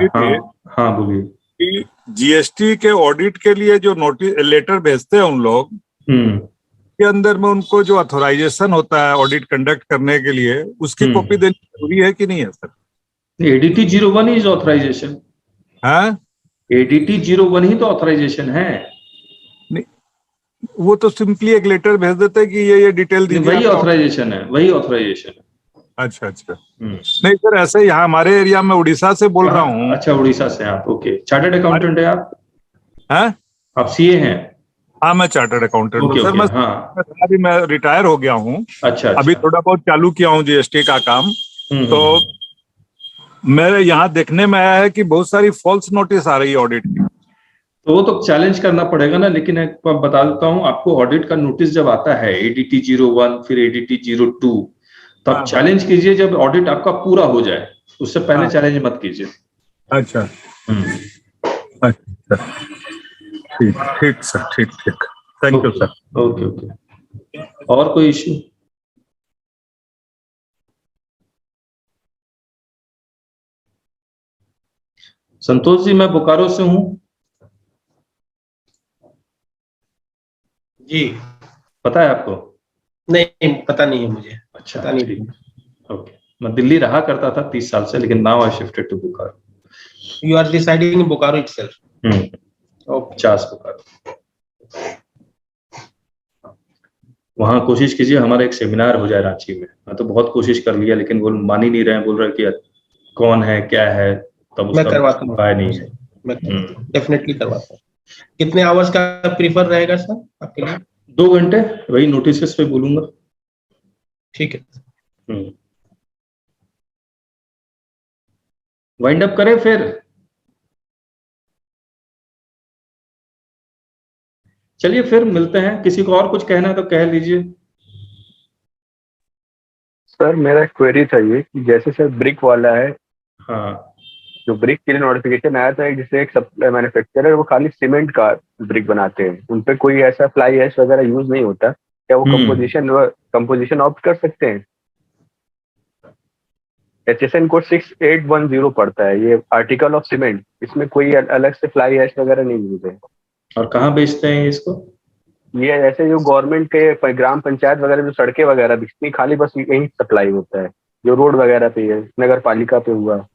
हाँ, बोलिए। जीएसटी के ऑडिट के लिए जो नोटिस लेटर भेजते हैं उन लोग के अंदर में उनको जो ऑथराइजेशन होता है ऑडिट कंडक्ट करने के लिए, उसकी कॉपी देनी जरूरी है कि नहीं है सर? ADT 01 is authorization. हाँ, ADT 01 ही तो ऑथराइजेशन है। नहीं, वो तो सिंपली एक लेटर भेज देते हैं कि ये डिटेल दीजिए, वही ऑथराइजेशन है, वही ऑथराइजेशन है। अच्छा। नहीं सर, ऐसे यहाँ हमारे एरिया में उड़ीसा से बोल रहा हूँ। अच्छा, उड़ीसा से आप? ओके। चार्टर्ड अकाउंटेंट है आप? हैं? आप CA हैं? हाँ, मैं चार्टर्ड अकाउंटेंट हूँ सर। अभी मैं रिटायर हो गया हूँ। अच्छा। अभी थोड़ा बहुत चालू किया हूँ जीएसटी का काम। तो मेरे यहाँ देखने में आया है कि बहुत सारी फॉल्स नोटिस आ रही है ऑडिट की। तो वो तो चैलेंज करना पड़ेगा ना, लेकिन एक बता देता हूँ आपको, ऑडिट का नोटिस जब आता है ADT 01 फिर ADT 02, तब चैलेंज कीजिए जब ऑडिट आपका पूरा हो जाए, उससे पहले चैलेंज मत कीजिए। अच्छा। अच्छा, ठीक सर, ठीक। Thank you sir. ओके। और कोई इश्यू? संतोष जी, मैं बोकारो से हूँ। जी। पता है आपको? नहीं, पता नहीं है मुझे। अच्छा, पता नहीं। ओके। मैं दिल्ली रहा करता था 30 साल से, लेकिन now I shifted to Bokaro. You are residing in Bokaro itself? Okay. 50 Bokaro. वहां कोशिश कीजिए हमारा एक सेमिनार हो जाए रांची में। मैं तो बहुत कोशिश कर लिया, लेकिन वो मान ही नहीं रहे हैं, बोल रहे कि कौन है क्या है, तब मैं करवाता हूँ। नहीं है। मैं डेफिनेटली करवाता हूँ। कितने आवर्स का प्रीफर रहेगा सर आपके लिए? 2 घंटे, वही नोटिस पे बोलूंगा। ठीक है। वाइंड अप करें फिर? चलिए फिर मिलते हैं। किसी को और कुछ कहना है तो कह लीजिए। सर मेरा क्वेरी था ये कि जैसे सर ब्रिक वाला है, हाँ, जो ब्रिक के लिए नोटिफिकेशन आया था, जिससे एक मैन्युफैक्चरर वो खाली सीमेंट का ब्रिक बनाते हैं, उन पे कोई ऐसा फ्लाई ऐश वगैरह यूज नहीं होता, क्या वो कंपोजिशन ऑप्ट कर सकते हैं? HSN कोड 6810 पड़ता है, ये आर्टिकल ऑफ सीमेंट, इसमें कोई अलग से फ्लाई ऐश वगैरह नहीं यूज है। और कहाँ बेचते हैं इसको? ये ऐसे जो गवर्नमेंट के ग्राम पंचायत वगैरह जो सड़कें वगैरह बिकती, खाली बस यही सप्लाई होता है, जो रोड वगैरह पे है, नगर पालिका पे हुआ।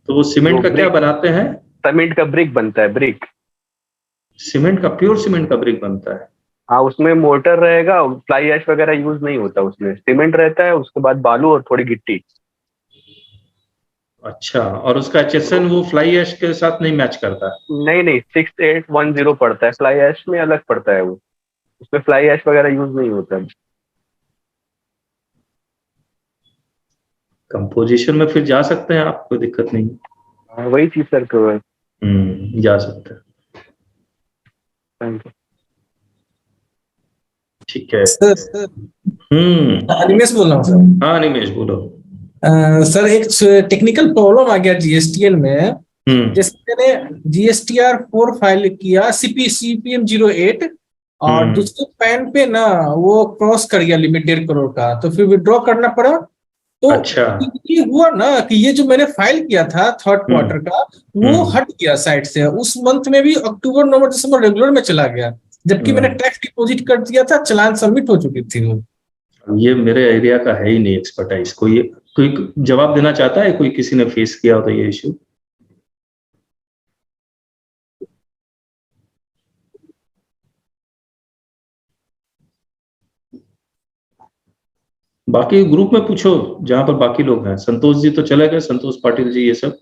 तो वो सीमेंट का क्या बनाते हैं? सीमेंट का ब्रिक बनता है, ब्रिक। सीमेंट का, प्योर सीमेंट का ब्रिक बनता है? हाँ, उसमें मोटर रहेगा, फ्लाई ऐश वगैरह यूज नहीं होता, उसमें सीमेंट रहता है, उसके बाद बालू और थोड़ी गिट्टी। अच्छा, और उसका HSN वो फ्लाई ऐश के साथ नहीं मैच करता? नहीं नहीं, 6810 पड़ता है, फ्लाई ऐश में अलग पड़ता है वो, उसमें फ्लाई ऐश वगैरह यूज नहीं होता। कंपोजिशन में फिर जा सकते हैं आप, कोई दिक्कत नहीं। वही चीज सर को जा सकते हैं। Thank you. ठीक है सर। निमेश बोल रहा हूँ सर। हाँ निमेश बोलो। सर एक टेक्निकल प्रॉब्लम आ गया GSTL में। जैसे मैंने GSTR 4 फाइल किया CPM 08 और दूसरे पैन पे ना वो क्रॉस कर गया लिमिट 1.5 करोड़ का, तो फिर विड्रॉ करना पड़ा। तो अच्छा, ये हुआ ना कि ये जो मैंने फाइल किया था 3rd क्वार्टर का वो हट गया साइड से, उस मंथ में भी अक्टूबर नवंबर दिसंबर रेगुलर में चला गया, जबकि मैंने टैक्स डिपॉजिट कर दिया था, चालान सबमिट हो चुकी थी। वो ये मेरे एरिया का है ही नहीं एक्सपर्टाइज। कोई जवाब देना चाहता है? कोई किसी ने फेस किया हो तो ये इश्यू? बाकी ग्रुप में पूछो जहां पर बाकी लोग हैं। संतोष जी तो चले गए, संतोष पाटिल जी ये सब,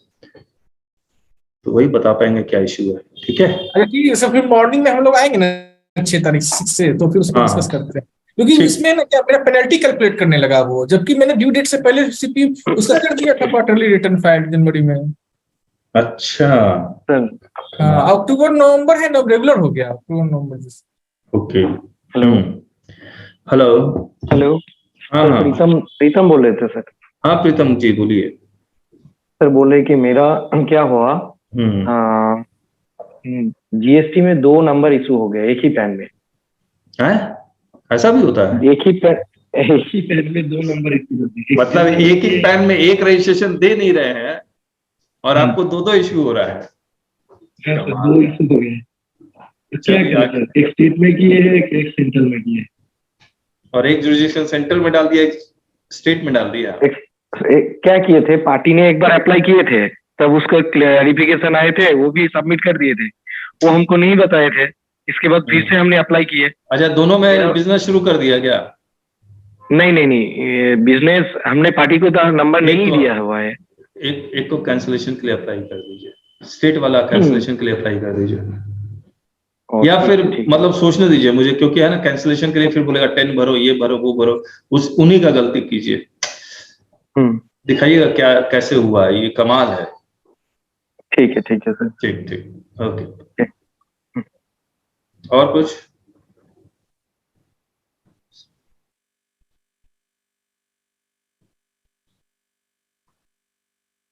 तो वही बता पाएंगे क्या इश्यू है। ठीक है, ठीक है सर, फिर मॉर्निंग में हम लोग आएंगे ना 6 तारीख से, तो फिर उसको डिस्कस करते हैं, क्योंकि इसमें ना क्या मेरा पेनल्टी कैलकुलेट करने लगा वो, जबकि मैंने ड्यू डेट से पहले CP उसका कर दिया था क्वार्टरली रिटर्न फाइल जनवरी में। अच्छा, अक्टूबर नवंबर है ना, रेगुलर हो गया अक्टूबर नवंबर। ओके। हेलो हेलो हेलो हाँ प्रीतम बोल रहे थे सर। हाँ प्रीतम जी बोलिए। सर बोल रहे कि मेरा क्या हुआ, GST में 2 नंबर इशू हो गया एक ही पैन में। है ऐसा भी होता है? एक ही पैन में 2 नंबर इशू होते हैं। मतलब एक ही पैन में एक रजिस्ट्रेशन दे नहीं रहे हैं और आपको 2 इशू हो रहा है? 2 इशू हो गए। एक स्टेट में किए है, एक सेंट्रल में किए, और एक जुरिडिक्शन सेंट्रल में डाल दिया, एक स्टेट में डाल दिया। क्या किए थे, पार्टी ने एक बार अप्लाई किए थे, तब उसका क्लैरिफिकेशन आए थे, वो भी सबमिट कर दिए थे, वो हमको नहीं बताए थे। इसके बाद फिर से हमने अप्लाई किए। अच्छा, दोनों में बिजनेस शुरू कर दिया क्या? नहीं, बिजनेस हमने पार्टी को नंबर नहीं दिया हुआ है। एक को कैंसिलेशन के लिए अप्लाई कर दीजिए, स्टेट वाला कैंसिलेशन के लिए अप्लाई कर दीजिए, या फिर मतलब सोचने दीजिए मुझे, क्योंकि है ना कैंसिलेशन के लिए फिर बोलेगा 10 भरो, ये भरो, वो भरो, उन्हीं का गलती कीजिए। दिखाइएगा क्या कैसे हुआ, ये कमाल है। ठीक है सर। ठीक ओके। और कुछ?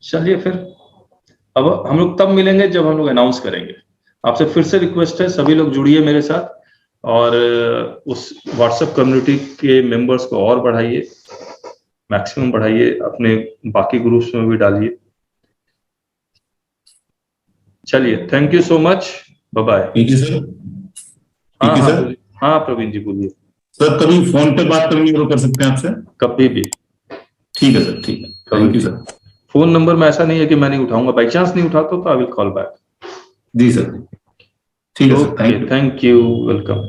चलिए फिर, अब हम लोग तब मिलेंगे जब हम लोग अनाउंस करेंगे। आपसे फिर से रिक्वेस्ट है, सभी लोग जुड़िए मेरे साथ और उस व्हाट्सएप कम्युनिटी के मेंबर्स को और बढ़ाइए, मैक्सिमम बढ़ाइए, अपने बाकी ग्रुप्स में भी डालिए। चलिए, thank you so much, bye bye. ठीक है सर। हाँ प्रवीण जी बोलिए। सर कभी फोन पे बात करनी हो कर सकते हैं आपसे? कभी भी। ठीक है सर, ठीक है, thank you sir. Phone number में ऐसा नहीं है कि मैं नहीं उठाऊंगा, बाई चांस नहीं उठाता तो आई विल कॉल बैक। जी सर, ठीक है सर, थैंक यू, वेलकम।